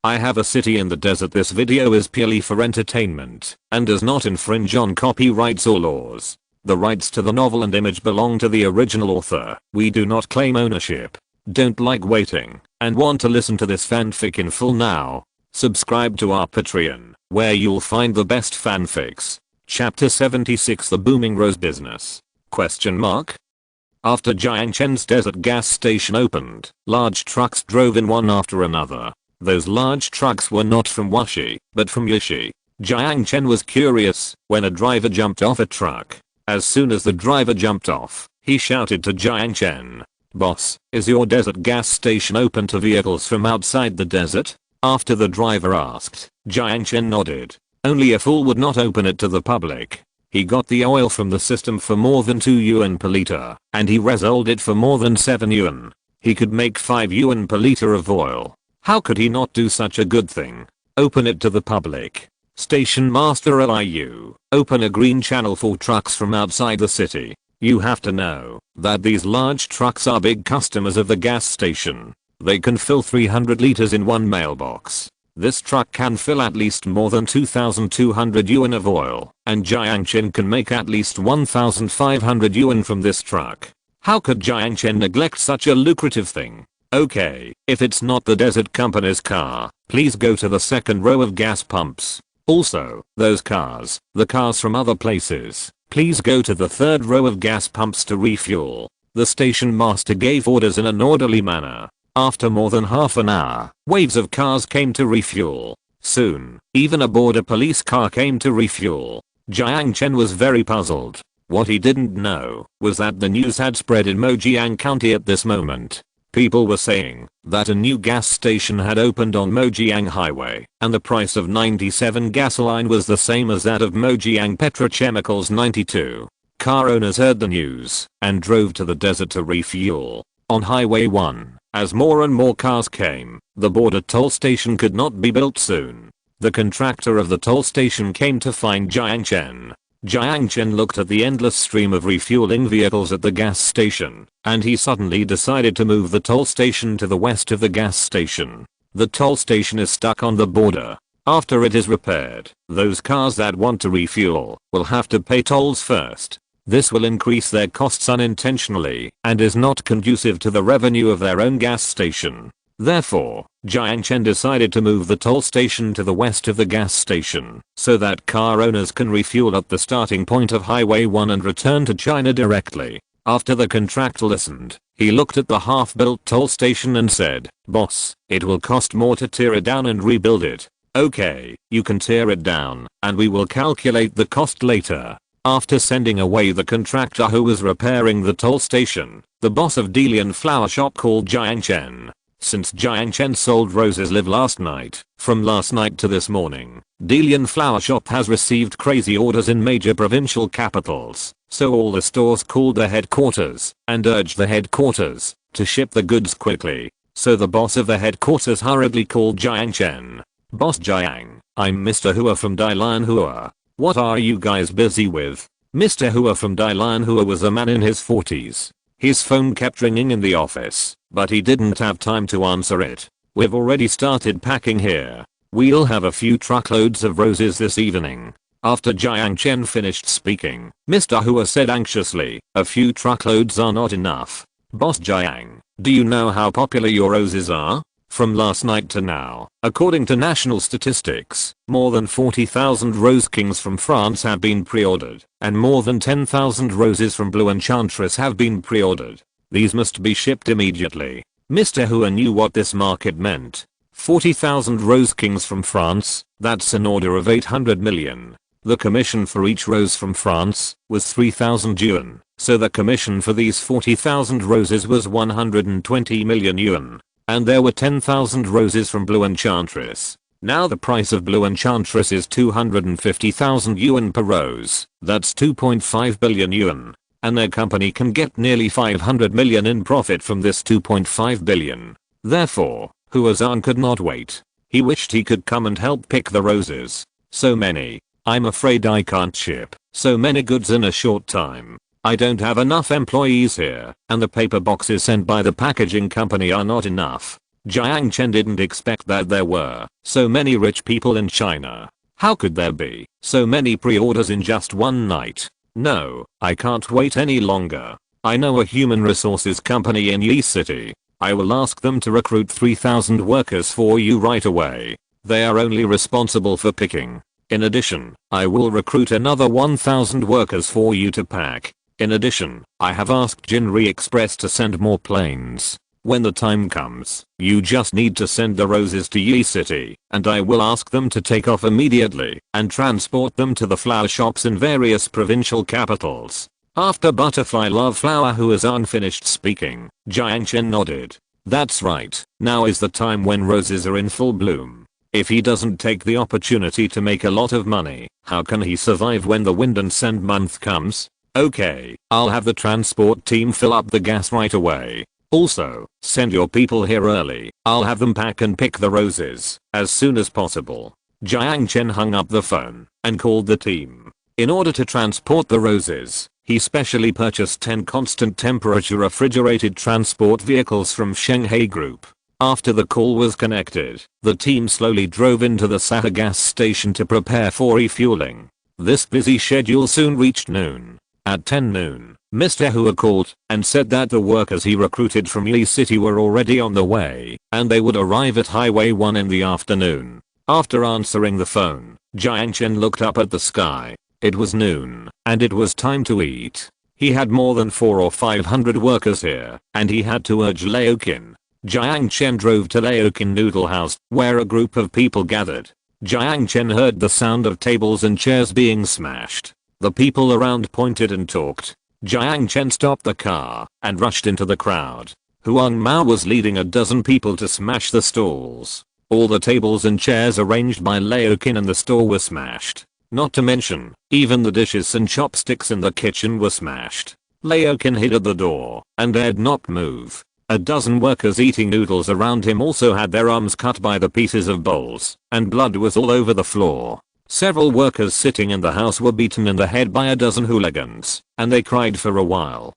I have a city in the desert. This video is purely for entertainment and does not infringe on copyrights or laws. The rights to the novel and image belong to the original author. We do not claim ownership. Don't like waiting and want to listen to this fanfic in full now? Subscribe to our Patreon, where you'll find the best fanfics. Chapter 76, The Booming Rose Business? After Jiang Chen's desert gas station opened, large trucks drove in one after another. Those large trucks were not from Wuxi, but from Yishi. Jiang Chen was curious when a driver jumped off a truck. As soon as the driver jumped off, he shouted to Jiang Chen, "Boss, is your desert gas station open to vehicles from outside the desert?" After the driver asked, Jiang Chen nodded. Only a fool would not open it to the public. He got the oil from the system for more than 2 yuan per liter, and he resold it for more than 7 yuan. He could make 5 yuan per liter of oil. How could he not do such a good thing? Open it to the public. Station Master Liu, open a green channel for trucks from outside the city. You have to know that these large trucks are big customers of the gas station. They can fill 300 liters in one mailbox. This truck can fill at least more than 2,200 yuan of oil, and Jiang Chen can make at least 1,500 yuan from this truck. How could Jiang Chen neglect such a lucrative thing? Okay, if it's not the desert company's car, please go to the second row of gas pumps. Also, those cars, the cars from other places, please go to the third row of gas pumps to refuel. The station master gave orders in an orderly manner. After more than half an hour, waves of cars came to refuel. Soon, even a border police car came to refuel. Jiang Chen was very puzzled. What he didn't know was that the news had spread in Mojiang County at this moment. People were saying that a new gas station had opened on Mojiang Highway, and the price of 97 gasoline was the same as that of Mojiang Petrochemicals 92. Car owners heard the news and drove to the desert to refuel. On Highway 1, as more and more cars came, the border toll station could not be built soon. The contractor of the toll station came to find Jiang Chen. Jiang Chen looked at the endless stream of refueling vehicles at the gas station, and he suddenly decided to move the toll station to the west of the gas station. The toll station is stuck on the border. After it is repaired, those cars that want to refuel will have to pay tolls first. This will increase their costs unintentionally and is not conducive to the revenue of their own gas station. Therefore, Jiang Chen decided to move the toll station to the west of the gas station so that car owners can refuel at the starting point of Highway 1 and return to China directly. After the contractor listened, he looked at the half-built toll station and said, "Boss, it will cost more to tear it down and rebuild it." "Okay, you can tear it down, and we will calculate the cost later." After sending away the contractor who was repairing the toll station, the boss of Dalian flower shop called Jiang Chen. Since Jiang Chen sold roses live last night, from last night to this morning, Dalian flower shop has received crazy orders in major provincial capitals, so all the stores called their headquarters and urged the headquarters to ship the goods quickly. So the boss of the headquarters hurriedly called Jiang Chen. "Boss Jiang, I'm Mr. Hua from Dalian Hua. What are you guys busy with?" Mr. Hua from Dalian Hua was a man in his 40s. His phone kept ringing in the office, but he didn't have time to answer it. "We've already started packing here. We'll have a few truckloads of roses this evening." After Jiang Chen finished speaking, Mr. Hua said anxiously, "A few truckloads are not enough. Boss Jiang, do you know how popular your roses are? From last night to now, according to national statistics, more than 40,000 Rose Kings from France have been pre-ordered, and more than 10,000 roses from Blue Enchantress have been pre-ordered. These must be shipped immediately." Mr. Hua knew what this market meant. 40,000 Rose Kings from France, that's an order of 800 million. The commission for each rose from France was 3,000 yuan, so the commission for these 40,000 roses was 120 million yuan. And there were 10,000 roses from Blue Enchantress. Now the price of Blue Enchantress is 250,000 yuan per rose. That's 2.5 billion yuan. And their company can get nearly 500 million in profit from this 2.5 billion. Therefore, Huazan could not wait. He wished he could come and help pick the roses. So many. I'm afraid I can't ship so many goods in a short time. I don't have enough employees here, and the paper boxes sent by the packaging company are not enough. Jiang Chen didn't expect that there were so many rich people in China. How could there be so many pre-orders in just one night? No, I can't wait any longer. I know a human resources company in Yi City. I will ask them to recruit 3,000 workers for you right away. They are only responsible for picking. In addition, I will recruit another 1,000 workers for you to pack. In addition, I have asked Jinri Express to send more planes. When the time comes, you just need to send the roses to Yi City, and I will ask them to take off immediately and transport them to the flower shops in various provincial capitals. After Butterfly Love Flower, who is unfinished speaking, Jiang Chen nodded. That's right, now is the time when roses are in full bloom. If he doesn't take the opportunity to make a lot of money, how can he survive when the wind and sand month comes? Okay, I'll have the transport team fill up the gas right away. Also, send your people here early. I'll have them pack and pick the roses as soon as possible. Jiang Chen hung up the phone and called the team. In order to transport the roses, he specially purchased 10 constant temperature refrigerated transport vehicles from Shanghai Group. After the call was connected, the team slowly drove into the Sahara gas station to prepare for refueling. This busy schedule soon reached noon. At 10 noon, Mr. Hua called and said that the workers he recruited from Yi City were already on the way and they would arrive at Highway 1 in the afternoon. After answering the phone, Jiang Chen looked up at the sky. It was noon, and it was time to eat. He had more than 400 or 500 workers here, and he had to urge Laokin. Jiang Chen drove to Laokin Noodle House, where a group of people gathered. Jiang Chen heard the sound of tables and chairs being smashed. The people around pointed and talked. Jiang Chen stopped the car and rushed into the crowd. Huang Mao was leading a dozen people to smash the stalls. All the tables and chairs arranged by Laokin in the store were smashed. Not to mention, even the dishes and chopsticks in the kitchen were smashed. Laokin hid at the door and dared not move. A dozen workers eating noodles around him also had their arms cut by the pieces of bowls, and blood was all over the floor. Several workers sitting in the house were beaten in the head by a dozen hooligans, and they cried for a while.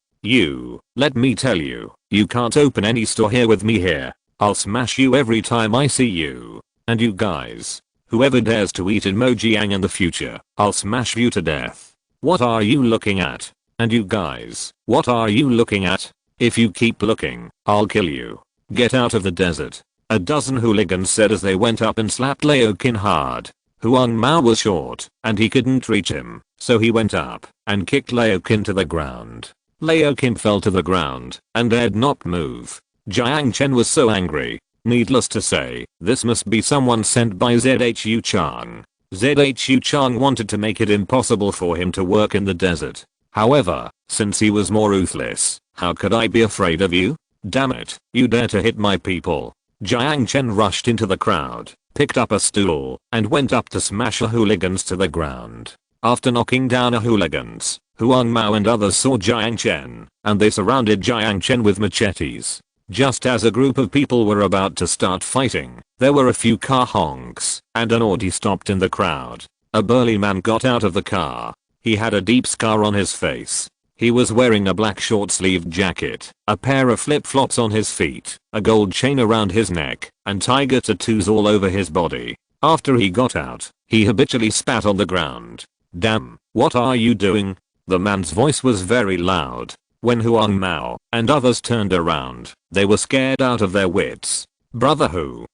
Let me tell you, you can't open any store here with me here. I'll smash you every time I see you. And you guys. Whoever dares to eat in Mojiang in the future, I'll smash you to death. What are you looking at? And you guys, what are you looking at? If you keep looking, I'll kill you. Get out of the desert. A dozen hooligans said as they went up and slapped Laokin hard. Huang Mao was short, and he couldn't reach him, so he went up and kicked Laokin to the ground. Laokin fell to the ground and dared not move. Jiang Chen was so angry. Needless to say, this must be someone sent by ZHU Chang. ZHU Chang wanted to make it impossible for him to work in the desert. However, since he was more ruthless, how could I be afraid of you? Damn it, you dare to hit my people. Jiang Chen rushed into the crowd, picked up a stool, and went up to smash the hooligans to the ground. After knocking down the hooligans, Huang Mao and others saw Jiang Chen, and they surrounded Jiang Chen with machetes. Just as a group of people were about to start fighting, there were a few car honks, and an Audi stopped in the crowd. A burly man got out of the car. He had a deep scar on his face. He was wearing a black short-sleeved jacket, a pair of flip-flops on his feet, a gold chain around his neck, and tiger tattoos all over his body. After he got out, he habitually spat on the ground. Damn, what are you doing? The man's voice was very loud. When Huang Mao and others turned around, they were scared out of their wits. Brother Hu,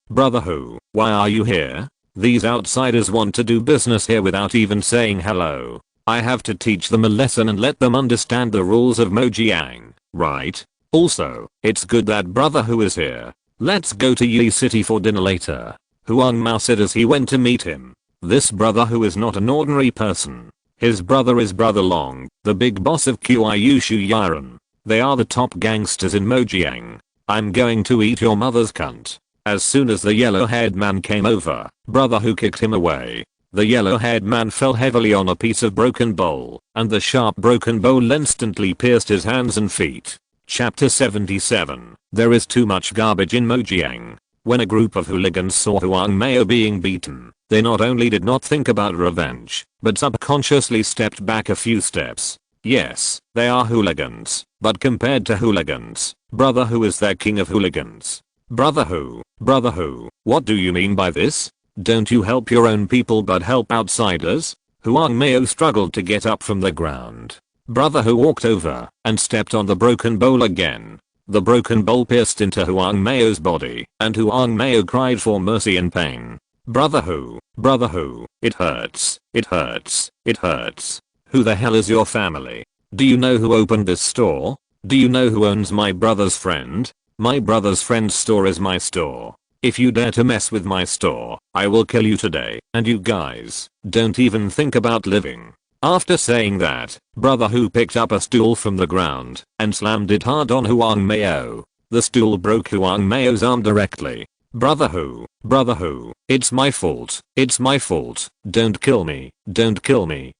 why are you here? These outsiders want to do business here without even saying hello. I have to teach them a lesson and let them understand the rules of Mojiang, right? Also, it's good that Brother Hu is here. Let's go to Yi City for dinner later. Huang Mao said as he went to meet him. This Brother Hu is not an ordinary person. His brother is Brother Long, the big boss of Qiu Yaran. They are the top gangsters in Mojiang. I'm going to eat your mother's cunt. As soon as the yellow-haired man came over, Brother Hu kicked him away. The yellow-haired man fell heavily on a piece of broken bowl, and the sharp broken bowl instantly pierced his hands and feet. Chapter 77. There is too much garbage in Mojiang. When a group of hooligans saw Huang Mao being beaten, they not only did not think about revenge, but subconsciously stepped back a few steps. Yes, they are hooligans, but compared to hooligans, Brother Hu is their king of hooligans. Brother who, what do you mean by this? Don't you help your own people but help outsiders? Huang Mao struggled to get up from the ground. Brother who walked over and stepped on the broken bowl again. The broken bowl pierced into Huang Mao's body and Huang Mao cried for mercy in pain. Brother who, it hurts, it hurts, it hurts. Who the hell is your family? Do you know who opened this store? Do you know who owns my brother's friend? My brother's friend's store is my store. If you dare to mess with my store, I will kill you today, and you guys don't even think about living. After saying that, Brother Hu picked up a stool from the ground and slammed it hard on Huang Mao. The stool broke Huang Mao's arm directly. Brother Hu, it's my fault, it's my fault. Don't kill me,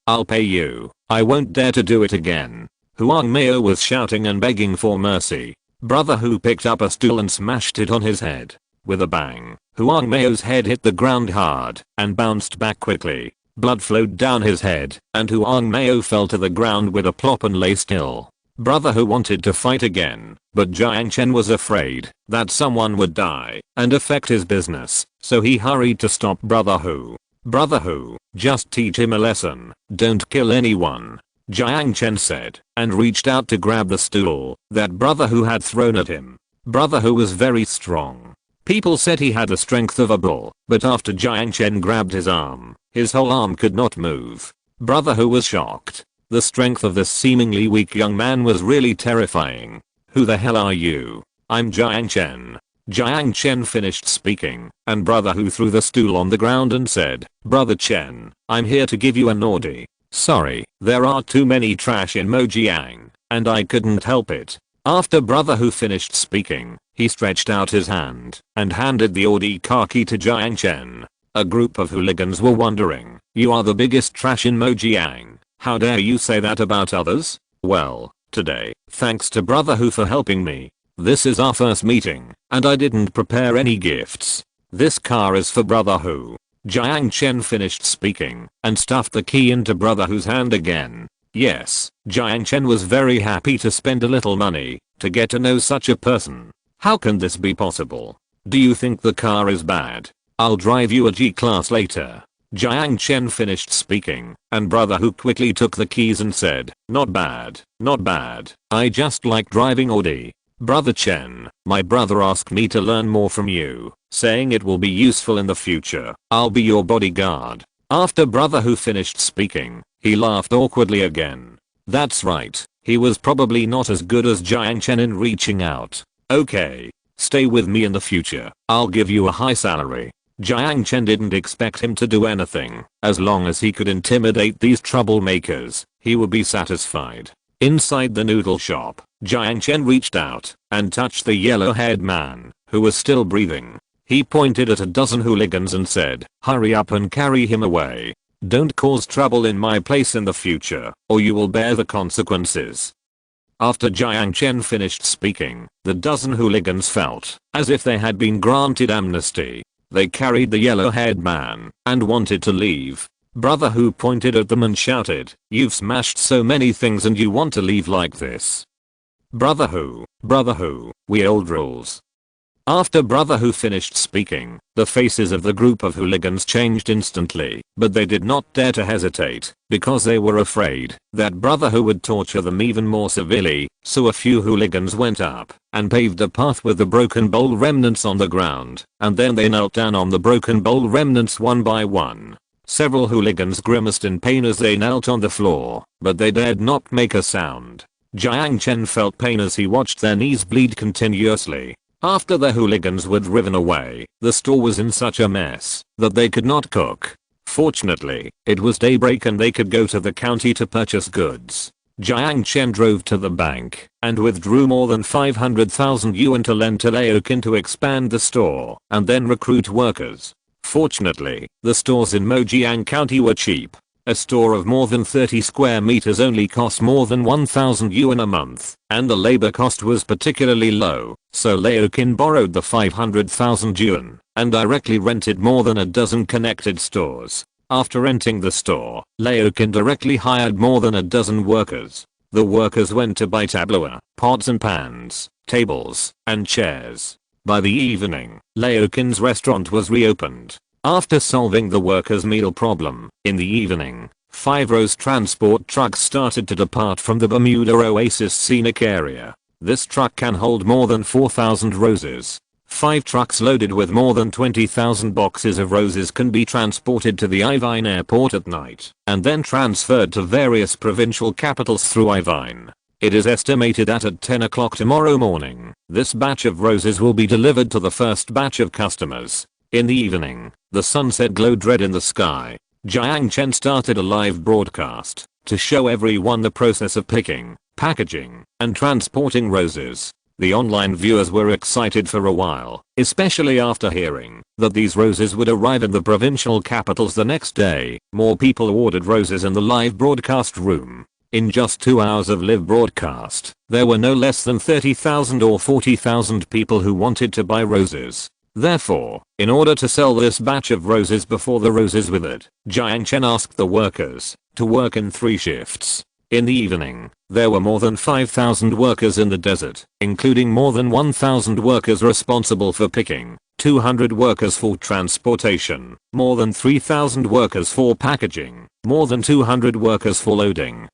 I'll pay you. I won't dare to do it again. Huang Mao was shouting and begging for mercy. Brother Hu picked up a stool and smashed it on his head. With a bang, Huang Mao's head hit the ground hard and bounced back quickly. Blood flowed down his head and Huang Mao fell to the ground with a plop and lay still. Brother Hu wanted to fight again, but Jiang Chen was afraid that someone would die and affect his business, so he hurried to stop Brother Hu. Brother Hu, just teach him a lesson, don't kill anyone, Jiang Chen said, and reached out to grab the stool that Brother Hu had thrown at him. Brother Hu was very strong. People said he had the strength of a bull, but after Jiang Chen grabbed his arm, his whole arm could not move. Brother Hu was shocked. The strength of this seemingly weak young man was really terrifying. Who the hell are you? I'm Jiang Chen. Jiang Chen finished speaking, and Brother Hu threw the stool on the ground and said, Brother Chen, I'm here to give you an order. Sorry, there are too many trash in Mojiang, and I couldn't help it. After Brother Hu finished speaking, he stretched out his hand and handed the order car key to Jiang Chen. A group of hooligans were wondering, you are the biggest trash in Mojiang. How dare you say that about others? Well, today, thanks to Brother Hu for helping me. This is our first meeting, and I didn't prepare any gifts. This car is for Brother Hu. Jiang Chen finished speaking and stuffed the key into Brother Hu's hand again. Yes, Jiang Chen was very happy to spend a little money to get to know such a person. How can this be possible? Do you think the car is bad? I'll drive you a G-Class later. Jiang Chen finished speaking, and Brother Hu quickly took the keys and said, not bad, not bad. I just like driving Audi. Brother Chen, my brother asked me to learn more from you, saying it will be useful in the future. I'll be your bodyguard. After Brother Hu finished speaking, he laughed awkwardly again. That's right, he was probably not as good as Jiang Chen in reaching out. Okay, stay with me in the future. I'll give you a high salary. Jiang Chen didn't expect him to do anything. As long as he could intimidate these troublemakers, he would be satisfied. Inside the noodle shop, Jiang Chen reached out and touched the yellow-haired man, who was still breathing. He pointed at a dozen hooligans and said, hurry up and carry him away. Don't cause trouble in my place in the future, or you will bear the consequences. After Jiang Chen finished speaking, the dozen hooligans felt as if they had been granted amnesty. They carried the yellow-haired man and wanted to leave. Brother Hu pointed at them and shouted, you've smashed so many things and you want to leave like this. Brother Hu, we old rules. After Brother Hu finished speaking, the faces of the group of hooligans changed instantly, but they did not dare to hesitate, because they were afraid that Brother Hu would torture them even more severely, so a few hooligans went up and paved a path with the broken bowl remnants on the ground, and then they knelt down on the broken bowl remnants one by one. Several hooligans grimaced in pain as they knelt on the floor, but they dared not make a sound. Jiang Chen felt pain as he watched their knees bleed continuously. After the hooligans were driven away, the store was in such a mess that they could not cook. Fortunately, it was daybreak and they could go to the county to purchase goods. Jiang Chen drove to the bank and withdrew more than 500,000 yuan to lend to Laokin to expand the store and then recruit workers. Fortunately, the stores in Mojiang County were cheap. A store of more than 30 square meters only cost more than 1,000 yuan a month, and the labor cost was particularly low, so Laokin borrowed the 500,000 yuan and directly rented more than a dozen connected stores. After renting the store, Laokin directly hired more than a dozen workers. The workers went to buy tablour, pots and pans, tables, and chairs. By the evening, Laokin's restaurant was reopened. After solving the workers' meal problem, in the evening, 5 rose transport trucks started to depart from the Bermuda Oasis scenic area. This truck can hold more than 4,000 roses. 5 trucks loaded with more than 20,000 boxes of roses can be transported to the Irvine airport at night and then transferred to various provincial capitals through Irvine. It is estimated that at 10 o'clock tomorrow morning, this batch of roses will be delivered to the first batch of customers. In the evening, the sunset glowed red in the sky. Jiang Chen started a live broadcast to show everyone the process of picking, packaging, and transporting roses. The online viewers were excited for a while, especially after hearing that these roses would arrive in the provincial capitals the next day. More people ordered roses in the live broadcast room. In just 2 hours of live broadcast, there were no less than 30,000 or 40,000 people who wanted to buy roses. Therefore, in order to sell this batch of roses before the roses withered, Jiang Chen asked the workers to work in 3 shifts. In the evening, there were more than 5,000 workers in the desert, including more than 1,000 workers responsible for picking, 200 workers for transportation, more than 3,000 workers for packaging, more than 200 workers for loading,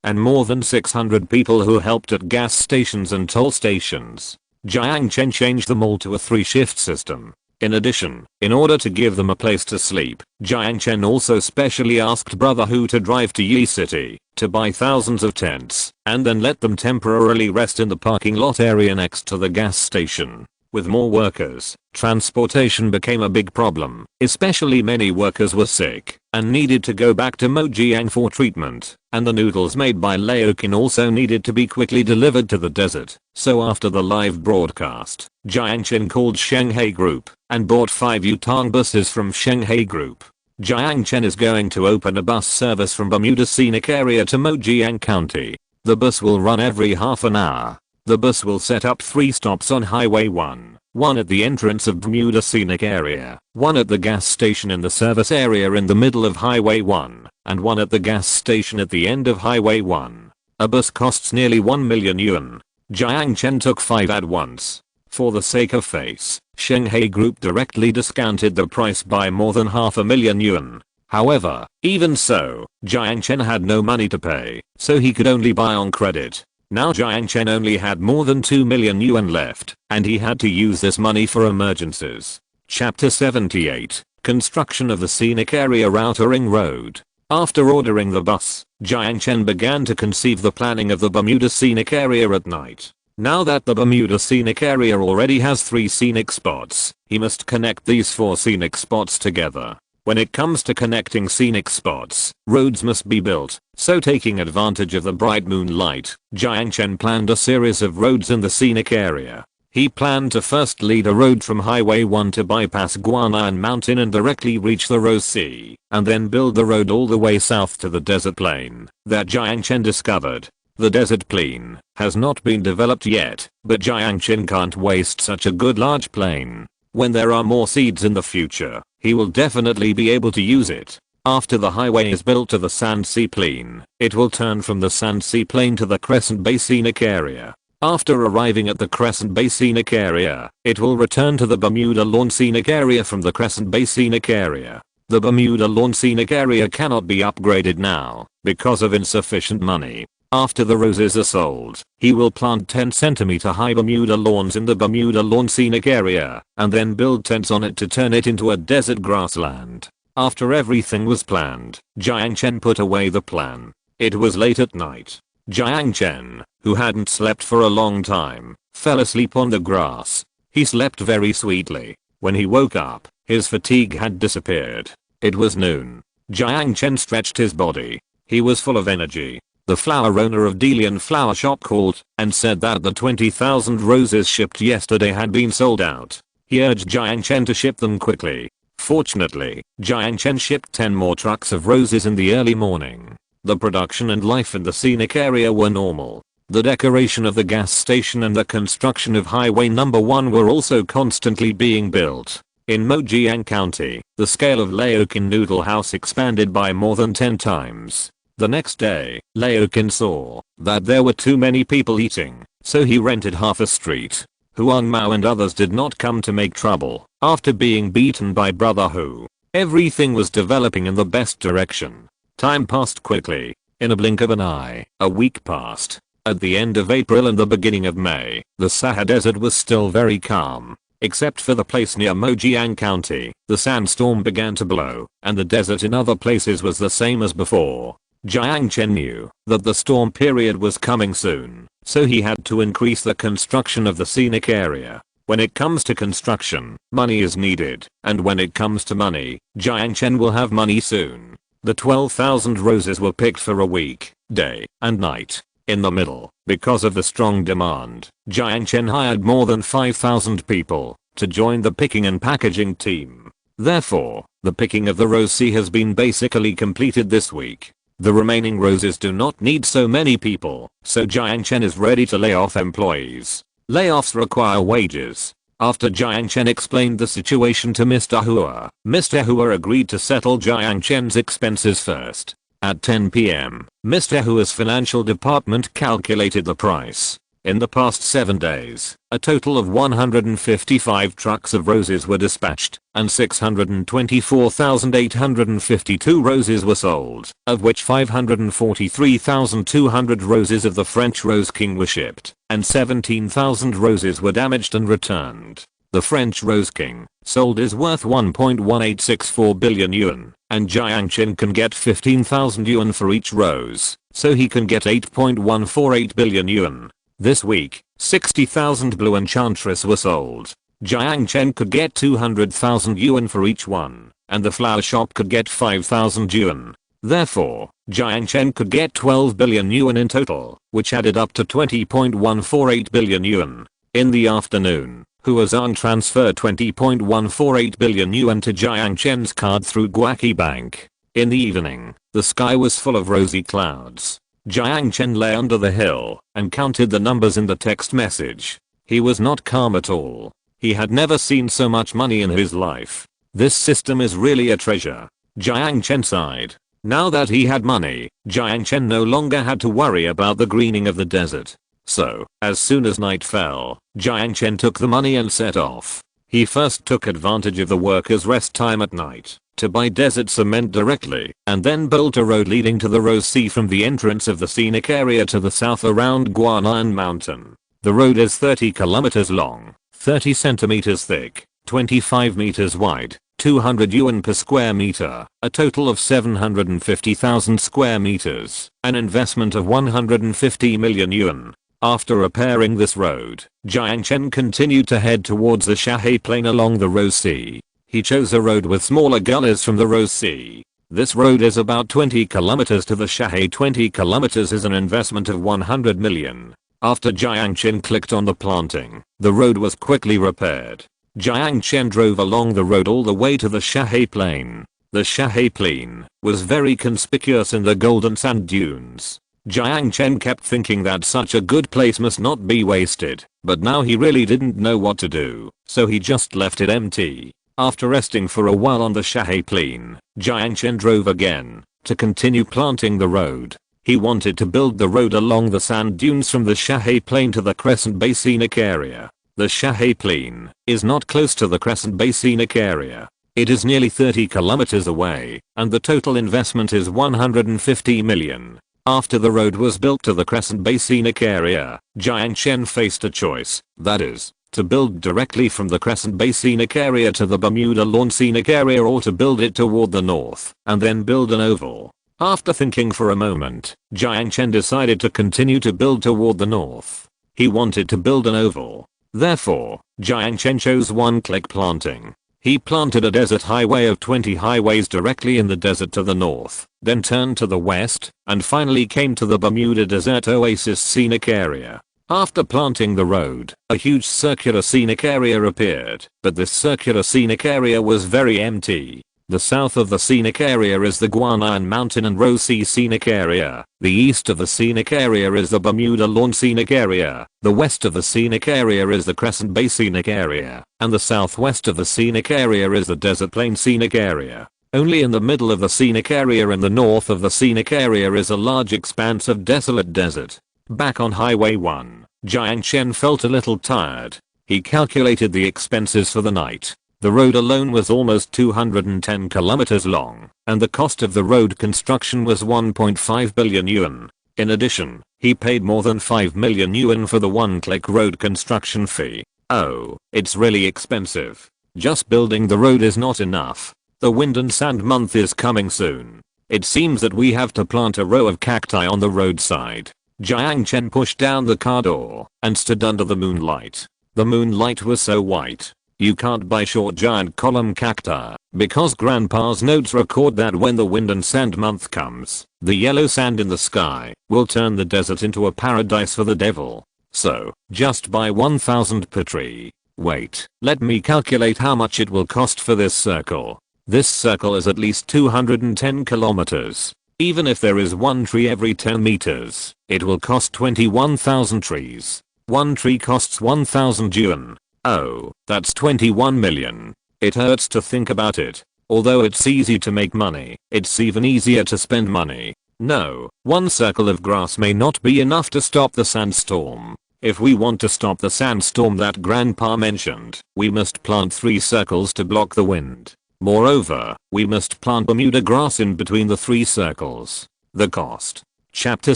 and more than 600 people who helped at gas stations and toll stations. Jiang Chen changed them all to a 3-shift system. In addition, in order to give them a place to sleep, Jiang Chen also specially asked Brother Hu to drive to Yi City to buy thousands of tents and then let them temporarily rest in the parking lot area next to the gas station. With more workers, transportation became a big problem, especially many workers were sick and needed to go back to Mojiang for treatment, and the noodles made by Laokin also needed to be quickly delivered to the desert. So after the live broadcast, Jiang Chen called Shanghai Group and bought 5 Yutong buses from Shanghai Group. Jiang Chen is going to open a bus service from Bermuda Scenic Area to Mojiang County. The bus will run every half an hour. The bus will set up 3 stops on Highway 1, 1 at the entrance of Bermuda Scenic Area, 1 at the gas station in the service area in the middle of Highway 1, and 1 at the gas station at the end of Highway 1. A bus costs nearly 1 million yuan. Jiang Chen took 5 at once. For the sake of face, Shanghai Group directly discounted the price by more than $500,000 yuan. However, even so, Jiang Chen had no money to pay, so he could only buy on credit. Now Jiang Chen only had more than 2 million yuan left, and he had to use this money for emergencies. Chapter 78, Construction of the Scenic Area Outer Ring Road. After ordering the bus, Jiang Chen began to conceive the planning of the Bermuda Scenic Area at night. Now that the Bermuda Scenic Area already has 3 scenic spots, he must connect these 4 scenic spots together. When it comes to connecting scenic spots, roads must be built, so taking advantage of the bright moonlight, Jiang Chen planned a series of roads in the scenic area. He planned to first lead a road from Highway 1 to bypass Guanyin Mountain and directly reach the Rose Sea, and then build the road all the way south to the desert plain that Jiang Chen discovered. The desert plain has not been developed yet, but Jiang Chen can't waste such a good large plain. When there are more seeds in the future, he will definitely be able to use it. After the highway is built to the Sand Sea Plain, it will turn from the Sand Sea Plain to the Crescent Bay Scenic Area. After arriving at the Crescent Bay Scenic Area, it will return to the Bermuda Lawn Scenic Area from the Crescent Bay Scenic Area. The Bermuda Lawn Scenic Area cannot be upgraded now because of insufficient money. After the roses are sold, he will plant 10 cm high Bermuda lawns in the Bermuda Lawn Scenic Area and then build tents on it to turn it into a desert grassland. After everything was planned, Jiang Chen put away the plan. It was late at night. Jiang Chen, who hadn't slept for a long time, fell asleep on the grass. He slept very sweetly. When he woke up, his fatigue had disappeared. It was noon. Jiang Chen stretched his body. He was full of energy. The flower owner of Delian Flower Shop called and said that the 20,000 roses shipped yesterday had been sold out. He urged Jiang Chen to ship them quickly. Fortunately, Jiang Chen shipped 10 more trucks of roses in the early morning. The production and life in the scenic area were normal. The decoration of the gas station and the construction of Highway number 1 were also constantly being built. In Mojiang County, the scale of Laokin Noodle House expanded by more than 10 times. The next day, Laokin saw that there were too many people eating, so he rented half a street. Huang Mao and others did not come to make trouble after being beaten by Brother Hu. Everything was developing in the best direction. Time passed quickly. In a blink of an eye, a week passed. At the end of April and the beginning of May, the Sahara Desert was still very calm. Except for the place near Mojiang County, the sandstorm began to blow, and the desert in other places was the same as before. Jiang Chen knew that the storm period was coming soon, so he had to increase the construction of the scenic area. When it comes to construction, money is needed, and when it comes to money, Jiang Chen will have money soon. The 12,000 roses were picked for a week, day and night. In the middle, because of the strong demand, Jiang Chen hired more than 5,000 people to join the picking and packaging team. Therefore, the picking of the rose sea has been basically completed this week. The remaining roses do not need so many people, so Jiang Chen is ready to lay off employees. Layoffs require wages. After Jiang Chen explained the situation to Mr. Hua, Mr. Hua agreed to settle Jiang Chen's expenses first. At 10 p.m., Mr. Hua's financial department calculated the price. In the past 7 days, a total of 155 trucks of roses were dispatched, and 624,852 roses were sold, of which 543,200 roses of the French Rose King were shipped, and 17,000 roses were damaged and returned. The French Rose King, sold, is worth 1.1864 billion yuan, and Jiang Chen can get 15,000 yuan for each rose, so he can get 8.148 billion yuan. This week, 60,000 blue enchantress were sold. Jiang Chen could get 200,000 yuan for each one, and the flower shop could get 5,000 yuan. Therefore, Jiang Chen could get 12 billion yuan in total, which added up to 20.148 billion yuan. In the afternoon, Huazan transferred 20.148 billion yuan to Jiang Chen's card through Guaki Bank. In the evening, the sky was full of rosy clouds. Jiang Chen lay under the hill and counted the numbers in the text message. He was not calm at all. He had never seen so much money in his life. This system is really a treasure. Jiang Chen sighed. Now that he had money, Jiang Chen no longer had to worry about the greening of the desert. So, as soon as night fell, Jiang Chen took the money and set off. He first took advantage of the workers' rest time at night to buy desert cement directly, and then built a road leading to the Rose Sea from the entrance of the scenic area to the south around Guanan Mountain. The road is 30 kilometers long, 30 centimeters thick, 25 meters wide, 200 yuan per square meter, a total of 750,000 square meters, an investment of 150 million yuan. After repairing this road, Jiang Chen continued to head towards the Sahara Plain along the Rose Sea. He chose a road with smaller gullies from the Rose Sea. This road is about 20 kilometers to the Sahara. 20 kilometers is an investment of 100 million. After Jiang Chen clicked on the planting, the road was quickly repaired. Jiang Chen drove along the road all the way to the Sahara Plain. The Sahara Plain was very conspicuous in the golden sand dunes. Jiang Chen kept thinking that such a good place must not be wasted, but now he really didn't know what to do, so he just left it empty. After resting for a while on the Sahara Plain, Jiang Chen drove again to continue planting the road. He wanted to build the road along the sand dunes from the Sahara Plain to the Crescent Bay scenic area. The Sahara Plain is not close to the Crescent Bay scenic area. It is nearly 30 kilometers away, and the total investment is 150 million. After the road was built to the Crescent Bay scenic area, Jiang Chen faced a choice, that is, to build directly from the Crescent Bay scenic area to the Bermuda Lawn scenic area, or to build it toward the north and then build an oval. After thinking for a moment, Jiang Chen decided to continue to build toward the north. He wanted to build an oval. Therefore, Jiang Chen chose one-click planting. He planted a desert highway of 20 highways directly in the desert to the north, then turned to the west, and finally came to the Bermuda Desert Oasis scenic area. After planting the road, a huge circular scenic area appeared, but this circular scenic area was very empty. The south of the scenic area is the Guanan Mountain and Rose Sea scenic area. The east of the scenic area is the Bermuda Lawn scenic area. The west of the scenic area is the Crescent Bay scenic area. And the southwest of the scenic area is the Desert Plain scenic area. Only in the middle of the scenic area and the north of the scenic area is a large expanse of desolate desert. Back on Highway 1, Jiang Chen felt a little tired. He calculated the expenses for the night. The road alone was almost 210 kilometers long, and the cost of the road construction was 1.5 billion yuan. In addition, he paid more than 5 million yuan for the one-click road construction fee. Oh, it's really expensive. Just building the road is not enough. The wind and sand month is coming soon. It seems that we have to plant a row of cacti on the roadside. Jiang Chen pushed down the car door and stood under the moonlight. The moonlight was so white. You can't buy short giant column cacti, because grandpa's notes record that when the wind and sand month comes, the yellow sand in the sky will turn the desert into a paradise for the devil. So, just buy 1,000 per tree. Wait, let me calculate how much it will cost for this circle. This circle is at least 210 kilometers. Even if there is one tree every 10 meters, it will cost 21,000 trees. One tree costs 1,000 yuan. Oh, that's 21 million. It hurts to think about it. Although it's easy to make money, it's even easier to spend money. No, one circle of grass may not be enough to stop the sandstorm. If we want to stop the sandstorm that grandpa mentioned, we must plant 3 circles to block the wind. Moreover, we must plant Bermuda grass in between the 3 circles. The cost. Chapter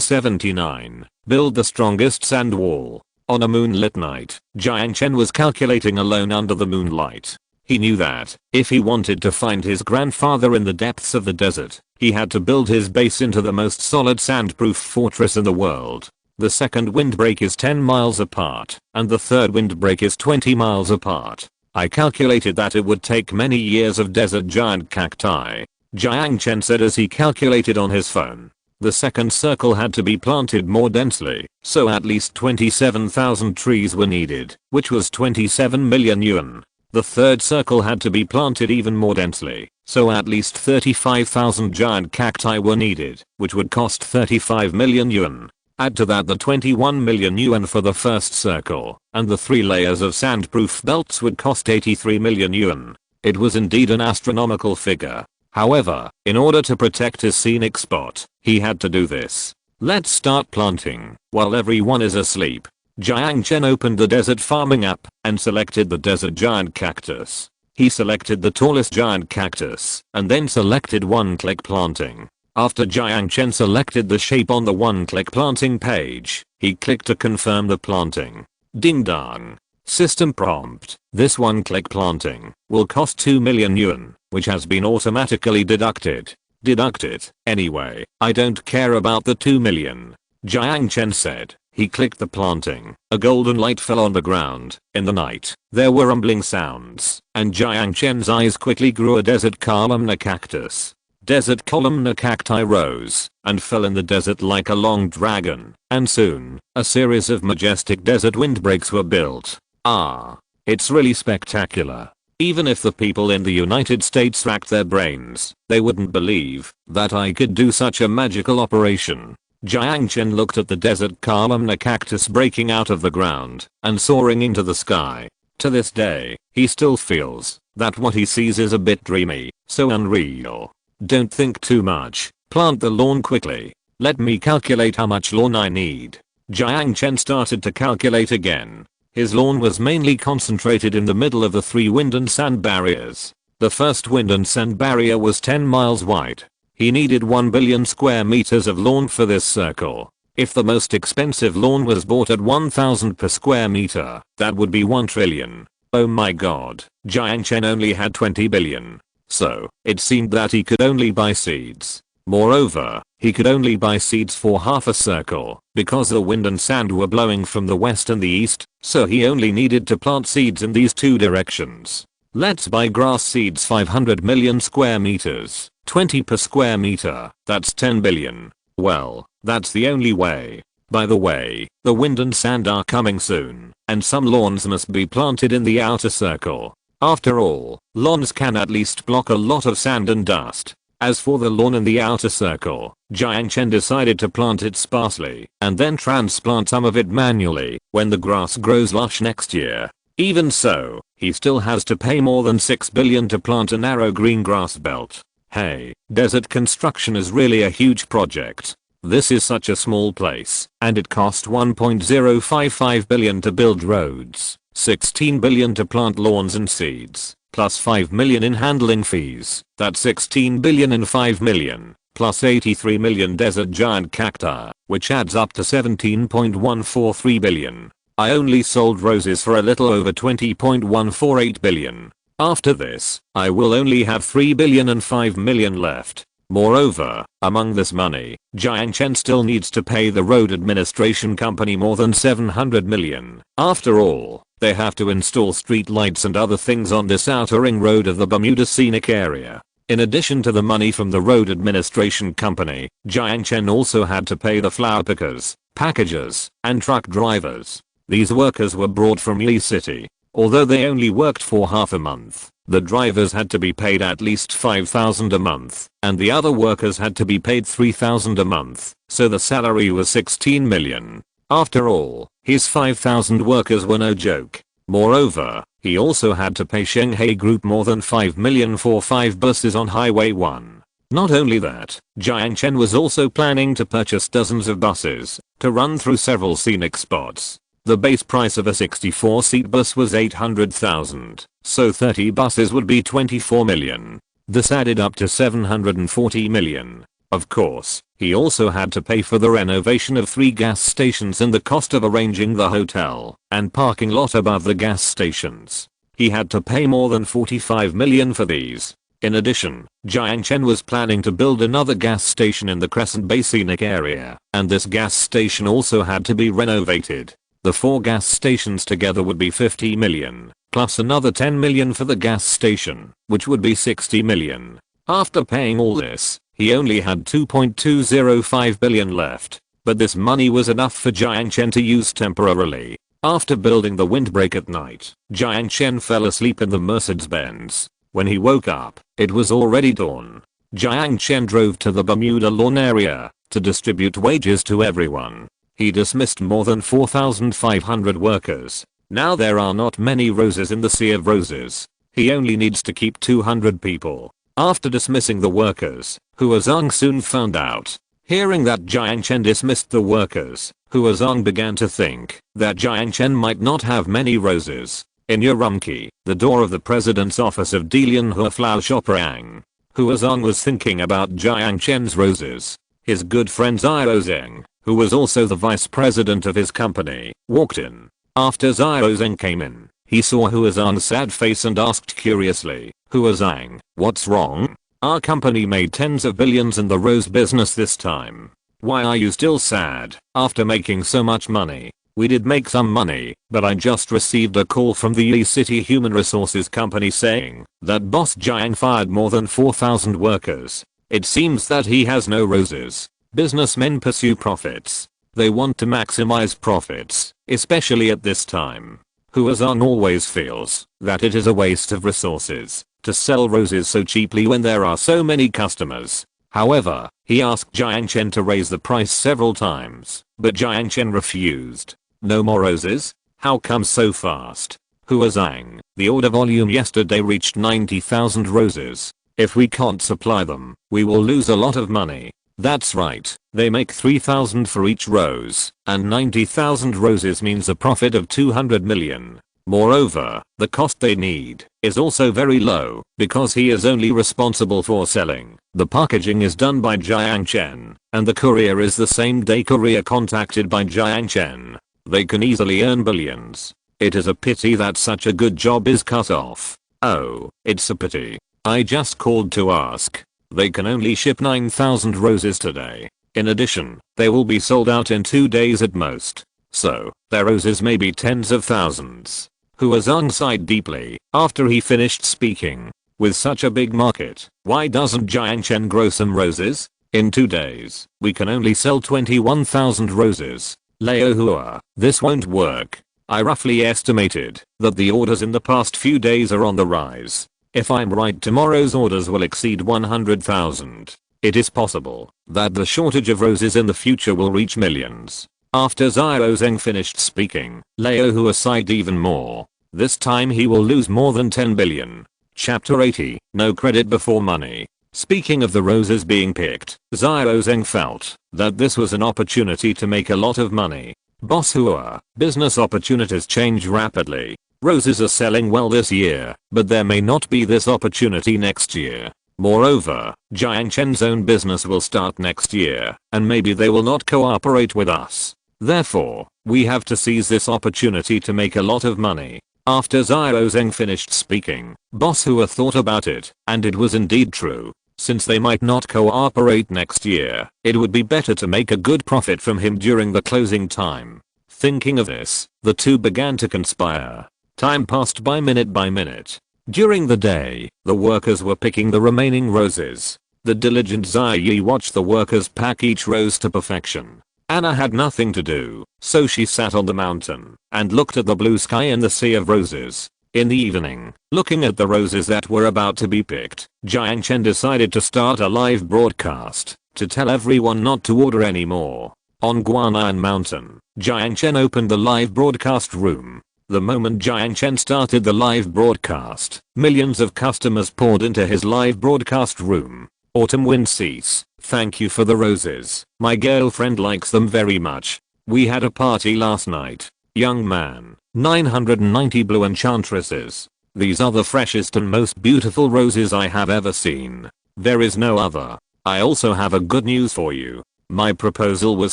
79. Build the strongest sand wall. On a moonlit night, Jiang Chen was calculating alone under the moonlight. He knew that, if he wanted to find his grandfather in the depths of the desert, he had to build his base into the most solid sandproof fortress in the world. The second windbreak is 10 miles apart, and the third windbreak is 20 miles apart. I calculated that it would take many years of desert giant cacti. Jiang Chen said as he calculated on his phone. The second circle had to be planted more densely, so at least 27,000 trees were needed, which was 27 million yuan. The third circle had to be planted even more densely, so at least 35,000 giant cacti were needed, which would cost 35 million yuan. Add to that the 21 million yuan for the first circle, and the 3 layers of sandproof belts would cost 83 million yuan. It was indeed an astronomical figure. However, in order to protect his scenic spot, he had to do this. Let's start planting while everyone is asleep. Jiang Chen opened the desert farming app and selected the desert giant cactus. He selected the tallest giant cactus and then selected one-click planting. After Jiang Chen selected the shape on the one-click planting page, he clicked to confirm the planting. Ding dong. System prompt. This one-click planting will cost 2 million yuan, which has been automatically deducted. Deduct it. Anyway, I don't care about the 2 million. Jiang Chen said. He clicked the planting. A golden light fell on the ground. In the night, there were rumbling sounds, and Jiang Chen's eyes quickly grew a desert columnar cactus. Desert columnar cacti rose and fell in the desert like a long dragon, and soon, a series of majestic desert windbreaks were built. Ah, it's really spectacular. Even if the people in the United States racked their brains, they wouldn't believe that I could do such a magical operation. Jiang Chen looked at the desert columnar cactus breaking out of the ground and soaring into the sky. To this day, he still feels that what he sees is a bit dreamy, so unreal. Don't think too much. Plant the lawn quickly. Let me calculate how much lawn I need. Jiang Chen started to calculate again. His lawn was mainly concentrated in the middle of the 3 wind and sand barriers. The first wind and sand barrier was 10 miles wide. He needed 1 billion square meters of lawn for this circle. If the most expensive lawn was bought at 1,000 per square meter, that would be 1 trillion. Oh my god, Jiang Chen only had 20 billion. So, it seemed that he could only buy seeds. Moreover, he could only buy seeds for half a circle, because the wind and sand were blowing from the west and the east, so he only needed to plant seeds in these 2 directions. Let's buy grass seeds 500 million square meters, 20 per square meter, that's 10 billion. Well, that's the only way. By the way, the wind and sand are coming soon, and some lawns must be planted in the outer circle. After all, lawns can at least block a lot of sand and dust. As for the lawn in the outer circle, Jiang Chen decided to plant it sparsely and then transplant some of it manually when the grass grows lush next year. Even so, he still has to pay more than 6 billion to plant a narrow green grass belt. Hey, desert construction is really a huge project. This is such a small place, and it cost 1.055 billion to build roads. 16 billion to plant lawns and seeds, plus 5 million in handling fees. That's 16 billion and 5 million, plus 83 million desert giant cacti, which adds up to 17.143 billion. I only sold roses for a little over 20.148 billion. After this, I will only have 3 billion and 5 million left. Moreover, among this money, Jiang Chen still needs to pay the road administration company more than 700 million. After all, they have to install street lights and other things on this outer ring road of the Bermuda scenic area. In addition to the money from the road administration company, Jiang Chen also had to pay the flower pickers, packagers, and truck drivers. These workers were brought from Yi City. Although they only worked for half a month, the drivers had to be paid at least 5,000 a month, and the other workers had to be paid 3,000 a month, so the salary was 16 million. After all, his 5,000 workers were no joke. Moreover, he also had to pay Shanghai Group more than 5 million for 5 buses on Highway 1. Not only that, Jiang Chen was also planning to purchase dozens of buses to run through several scenic spots. The base price of a 64-seat bus was 800,000, so 30 buses would be 24 million. This added up to 740 million. Of course, he also had to pay for the renovation of 3 gas stations and the cost of arranging the hotel and parking lot above the gas stations. He had to pay more than 45 million for these. In addition, Jiang Chen was planning to build another gas station in the Crescent Bay scenic area, and this gas station also had to be renovated. The 4 gas stations together would be 50 million, plus another 10 million for the gas station, which would be 60 million. After paying all this, he only had 2.205 billion left, but this money was enough for Jiang Chen to use temporarily. After building the windbreak at night, Jiang Chen fell asleep in the Mercedes-Benz. When he woke up, it was already dawn. Jiang Chen drove to the Bermuda lawn area to distribute wages to everyone. He dismissed more than 4,500 workers. Now there are not many roses in the sea of roses. He only needs to keep 200 people. After dismissing the workers, Hua Zong soon found out. Hearing that Jiang Chen dismissed the workers, Hua Zong began to think that Jiang Chen might not have many roses. In Urumqi, the door of the president's office of Dalian Flower Shop rang. Hua Zong was thinking about Jiang Chen's roses. His good friend Zhao Zeng, who was also the vice president of his company, walked in. After Zhao Zeng came in, he saw Hua Zhang's sad face and asked curiously, "Hua Zhang, what's wrong? Our company made tens of billions in the rose business this time. Why are you still sad after making so much money?" "We did make some money, but I just received a call from the Yi City Human Resources Company saying that boss Jiang fired more than 4,000 workers. It seems that he has no roses." Businessmen pursue profits. They want to maximize profits, especially at this time. Hua Zong always feels that it is a waste of resources to sell roses so cheaply when there are so many customers. However, he asked Jiang Chen to raise the price several times, but Jiang Chen refused. "No more roses? How come so fast?" "Hua Zhang, the order volume yesterday reached 90,000 roses. If we can't supply them, we will lose a lot of money." "That's right, they make 3,000 for each rose, and 90,000 roses means a profit of 200 million. Moreover, the cost they need is also very low because he is only responsible for selling. The packaging is done by Jiang Chen, and the courier is the same day courier contacted by Jiang Chen. They can easily earn billions. It is a pity that such a good job is cut off." "Oh, it's a pity. I just called to ask. They can only ship 9,000 roses today. In addition, they will be sold out in 2 days at most. So, their roses may be tens of thousands." Hua Zong sighed deeply after he finished speaking. With such a big market, why doesn't Jiang Chen grow some roses? In 2 days, we can only sell 21,000 roses. Leo Hua, this won't work. I roughly estimated that the orders in the past few days are on the rise. If I'm right, tomorrow's orders will exceed 100,000. It is possible that the shortage of roses in the future will reach millions. After Zhao Zeng finished speaking, Leo Hua sighed even more. This time he will lose more than 10 billion. Chapter 80, No Credit Before Money. Speaking of the roses being picked, Zhao Zeng felt that this was an opportunity to make a lot of money. Boss Hua, business opportunities change rapidly. Roses are selling well this year, but there may not be this opportunity next year. Moreover, Jiang Chen's own business will start next year, and maybe they will not cooperate with us. Therefore, we have to seize this opportunity to make a lot of money. After Xiao Zheng finished speaking, Boss Hua thought about it, and it was indeed true. Since they might not cooperate next year, it would be better to make a good profit from him during the closing time. Thinking of this, the two began to conspire. Time passed by minute. During the day, the workers were picking the remaining roses. The diligent Ziyi watched the workers pack each rose to perfection. Anna had nothing to do, so she sat on the mountain and looked at the blue sky and the sea of roses. In the evening, looking at the roses that were about to be picked, Jiang Chen decided to start a live broadcast to tell everyone not to order anymore. On Guan'an Mountain, Jiang Chen opened the live broadcast room. The moment Jiang Chen started the live broadcast, millions of customers poured into his live broadcast room. Autumn wind cease. Thank you for the roses. My girlfriend likes them very much. We had a party last night. Young man, 990 blue enchantresses. These are the freshest and most beautiful roses I have ever seen. There is no other. I also have a good news for you. My proposal was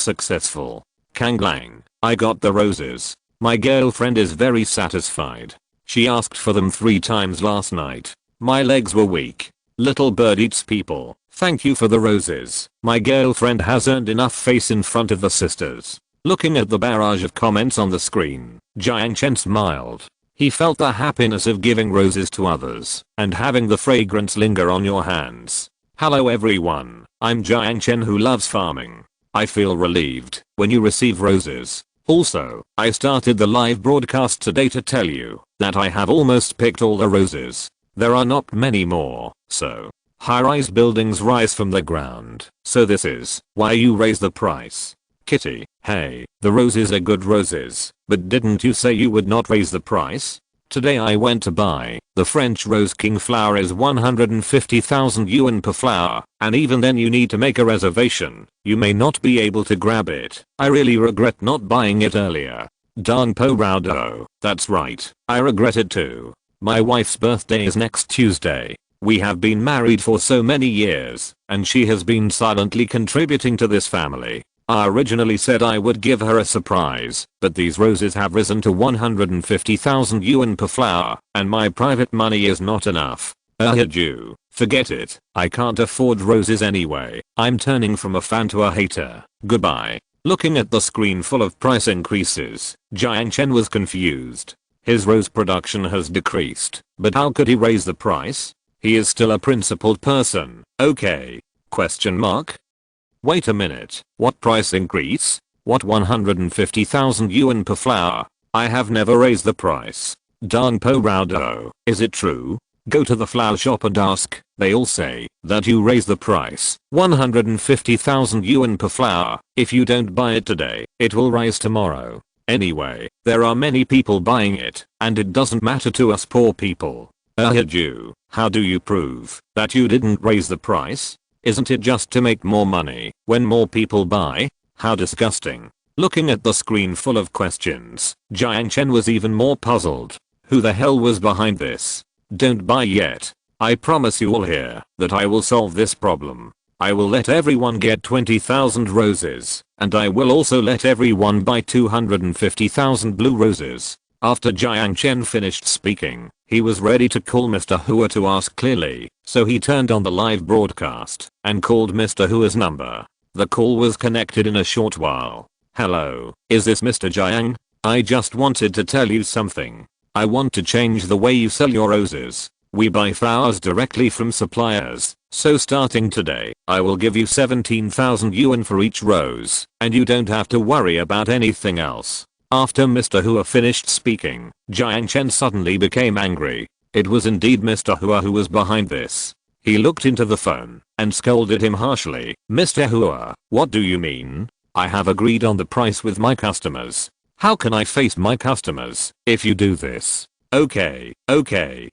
successful. Kanglang, I got the roses. My girlfriend is very satisfied. She asked for them 3 times last night. My legs were weak. Little bird eats people. Thank you for the roses. My girlfriend has earned enough face in front of the sisters. Looking at the barrage of comments on the screen, Jiang Chen smiled. He felt the happiness of giving roses to others and having the fragrance linger on your hands. Hello everyone, I'm Jiang Chen who loves farming. I feel relieved when you receive roses. Also, I started the live broadcast today to tell you that I have almost picked all the roses. There are not many more, so high-rise buildings rise from the ground, so this is why you raise the price. Kitty, hey, the roses are good roses, but didn't you say you would not raise the price? Today I went to buy, the French Rose King flower is 150,000 yuan per flower, and even then you need to make a reservation. You may not be able to grab it. I really regret not buying it earlier. Darn po raudo, that's right, I regret it too. My wife's birthday is next Tuesday. We have been married for so many years, and she has been silently contributing to this family. I originally said I would give her a surprise, but these roses have risen to 150,000 yuan per flower, and my private money is not enough. You, forget it, I can't afford roses anyway. I'm turning from a fan to a hater. Goodbye. Looking at the screen full of price increases, Jiang Chen was confused. His rose production has decreased, but how could he raise the price? He is still a principled person, okay? Question mark? Wait a minute, what price increase? What 150,000 yuan per flower? I have never raised the price. Darn po raudo, is it true? Go to the flower shop and ask, they all say that you raise the price. 150,000 yuan per flower, if you don't buy it today, it will rise tomorrow. Anyway, there are many people buying it, and it doesn't matter to us poor people. You, how do you prove that you didn't raise the price? Isn't it just to make more money when more people buy? How disgusting. Looking at the screen full of questions, Jiang Chen was even more puzzled. Who the hell was behind this? Don't buy yet. I promise you all here that I will solve this problem. I will let everyone get 20,000 roses, and I will also let everyone buy 250,000 blue roses. After Jiang Chen finished speaking, he was ready to call Mr. Hua to ask clearly, so he turned on the live broadcast and called Mr. Hua's number. The call was connected in a short while. Hello, is this Mr. Jiang? I just wanted to tell you something. I want to change the way you sell your roses. We buy flowers directly from suppliers, so starting today, I will give you 17,000 yuan for each rose, and you don't have to worry about anything else. After Mr. Hua finished speaking, Jiang Chen suddenly became angry. It was indeed Mr. Hua who was behind this. He looked into the phone and scolded him harshly. Mr. Hua, what do you mean? I have agreed on the price with my customers. How can I face my customers if you do this? Okay,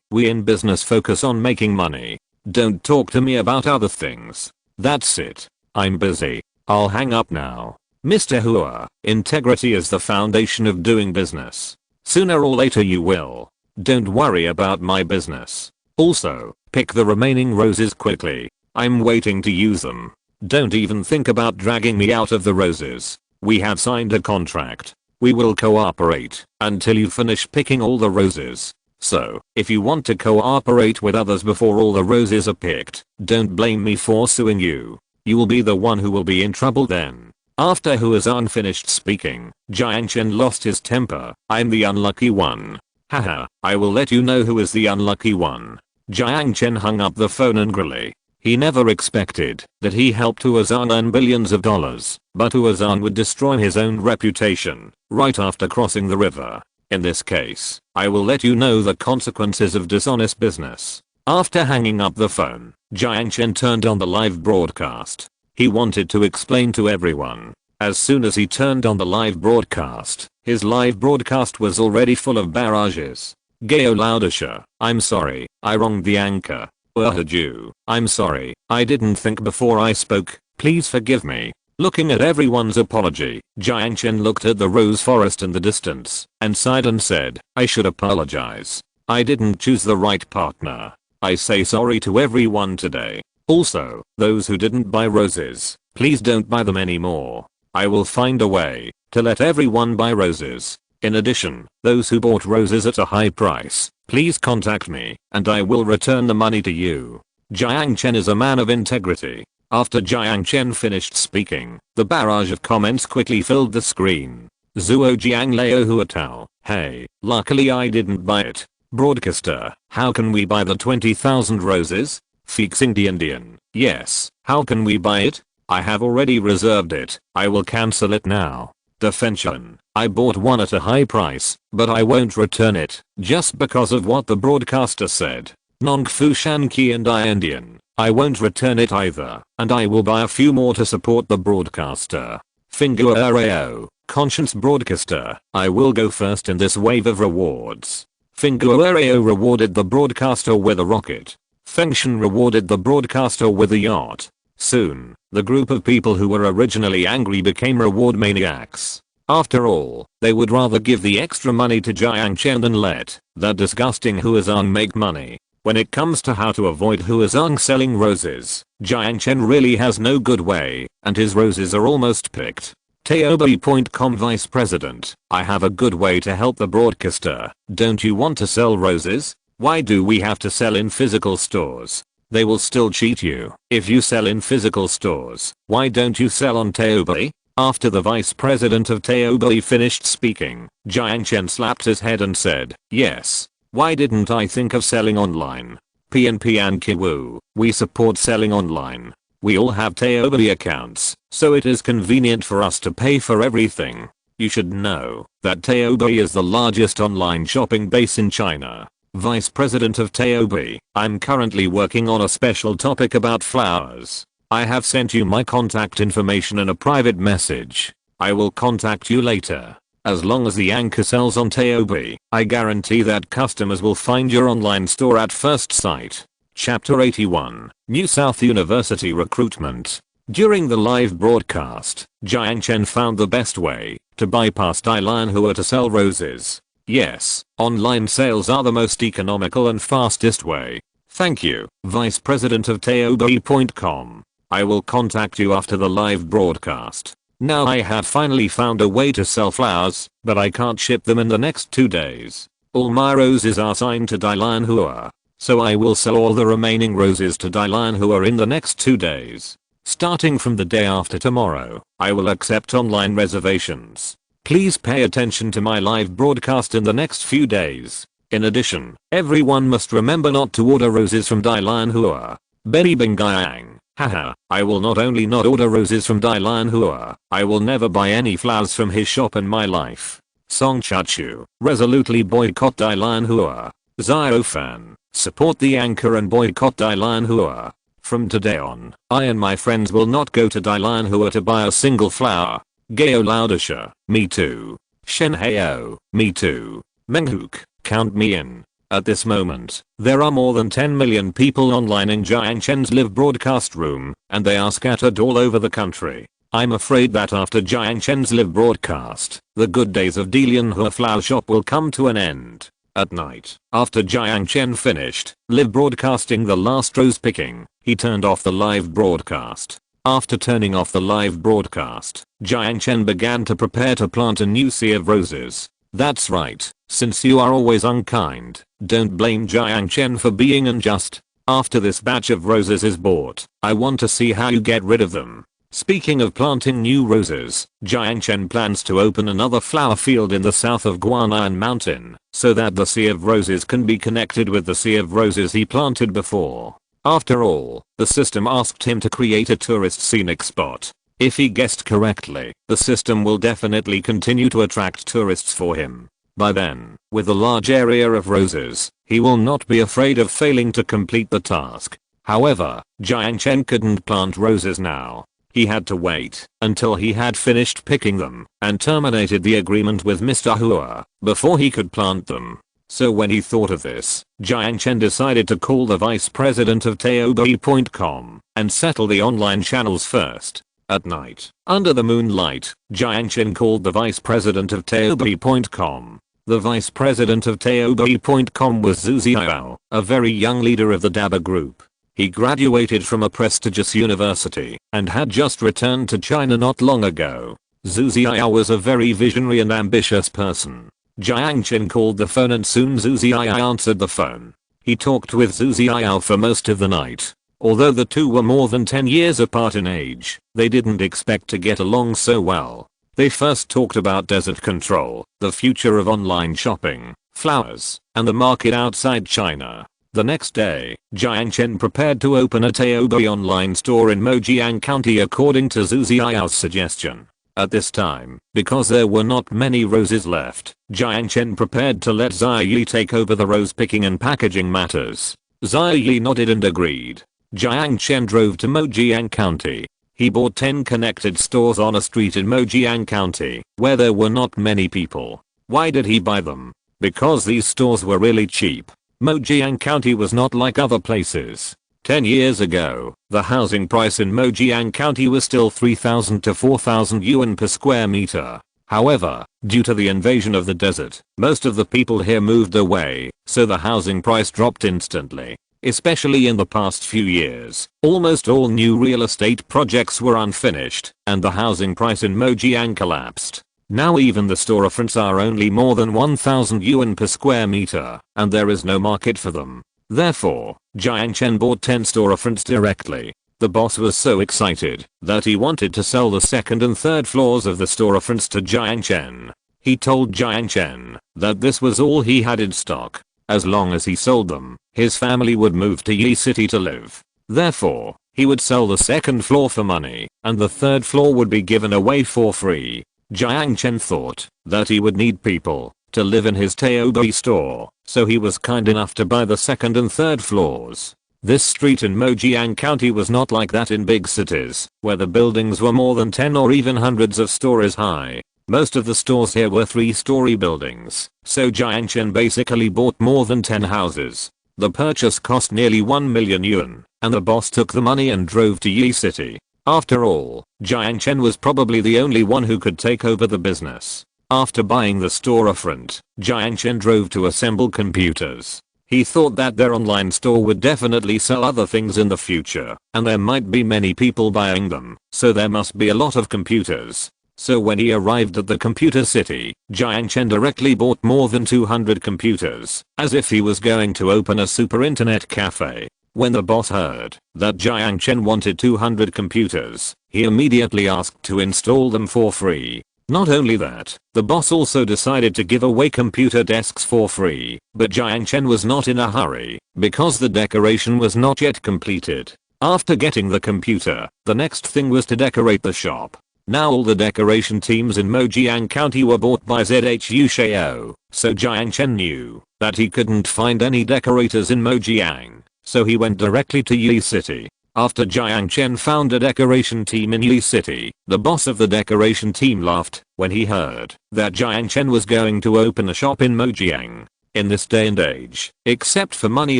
we in business focus on making money. Don't talk to me about other things. That's it. I'm busy. I'll hang up now. Mr. Hua, integrity is the foundation of doing business. Sooner or later you will. Don't worry about my business. Also, pick the remaining roses quickly. I'm waiting to use them. Don't even think about dragging me out of the roses. We have signed a contract. We will cooperate until you finish picking all the roses. So, if you want to cooperate with others before all the roses are picked, don't blame me for suing you. You will be the one who will be in trouble then. After Huazan finished speaking, Jiang Chen lost his temper. I'm the unlucky one. Haha, I will let you know who is the unlucky one. Jiang Chen hung up the phone angrily. He never expected that he helped Huazan earn billions of dollars, but Huazan would destroy his own reputation right after crossing the river. In this case, I will let you know the consequences of dishonest business. After hanging up the phone, Jiang Chen turned on the live broadcast. He wanted to explain to everyone. As soon as he turned on the live broadcast, his live broadcast was already full of barrages. Gayo Laudisha, I'm sorry, I wronged the anchor. Heard you. I'm sorry, I didn't think before I spoke, please forgive me. Looking at everyone's apology, Jiang Chen looked at the rose forest in the distance and sighed and said, I should apologize. I didn't choose the right partner. I say sorry to everyone today. Also, those who didn't buy roses, please don't buy them anymore. I will find a way to let everyone buy roses. In addition, those who bought roses at a high price, please contact me and I will return the money to you. Jiang Chen is a man of integrity. After Jiang Chen finished speaking, the barrage of comments quickly filled the screen. Zuo Jiang Leo Huatao, hey, luckily I didn't buy it. Broadcaster, how can we buy the 20,000 roses? Fixing the Indian, yes, how can we buy it? I have already reserved it, I will cancel it now. Defension, I bought one at a high price, but I won't return it, just because of what the broadcaster said. Nongfu Shanqi and I Indian, I won't return it either, and I will buy a few more to support the broadcaster. Finguareo, conscience broadcaster, I will go first in this wave of rewards. Finguareo rewarded the broadcaster with a rocket. Fengshan rewarded the broadcaster with a yacht. Soon, the group of people who were originally angry became reward maniacs. After all, they would rather give the extra money to Jiang Chen than let that disgusting Huazan make money. When it comes to how to avoid Huazan selling roses, Jiang Chen really has no good way, and his roses are almost picked. Taobei.com Vice President, I have a good way to help the broadcaster. Don't you want to sell roses? Why do we have to sell in physical stores? They will still cheat you. If you sell in physical stores, why don't you sell on Taobei? After the vice president of Taobei finished speaking, Jiang Chen slapped his head and said, yes. Why didn't I think of selling online? PNP and Kiwu, we support selling online. We all have Taobei accounts, so it is convenient for us to pay for everything. You should know that Taobei is the largest online shopping base in China. Vice President of Taobei, I'm currently working on a special topic about flowers. I have sent you my contact information in a private message. I will contact you later. As long as the anchor sells on Taobei, I guarantee that customers will find your online store at first sight. Chapter 81, New South University Recruitment. During the live broadcast, Jiang Chen found the best way to bypass Dailan Hua to sell roses. Yes, online sales are the most economical and fastest way. Thank you, Vice President of Taobei.com. I will contact you after the live broadcast. Now I have finally found a way to sell flowers, but I can't ship them in the next 2 days. All my roses are signed to Dailan Hua, so I will sell all the remaining roses to Dailan Hua in the next 2 days. Starting from the day after tomorrow, I will accept online reservations. Please pay attention to my live broadcast in the next few days. In addition, everyone must remember not to order roses from Dailan Hua. Benny Bingayang, haha, I will not only not order roses from Dailan Hua, I will never buy any flowers from his shop in my life. Song Chachu, resolutely boycott Dailan Hua. Zio Fan, support the anchor and boycott Dailan Hua. From today on, I and my friends will not go to Dailan Hua to buy a single flower. Gayo Laudisha, me too. Shen Heo, me too. Menghook, count me in. At this moment, there are more than 10 million people online in Jiang Chen's live broadcast room, and they are scattered all over the country. I'm afraid that after Jiang Chen's live broadcast, the good days of Delian Hua flower shop will come to an end. At night, after Jiang Chen finished live broadcasting the last rose picking, he turned off the live broadcast. After turning off the live broadcast, Jiang Chen began to prepare to plant a new sea of roses. That's right, since you are always unkind, don't blame Jiang Chen for being unjust. After this batch of roses is bought, I want to see how you get rid of them. Speaking of planting new roses, Jiang Chen plans to open another flower field in the south of Guanyin Mountain, so that the Sea of Roses can be connected with the Sea of Roses he planted before. After all, the system asked him to create a tourist scenic spot. If he guessed correctly, the system will definitely continue to attract tourists for him. By then, with a large area of roses, he will not be afraid of failing to complete the task. However, Jiang Chen couldn't plant roses now. He had to wait until he had finished picking them and terminated the agreement with Mr. Hua before he could plant them. So when he thought of this, Jiang Chen decided to call the vice president of Taobei.com and settle the online channels first. At night, under the moonlight, Jiang Chen called the vice president of Taobei.com. The vice president of Taobei.com was Zhu Xiao, a very young leader of the Daba group. He graduated from a prestigious university and had just returned to China not long ago. Zhu Xiao was a very visionary and ambitious person. Jiang Chen called the phone and soon Zhu Xiao answered the phone. He talked with Zhu Xiao for most of the night. Although the two were more than 10 years apart in age, they didn't expect to get along so well. They first talked about desert control, the future of online shopping, flowers, and the market outside China. The next day, Jiang Chen prepared to open a Taobei online store in Mojiang County according to Zhu Xiao's suggestion. At this time, because there were not many roses left, Jiang Chen prepared to let Xia Yi take over the rose picking and packaging matters. Xia Yi nodded and agreed. Jiang Chen drove to Mojiang County. He bought 10 connected stores on a street in Mojiang County, where there were not many people. Why did he buy them? Because these stores were really cheap. Mojiang County was not like other places. 10 years ago, the housing price in Mojiang County was still 3,000 to 4,000 yuan per square meter. However, due to the invasion of the desert, most of the people here moved away, so the housing price dropped instantly. Especially in the past few years, almost all new real estate projects were unfinished, and the housing price in Mojiang collapsed. Now even the storefronts are only more than 1,000 yuan per square meter, and there is no market for them. Therefore, Jiang Chen bought 10 storefronts directly. The boss was so excited that he wanted to sell the second and third floors of the storefronts to Jiang Chen. He told Jiang Chen that this was all he had in stock. As long as he sold them, his family would move to Yi City to live. Therefore, he would sell the second floor for money, and the third floor would be given away for free. Jiang Chen thought that he would need people to live in his Taobei store, so he was kind enough to buy the second and third floors. This street in Mojiang County was not like that in big cities, where the buildings were more than 10 or even hundreds of stories high. Most of the stores here were 3-story buildings, so Jiang Chen basically bought more than 10 houses. The purchase cost nearly 1 million yuan, and the boss took the money and drove to Yi City. After all, Jiang Chen was probably the only one who could take over the business. After buying the storefront, Jiang Chen drove to assemble computers. He thought that their online store would definitely sell other things in the future, and there might be many people buying them, so there must be a lot of computers. So when he arrived at the computer city, Jiang Chen directly bought more than 200 computers, as if he was going to open a super internet cafe. When the boss heard that Jiang Chen wanted 200 computers, he immediately asked to install them for free. Not only that, the boss also decided to give away computer desks for free, but Jiang Chen was not in a hurry, because the decoration was not yet completed. After getting the computer, the next thing was to decorate the shop. Now all the decoration teams in Mojiang County were bought by ZHU Xiao, so Jiang Chen knew that he couldn't find any decorators in Mojiang, so he went directly to Yi City. After Jiang Chen found a decoration team in Yi City, the boss of the decoration team laughed when he heard that Jiang Chen was going to open a shop in Mojiang. In this day and age, except for money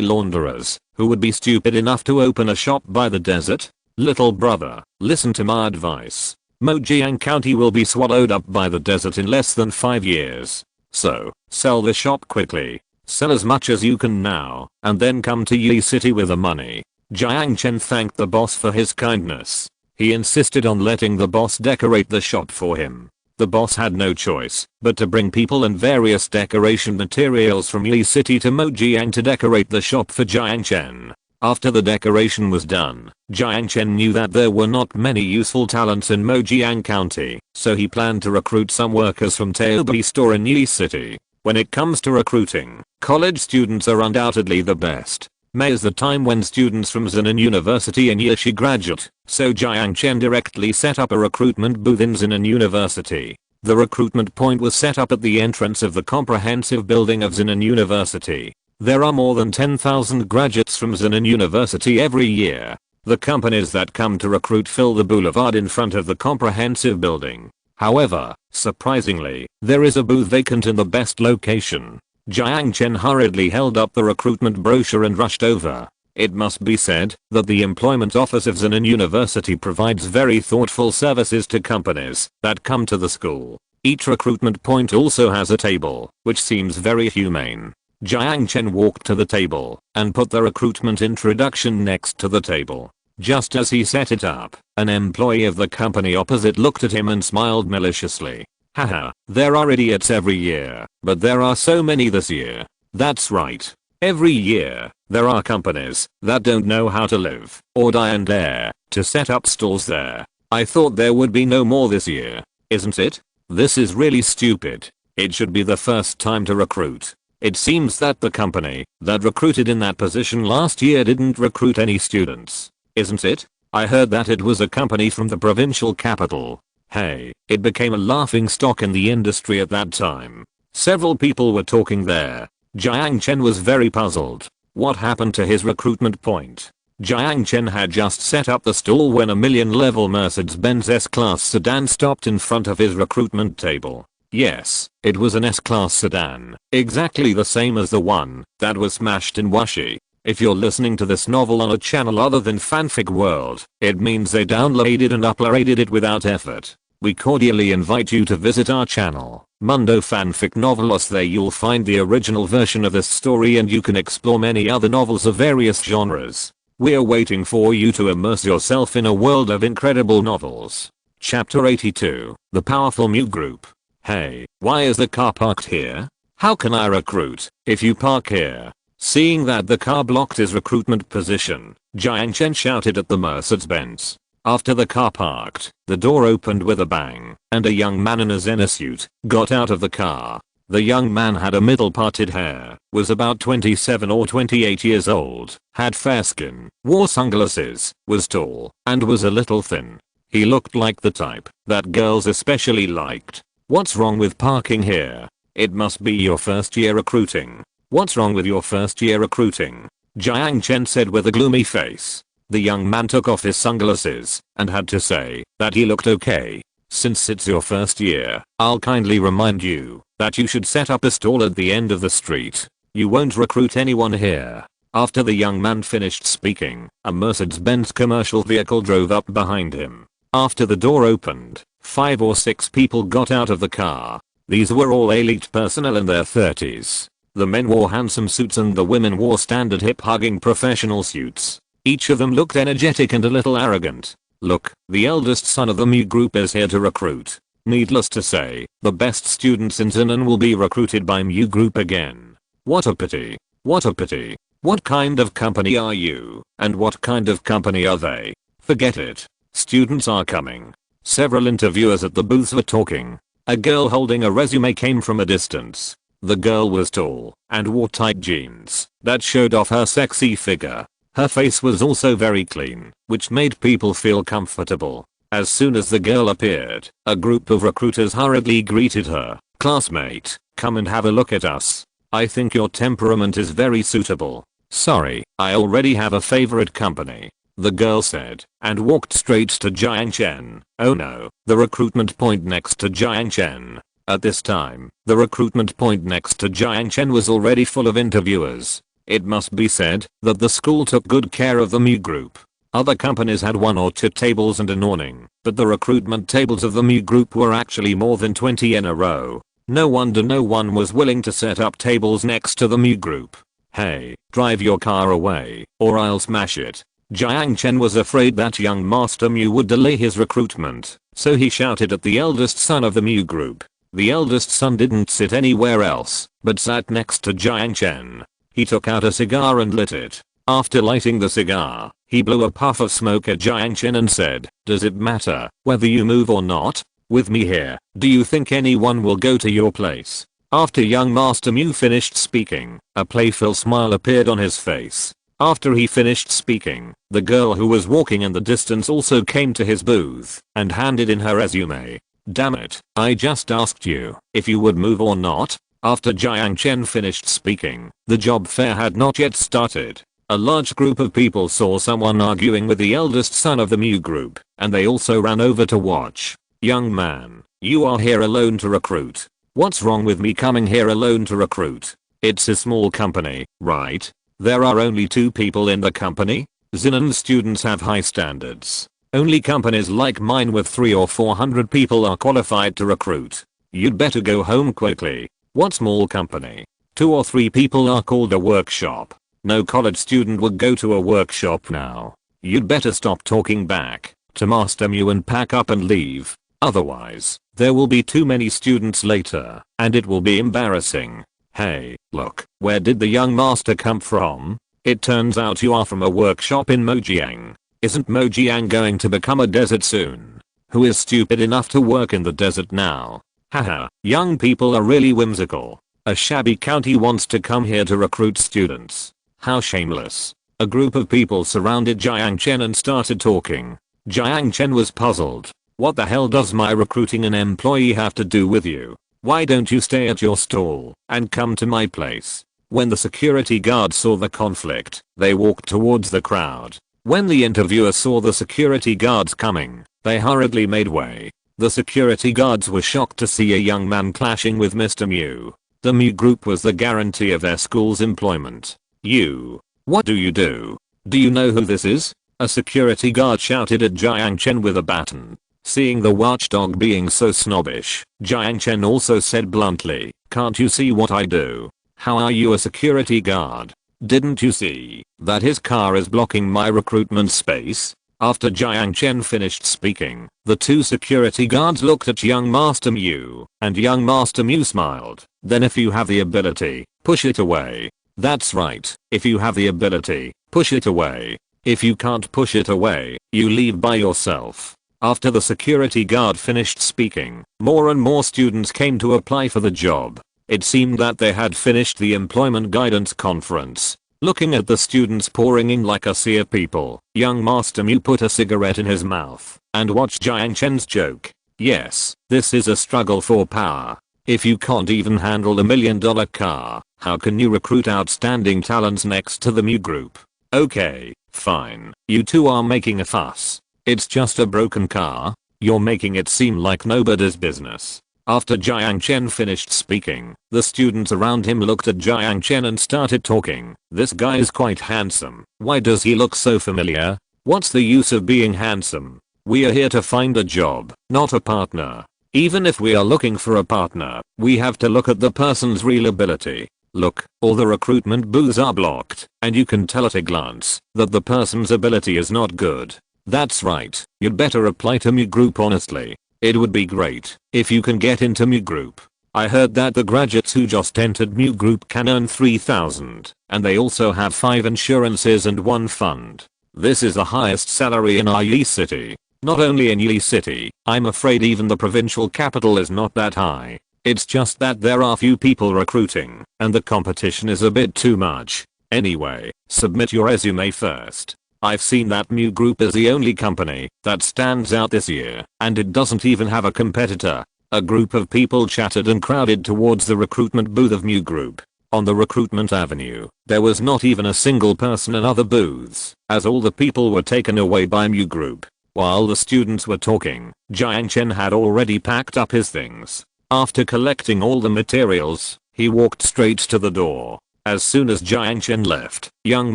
launderers, who would be stupid enough to open a shop by the desert? Little brother, listen to my advice. Mojiang County will be swallowed up by the desert in less than 5 years. So, sell the shop quickly. Sell as much as you can now, and then come to Yi City with the money. Jiang Chen thanked the boss for his kindness. He insisted on letting the boss decorate the shop for him. The boss had no choice but to bring people and various decoration materials from Yi City to Mojiang to decorate the shop for Jiang Chen. After the decoration was done, Jiang Chen knew that there were not many useful talents in Mojiang County, so he planned to recruit some workers from Taobi store in Yi City. When it comes to recruiting, college students are undoubtedly the best. May is the time when students from Xinan University in Yishi graduate, so Jiang Chen directly set up a recruitment booth in Xinan University. The recruitment point was set up at the entrance of the comprehensive building of Xinan University. There are more than 10,000 graduates from Xinan University every year. The companies that come to recruit fill the boulevard in front of the comprehensive building. However, surprisingly, there is a booth vacant in the best location. Jiang Chen hurriedly held up the recruitment brochure and rushed over. It must be said that the employment office of Xinan University provides very thoughtful services to companies that come to the school. Each recruitment point also has a table, which seems very humane. Jiang Chen walked to the table and put the recruitment introduction next to the table. Just as he set it up, an employee of the company opposite looked at him and smiled maliciously. Haha, there are idiots every year, but there are so many this year. That's right. Every year, there are companies that don't know how to live or die and dare to set up stalls there. I thought there would be no more this year, isn't it? This is really stupid. It should be the first time to recruit. It seems that the company that recruited in that position last year didn't recruit any students, isn't it? I heard that it was a company from the provincial capital. Hey, it became a laughing stock in the industry at that time. Several people were talking there. Jiang Chen was very puzzled. What happened to his recruitment point? Jiang Chen had just set up the stall when a million-level Mercedes-Benz S-Class sedan stopped in front of his recruitment table. Yes, it was an S-Class sedan, exactly the same as the one that was smashed in Wuxi. If you're listening to this novel on a channel other than Fanfic World, it means they downloaded and uploaded it without effort. We cordially invite you to visit our channel, Mundo Fanfic Novelos. There you'll find the original version of this story and you can explore many other novels of various genres. We're waiting for you to immerse yourself in a world of incredible novels. Chapter 82, The Powerful Mu Group. Hey, why is the car parked here? How can I recruit if you park here? Seeing that the car blocked his recruitment position, Jiang Chen shouted at the Mercedes-Benz. After the car parked, the door opened with a bang, and a young man in a Xena suit got out of the car. The young man had a middle-parted hair, was about 27 or 28 years old, had fair skin, wore sunglasses, was tall, and was a little thin. He looked like the type that girls especially liked. What's wrong with parking here? It must be your first year recruiting. What's wrong with your first year recruiting? Jiang Chen said with a gloomy face. The young man took off his sunglasses and had to say that he looked okay. Since it's your first year, I'll kindly remind you that you should set up a stall at the end of the street. You won't recruit anyone here. After the young man finished speaking, a Mercedes-Benz commercial vehicle drove up behind him. After the door opened, 5 or 6 people got out of the car. These were all elite personnel in their 30s. The men wore handsome suits and the women wore standard hip-hugging professional suits. Each of them looked energetic and a little arrogant. Look, the eldest son of the Mu Group is here to recruit. Needless to say, the best students in Xinan will be recruited by Mu Group again. What a pity. What a pity. What kind of company are you? And what kind of company are they? Forget it. Students are coming. Several interviewers at the booths were talking. A girl holding a resume came from a distance. The girl was tall and wore tight jeans that showed off her sexy figure. Her face was also very clean, which made people feel comfortable. As soon as the girl appeared, a group of recruiters hurriedly greeted her. Classmate, come and have a look at us. I think your temperament is very suitable. Sorry, I already have a favorite company, the girl said, and walked straight to Jiang Chen. Oh no, the recruitment point next to Jiang Chen. At this time, the recruitment point next to Jiang Chen was already full of interviewers. It must be said that the school took good care of the Mu Group. Other companies had 1 or 2 tables and an awning, but the recruitment tables of the Mu group were actually more than 20 in a row. No wonder no one was willing to set up tables next to the Mu group. Hey, drive your car away, or I'll smash it. Jiang Chen was afraid that young Master Mu would delay his recruitment, so he shouted at the eldest son of the Mu group. The eldest son didn't sit anywhere else, but sat next to Jiang Chen. He took out a cigar and lit it. After lighting the cigar, he blew a puff of smoke at Jiang Chen and said, "Does it matter whether you move or not? With me here, do you think anyone will go to your place?" After young Master Mu finished speaking, a playful smile appeared on his face. After he finished speaking, the girl who was walking in the distance also came to his booth and handed in her resume. "Damn it, I just asked you if you would move or not." After Jiang Chen finished speaking, the job fair had not yet started. A large group of people saw someone arguing with the eldest son of the Mu group, and they also ran over to watch. "Young man, you are here alone to recruit. What's wrong with me coming here alone to recruit? It's a small company, right? There are only 2 people in the company? Xinan students have high standards. Only companies like mine with 300 or 400 people are qualified to recruit. You'd better go home quickly." What small company? 2 or 3 people are called a workshop. No college student would go to a workshop now. You'd better stop talking back to Master Mu and pack up and leave. Otherwise, there will be too many students later, and it will be embarrassing. Hey, look, where did the young master come from? It turns out you are from a workshop in Mojiang. Isn't Mojiang going to become a desert soon? Who is stupid enough to work in the desert now? Haha, young people are really whimsical. A shabby county wants to come here to recruit students. How shameless. A group of people surrounded Jiang Chen and started talking. Jiang Chen was puzzled. What the hell does my recruiting an employee have to do with you? Why don't you stay at your stall and come to my place? When the security guards saw the conflict, they walked towards the crowd. When the interviewer saw the security guards coming, they hurriedly made way. The security guards were shocked to see a young man clashing with Mr. Mu. The Mu group was the guarantee of their school's employment. "You. What do you do? Do you know who this is?" A security guard shouted at Jiang Chen with a baton. Seeing the watchdog being so snobbish, Jiang Chen also said bluntly, "Can't you see what I do? How are you a security guard? Didn't you see that his car is blocking my recruitment space?" After Jiang Chen finished speaking, the 2 security guards looked at young Master Mu, and young Master Mu smiled. "Then if you have the ability, push it away." That's right, if you have the ability, push it away. If you can't push it away, you leave by yourself. After the security guard finished speaking, more and more students came to apply for the job. It seemed that they had finished the employment guidance conference. Looking at the students pouring in like a sea of people, young Master Mu put a cigarette in his mouth and watched Jiang Chen's joke. "Yes, this is a struggle for power. If you can't even handle a $1 million car, how can you recruit outstanding talents next to the Mu group? Okay, fine. You 2 are making a fuss. It's just a broken car. You're making it seem like nobody's business." After Jiang Chen finished speaking, the students around him looked at Jiang Chen and started talking. "This guy is quite handsome. Why does he look so familiar? What's the use of being handsome? We are here to find a job, not a partner. Even if we are looking for a partner, we have to look at the person's real ability. Look, all the recruitment booths are blocked, and you can tell at a glance that the person's ability is not good. That's right, you'd better apply to Mu group honestly. It would be great if you can get into Mu group. I heard that the graduates who just entered Mu group can earn 3,000, and they also have 5 insurances and 1 fund. This is the highest salary in our Yi city. Not only in Yi city, I'm afraid even the provincial capital is not that high. It's just that there are few people recruiting, and the competition is a bit too much. Anyway, submit your resume first. I've seen that Mu group is the only company that stands out this year, and it doesn't even have a competitor." A group of people chattered and crowded towards the recruitment booth of Mu group. On the recruitment avenue, there was not even a single person in other booths, as all the people were taken away by Mu group. While the students were talking, Jiang Chen had already packed up his things. After collecting all the materials, he walked straight to the door. As soon as Jiang Chen left, young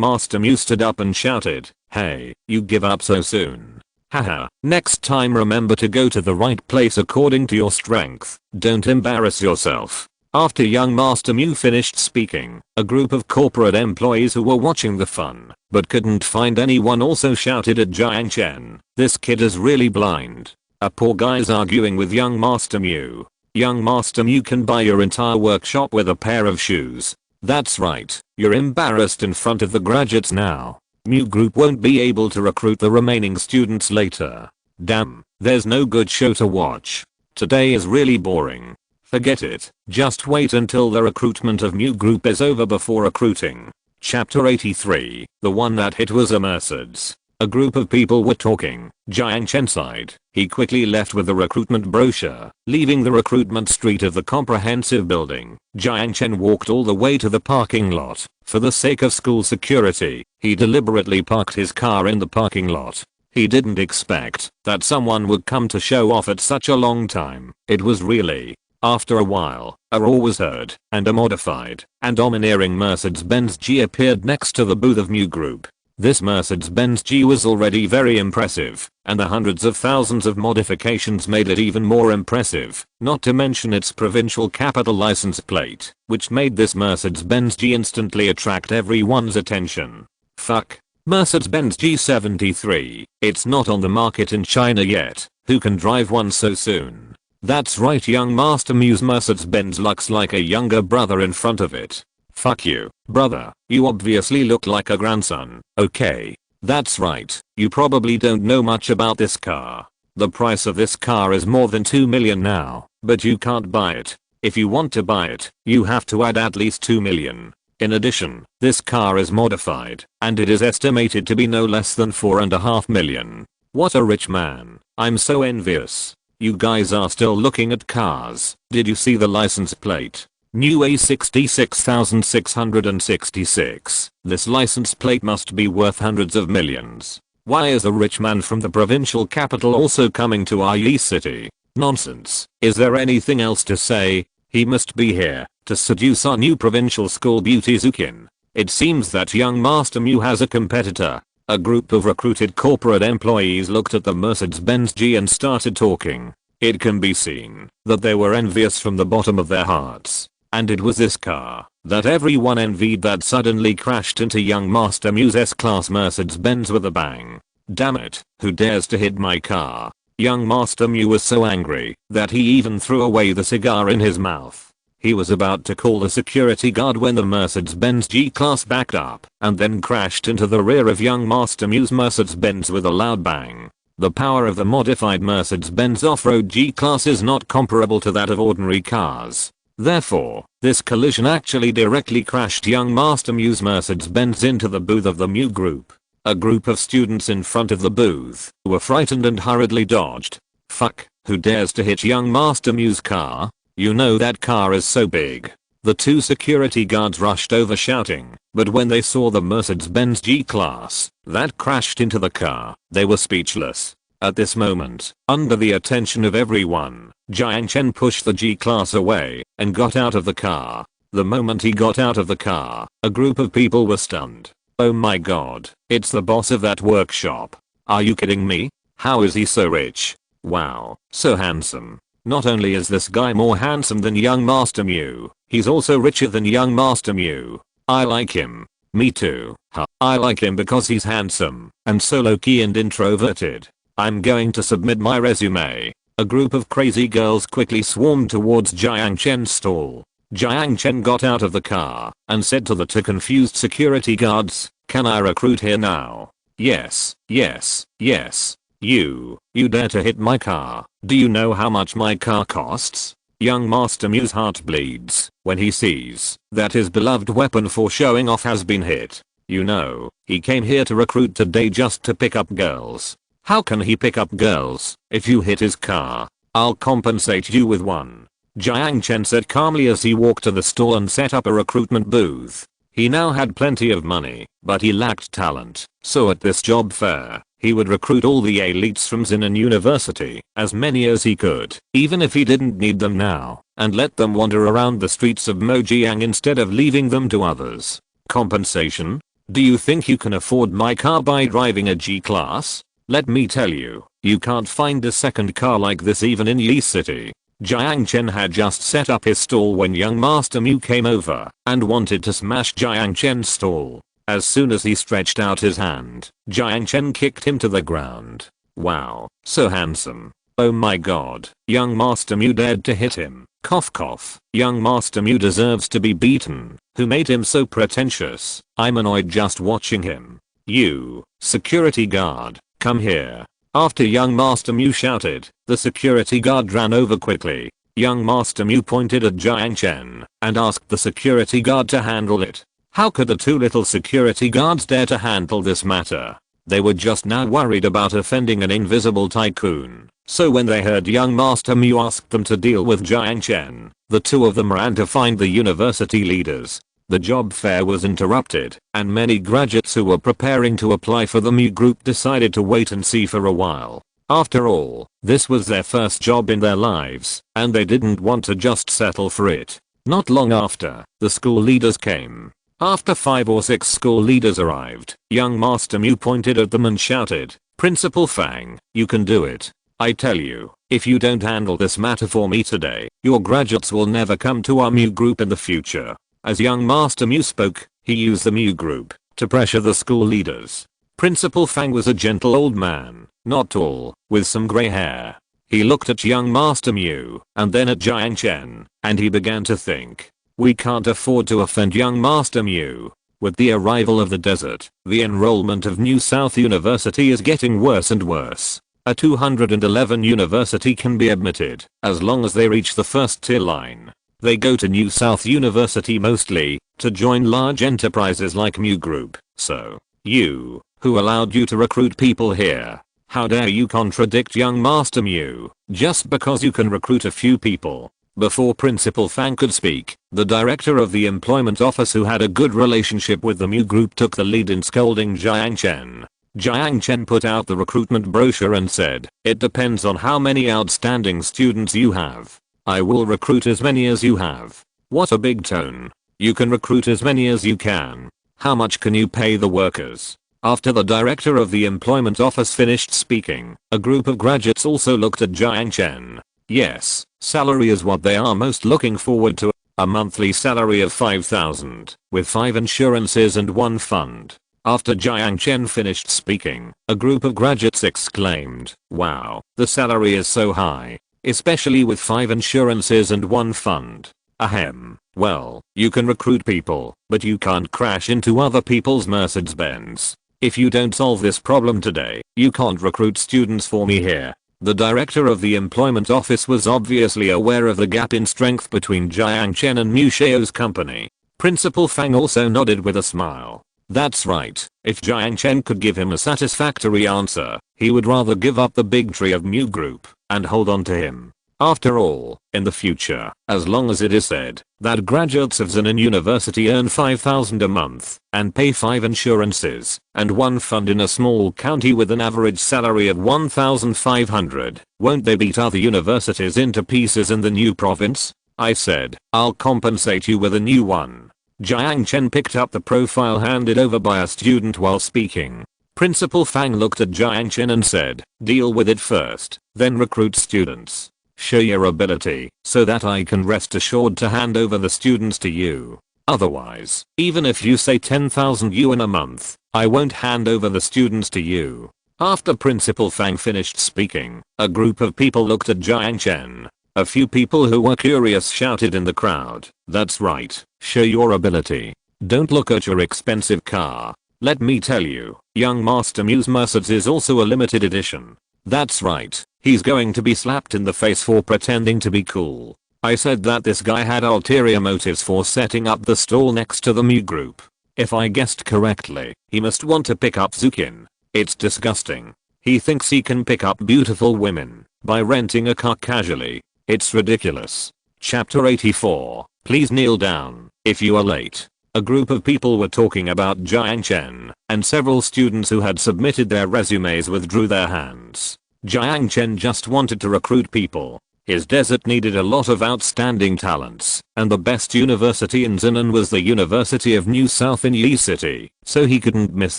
Master Mu stood up and shouted, "Hey, you give up so soon? Haha, next time remember to go to the right place according to your strength. Don't embarrass yourself. After young Master Mew finished speaking, a group of corporate employees who were watching the fun, but couldn't find anyone also shouted at Jiang Chen, "This kid is really blind." A poor guy's arguing with young Master Mew. Young Master Mew can buy your entire workshop with a pair of shoes. That's right, you're embarrassed in front of the graduates now. Mew Group won't be able to recruit the remaining students later. Damn, there's no good show to watch. Today is really boring. Forget it, just wait until the recruitment of Mew Group is over before recruiting. Chapter 83, the one that hit was a Mercedes. A group of people were talking. Jiang Chen sighed. He quickly left with the recruitment brochure, leaving the recruitment street of the comprehensive building. Jiang Chen walked all the way to the parking lot. For the sake of school security, he deliberately parked his car in the parking lot. He didn't expect that someone would come to show off at such a long time. It was really. After a while, a roar was heard, and a modified and domineering Mercedes-Benz G appeared next to the booth of Mew Group. This Mercedes-Benz G was already very impressive, and the hundreds of thousands of modifications made it even more impressive, not to mention its provincial capital license plate, which made this Mercedes-Benz G instantly attract everyone's attention. Fuck. Mercedes-Benz G73, it's not on the market in China yet, who can drive one so soon? That's right, young Master Mew's Mercedes-Benz looks like a younger brother in front of it. Fuck you, brother, you obviously look like a grandson. Okay. That's right, you probably don't know much about this car. The price of this car is more than 2 million now, but you can't buy it. If you want to buy it, you have to add at least 2 million. In addition, this car is modified, and it is estimated to be no less than 4.5 million. What a rich man. I'm so envious. You guys are still looking at cars. Did you see the license plate? New A66666. This license plate must be worth hundreds of millions. Why is a rich man from the provincial capital also coming to IE City? Nonsense. Is there anything else to say? He must be here to seduce our new provincial school beauty Zukin. It seems that young Master Mew has a competitor. A group of recruited corporate employees looked at the Mercedes-Benz G and started talking. It can be seen that they were envious from the bottom of their hearts. And it was this car that everyone envied that suddenly crashed into young Master Mew's S-Class Mercedes-Benz with a bang. Damn it, who dares to hit my car? Young Master Mew was so angry that he even threw away the cigar in his mouth. He was about to call the security guard when the Mercedes-Benz G-Class backed up and then crashed into the rear of young Master Mew's Mercedes-Benz with a loud bang. The power of the modified Mercedes-Benz off-road G-Class is not comparable to that of ordinary cars. Therefore, this collision actually directly crashed young Master Mew's Mercedes-Benz into the booth of the Mew Group. A group of students in front of the booth were frightened and hurriedly dodged. Fuck, who dares to hit young Master Mew's car? You know that car is so big. The two security guards rushed over shouting, but when they saw the Mercedes-Benz G-Class that crashed into the car, they were speechless. At this moment, under the attention of everyone, Jiang Chen pushed the G-Class away and got out of the car. The moment he got out of the car, a group of people were stunned. Oh my god, it's the boss of that workshop. Are you kidding me? How is he so rich? Wow, so handsome. Not only is this guy more handsome than young Master Mew, he's also richer than young Master Mew. I like him. Me too. Huh. I like him because he's handsome and so low-key and introverted. I'm going to submit my resume. A group of crazy girls quickly swarmed towards Jiang Chen's stall. Jiang Chen got out of the car and said to the two confused security guards, "Can I recruit here now?" "Yes, yes, yes. You dare to hit my car? Do you know how much my car costs?" Young Master Mew's heart bleeds when he sees that his beloved weapon for showing off has been hit. You know, he came here to recruit today just to pick up girls. How can he pick up girls if you hit his car? I'll compensate you with one. Jiang Chen said calmly as he walked to the store and set up a recruitment booth. He now had plenty of money, but he lacked talent, so at this job fair, he would recruit all the elites from Xinan University, as many as he could, even if he didn't need them now, and let them wander around the streets of Mojiang instead of leaving them to others. Compensation? Do you think you can afford my car by driving a G-Class? Let me tell you, you can't find a second car like this even in Yi City. Jiang Chen had just set up his stall when young Master Mu came over and wanted to smash Jiang Chen's stall. As soon as he stretched out his hand, Jiang Chen kicked him to the ground. Wow, so handsome. Oh my god, young Master Mu dared to hit him. Cough cough. Young Master Mu deserves to be beaten. Who made him so pretentious? I'm annoyed just watching him. You, security guard, come here. After young Master Mu shouted, the security guard ran over quickly. Young Master Mu pointed at Jiang Chen and asked the security guard to handle it. How could the two little security guards dare to handle this matter? They were just now worried about offending an invisible tycoon. So when they heard young Master Mu ask them to deal with Jiang Chen, the two of them ran to find the university leaders. The job fair was interrupted, and many graduates who were preparing to apply for the Mu group decided to wait and see for a while. After all, this was their first job in their lives, and they didn't want to just settle for it. Not long after, the school leaders came. After 5 or 6 school leaders arrived, young Master Mu pointed at them and shouted, "Principal Fang, you can do it. I tell you, if you don't handle this matter for me today, your graduates will never come to our Mu group in the future." As young Master Mu spoke, he used the Mu group to pressure the school leaders. Principal Fang was a gentle old man, not tall, with some grey hair. He looked at young Master Mu and then at Jiang Chen, and he began to think, we can't afford to offend young Master Mu. With the arrival of the desert, the enrollment of New South University is getting worse and worse. A 211 university can be admitted as long as they reach the first tier line. They go to New South University mostly to join large enterprises like Mu Group. So, you, who allowed you to recruit people here? How dare you contradict young Master Mu just because you can recruit a few people? Before Principal Fang could speak, the director of the employment office, who had a good relationship with the Mu Group, took the lead in scolding Jiang Chen. Jiang Chen put out the recruitment brochure and said, "It depends on how many outstanding students you have. I will recruit as many as you have." What a big tone. You can recruit as many as you can. How much can you pay the workers? After the director of the employment office finished speaking, a group of graduates also looked at Jiang Chen. Yes, salary is what they are most looking forward to. A monthly salary of 5,000, with 5 insurances and 1 fund. After Jiang Chen finished speaking, a group of graduates exclaimed, "Wow, the salary is so high. Especially with 5 insurances and 1 fund. Ahem. Well, you can recruit people, but you can't crash into other people's Mercedes-Benz. If you don't solve this problem today, you can't recruit students for me here." The director of the employment office was obviously aware of the gap in strength between Jiang Chen and Mu Xiao's company. Principal Fang also nodded with a smile. That's right, if Jiang Chen could give him a satisfactory answer, he would rather give up the big tree of Mu Group and hold on to him. After all, in the future, as long as it is said that graduates of Xinan University earn 5,000 a month and pay 5 insurances and 1 fund in a small county with an average salary of 1,500, won't they beat other universities into pieces in the new province? I said, I'll compensate you with a new one. Jiang Chen picked up the profile handed over by a student while speaking. Principal Fang looked at Jiang Chen and said, "Deal with it first, then recruit students. Show your ability so that I can rest assured to hand over the students to you. Otherwise, even if you say 10,000 yuan a month, I won't hand over the students to you." After Principal Fang finished speaking, a group of people looked at Jiang Chen. A few people who were curious shouted in the crowd, "That's right, show your ability. Don't look at your expensive car. Let me tell you, young Master Mu's Mercedes is also a limited edition. That's right, he's going to be slapped in the face for pretending to be cool." I said that this guy had ulterior motives for setting up the stall next to the Mu Group. If I guessed correctly, he must want to pick up Zukin. It's disgusting. He thinks he can pick up beautiful women by renting a car casually. It's ridiculous. Chapter 84. Please kneel down if you are late. A group of people were talking about Jiang Chen, and several students who had submitted their resumes withdrew their hands. Jiang Chen just wanted to recruit people. His desert needed a lot of outstanding talents, and the best university in Xinan was the University of New South in Yi City, so he couldn't miss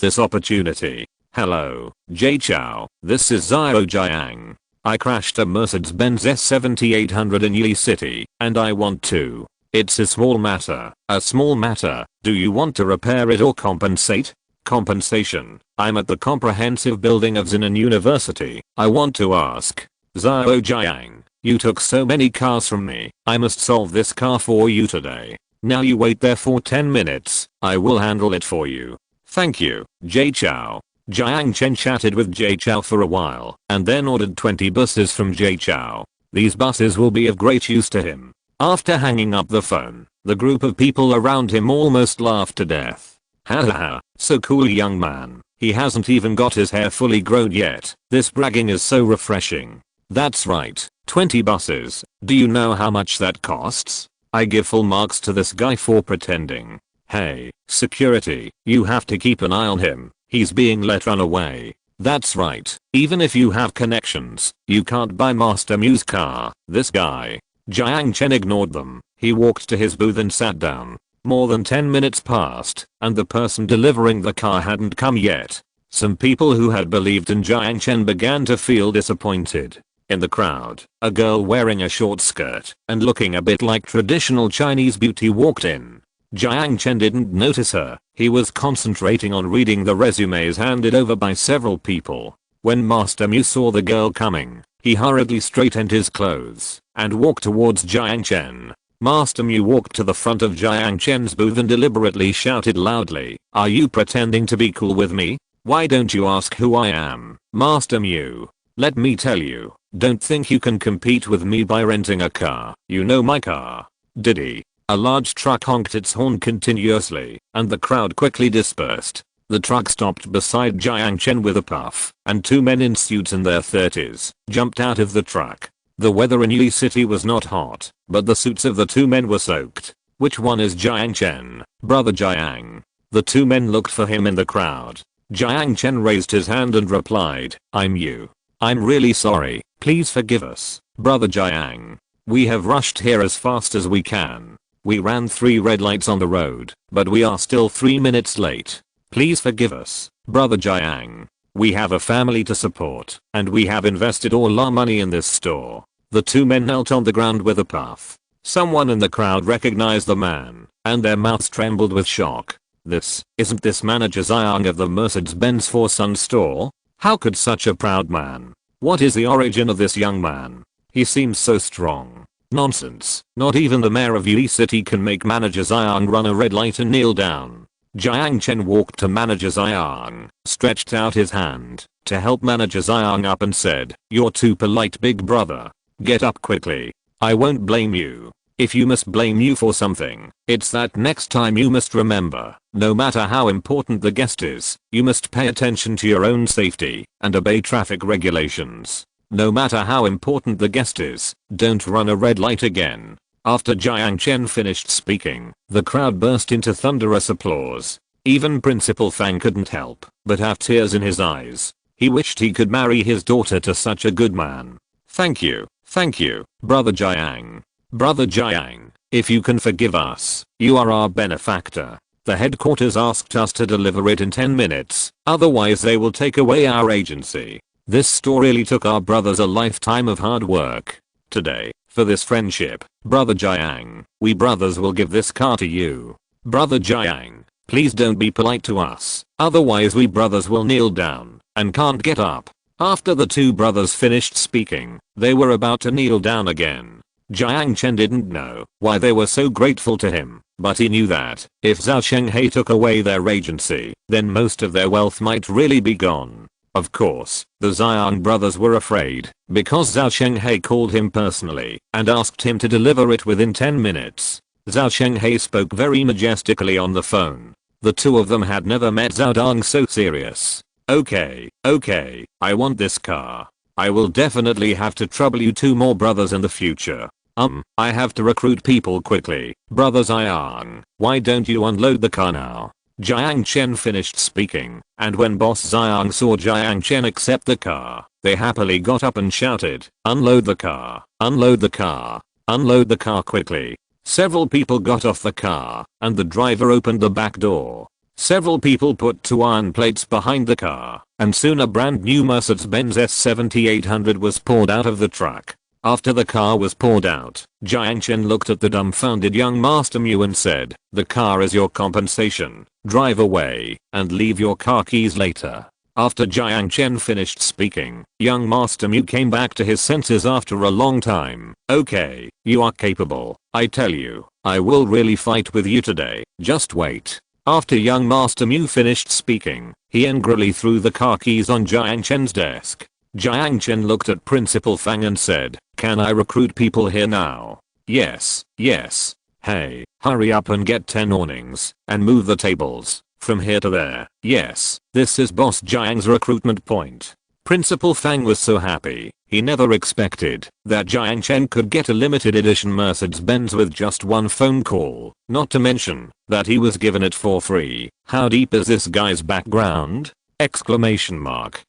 this opportunity. Hello, Jay Chow, this is Jiang. I crashed a Mercedes-Benz S7800 in Yi City, and I want to. It's a small matter. A small matter. Do you want to repair it or compensate? Compensation. I'm at the comprehensive building of Xinan University. I want to ask. Jiang, you took so many cars from me. I must solve this car for you today. Now you wait there for 10 minutes. I will handle it for you. Thank you, Jay Chow. Jiang Chen chatted with Jay Chow for a while and then ordered 20 buses from Jay Chow. These buses will be of great use to him. After hanging up the phone, the group of people around him almost laughed to death. Haha, so cool young man. He hasn't even got his hair fully grown yet. This bragging is so refreshing. That's right, 20 buses. Do you know how much that costs? I give full marks to this guy for pretending. Hey, security, you have to keep an eye on him. He's being let run away. That's right, even if you have connections, you can't buy Master Mu's car. This guy. Jiang Chen ignored them. He walked to his booth and sat down. More than 10 minutes passed, and the person delivering the car hadn't come yet. Some people who had believed in Jiang Chen began to feel disappointed. In the crowd, a girl wearing a short skirt and looking a bit like traditional Chinese beauty walked in. Jiang Chen didn't notice her. He was concentrating on reading the resumes handed over by several people. When Master Mu saw the girl coming, he hurriedly straightened his clothes and walked towards Jiang Chen. Master Mu walked to the front of Jiang Chen's booth and deliberately shouted loudly, "Are you pretending to be cool with me? Why don't you ask who I am, Master Mu? Let me tell you, don't think you can compete with me by renting a car. You know my car." Did he? A large truck honked its horn continuously, and the crowd quickly dispersed. The truck stopped beside Jiang Chen with a puff, and two men in suits in their 30s jumped out of the truck. The weather in Yi City was not hot, but the suits of the two men were soaked. Which one is Jiang Chen, brother Jiang? The two men looked for him in the crowd. Jiang Chen raised his hand and replied, "I'm you. I'm really sorry, please forgive us, brother Jiang. We have rushed here as fast as we can. We ran 3 red lights on the road, but we are still 3 minutes late. Please forgive us, brother Jiang. We have a family to support, and we have invested all our money in this store." The two men knelt on the ground with a puff. Someone in the crowd recognized the man, and their mouths trembled with shock. Isn't this manager Jiang of the Mercedes-Benz for Sun store? How could such a proud man? What is the origin of this young man? He seems so strong. Nonsense. Not even the mayor of Yi City can make manager Jiang run a red light and kneel down. Jiang Chen walked to manager Jiang, stretched out his hand to help manager Jiang up and said, "You're too polite, big brother. Get up quickly. I won't blame you. If you must blame you for something, it's that next time you must remember, no matter how important the guest is, you must pay attention to your own safety and obey traffic regulations. No matter how important the guest is, don't run a red light again." After Jiang Chen finished speaking, the crowd burst into thunderous applause. Even Principal Fang couldn't help but have tears in his eyes. He wished he could marry his daughter to such a good man. Thank you, brother Jiang. Brother Jiang, if you can forgive us, you are our benefactor. The headquarters asked us to deliver it in 10 minutes, otherwise they will take away our agency. This store really took our brothers a lifetime of hard work. Today, for this friendship, brother Jiang, we brothers will give this car to you. Brother Jiang, please don't be polite to us, otherwise we brothers will kneel down and can't get up. After the two brothers finished speaking, they were about to kneel down again. Jiang Chen didn't know why they were so grateful to him, but he knew that if Zhao Chenghei took away their agency, then most of their wealth might really be gone. Of course, the Jiang brothers were afraid, because Zhao Chenghei called him personally and asked him to deliver it within 10 minutes. Zhao Chenghei spoke very majestically on the phone. The two of them had never met Zhao Dong so serious. Okay, I want this car. I will definitely have to trouble you two more brothers in the future. I have to recruit people quickly. Brother Jiang, why don't you unload the car now? Jiang Chen finished speaking, and when Boss Jiang saw Jiang Chen accept the car, they happily got up and shouted, "Unload the car, unload the car, unload the car quickly." Several people got off the car, and the driver opened the back door. Several people put 2 iron plates behind the car, and soon a brand new Mercedes-Benz S7800 was poured out of the truck. After the car was poured out, Jiang Chen looked at the dumbfounded young Master Mu and said, "The car is your compensation. Drive away, and leave your car keys later." After Jiang Chen finished speaking, young Master Mu came back to his senses after a long time. "Okay, you are capable. I tell you, I will really fight with you today. Just wait." After young Master Mu finished speaking, he angrily threw the car keys on Jiang Chen's desk. Jiang Chen looked at Principal Fang and said, "Can I recruit people here now?" "Yes, yes. Hey, hurry up and get 10 awnings, and move the tables from here to there. Yes, this is Boss Jiang's recruitment point." Principal Fang was so happy, he never expected that Jiang Chen could get a limited edition Mercedes-Benz with just one phone call, not to mention that he was given it for free. How deep is this guy's background? Exclamation mark.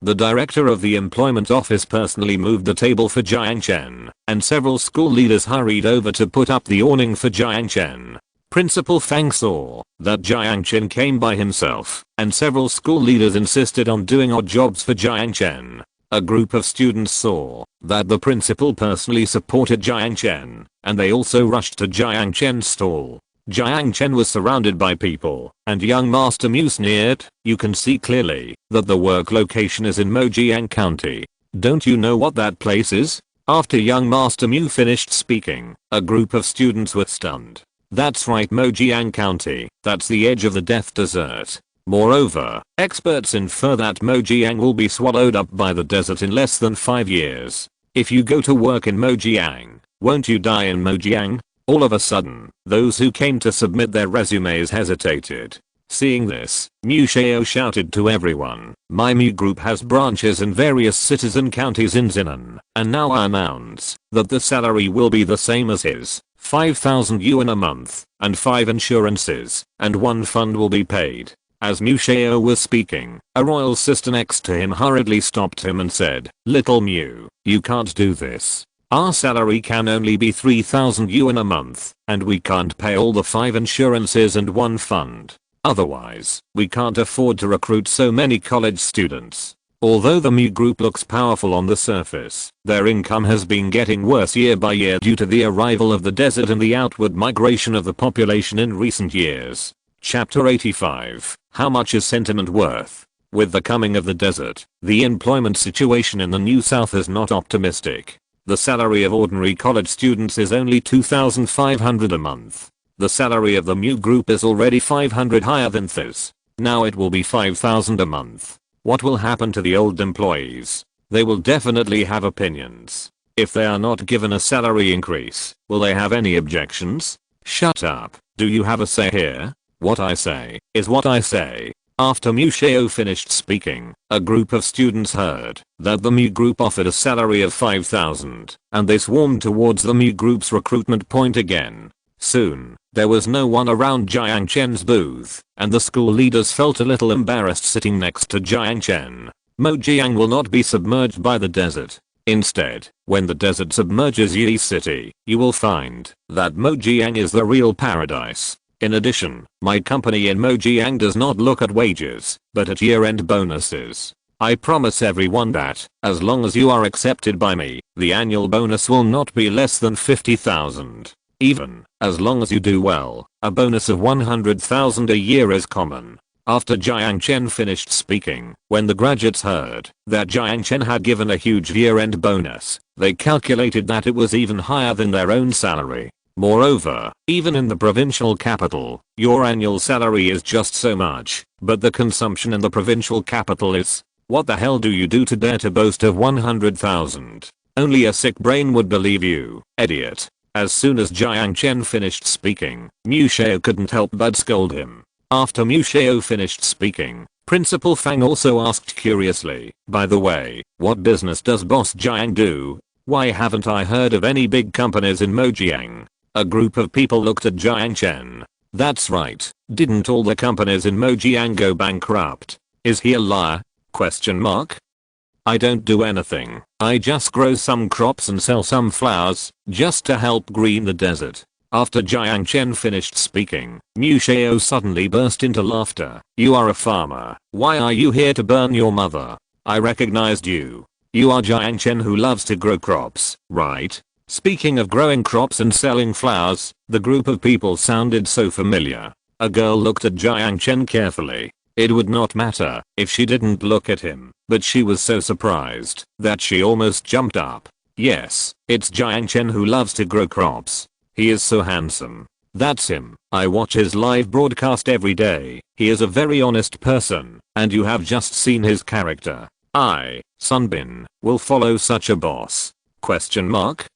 The director of the employment office personally moved the table for Jiang Chen, and several school leaders hurried over to put up the awning for Jiang Chen. Principal Fang saw that Jiang Chen came by himself, and several school leaders insisted on doing odd jobs for Jiang Chen. A group of students saw that the principal personally supported Jiang Chen, and they also rushed to Jiang Chen's stall. Jiang Chen was surrounded by people, and young Master Mu sneered, "You can see clearly that the work location is in Mojiang County. Don't you know what that place is?" After young Master Mu finished speaking, a group of students were stunned. "That's right, Mojiang County. That's the edge of the death desert. Moreover, experts infer that Mojiang will be swallowed up by the desert in less than 5 years. If you go to work in Mojiang, won't you die in Mojiang?" All of a sudden, those who came to submit their resumes hesitated. Seeing this, Mu Xiao shouted to everyone, "My Mu group has branches in various cities and counties in Xinan, and now I announce that the salary will be the same as his, 5,000 yuan a month, and 5 insurances, and 1 fund will be paid." As Mu Xiao was speaking, a royal sister next to him hurriedly stopped him and said, "Little Mu, you can't do this. Our salary can only be 3,000 yuan a month, and we can't pay all the 5 insurances and 1 fund. Otherwise, we can't afford to recruit so many college students." Although the Mu group looks powerful on the surface, their income has been getting worse year by year due to the arrival of the desert and the outward migration of the population in recent years. Chapter 85. How much is sentiment worth? With the coming of the desert, the employment situation in the New South is not optimistic. The salary of ordinary college students is only 2,500 a month. The salary of the Mu group is already 500 higher than this. Now it will be 5,000 a month. What will happen to the old employees? They will definitely have opinions. If they are not given a salary increase, will they have any objections? Shut up. Do you have a say here? What I say is what I say. After Mu Xiao finished speaking, a group of students heard that the Mu group offered a salary of 5,000, and they swarmed towards the Mu group's recruitment point again. Soon, there was no one around Jiang Chen's booth, and the school leaders felt a little embarrassed sitting next to Jiang Chen. Mojiang will not be submerged by the desert. Instead, when the desert submerges Yi City, you will find that Mojiang is the real paradise. In addition, my company in Mojiang does not look at wages, but at year-end bonuses. I promise everyone that, as long as you are accepted by me, the annual bonus will not be less than 50,000. Even, as long as you do well, a bonus of 100,000 a year is common. After Jiang Chen finished speaking, when the graduates heard that Jiang Chen had given a huge year-end bonus, they calculated that it was even higher than their own salary. Moreover, even in the provincial capital, your annual salary is just so much, but the consumption in the provincial capital is, what the hell do you do to dare to boast of 100,000? Only a sick brain would believe you, idiot. As soon as Jiang Chen finished speaking, Mu Xiao couldn't help but scold him. After Mu Xiao finished speaking, Principal Fang also asked curiously, "By the way, what business does Boss Jiang do? Why haven't I heard of any big companies in Mojiang?" A group of people looked at Jiang Chen. "That's right, didn't all the companies in Mojiang go bankrupt? Is he a liar? Question mark. I don't do anything. I just grow some crops and sell some flowers, just to help green the desert." After Jiang Chen finished speaking, Mu Xiao suddenly burst into laughter. You are a farmer. Why are you here to burn your mother? I recognized you. You are Jiang Chen who loves to grow crops, right? Speaking of growing crops and selling flowers, the group of people sounded so familiar. A girl looked at Jiang Chen carefully. It would not matter if she didn't look at him, but she was so surprised that she almost jumped up. Yes, it's Jiang Chen who loves to grow crops. He is so handsome. That's him. I watch his live broadcast every day. He is a very honest person, and you have just seen his character. I, Sunbin, will follow such a boss. Question mark?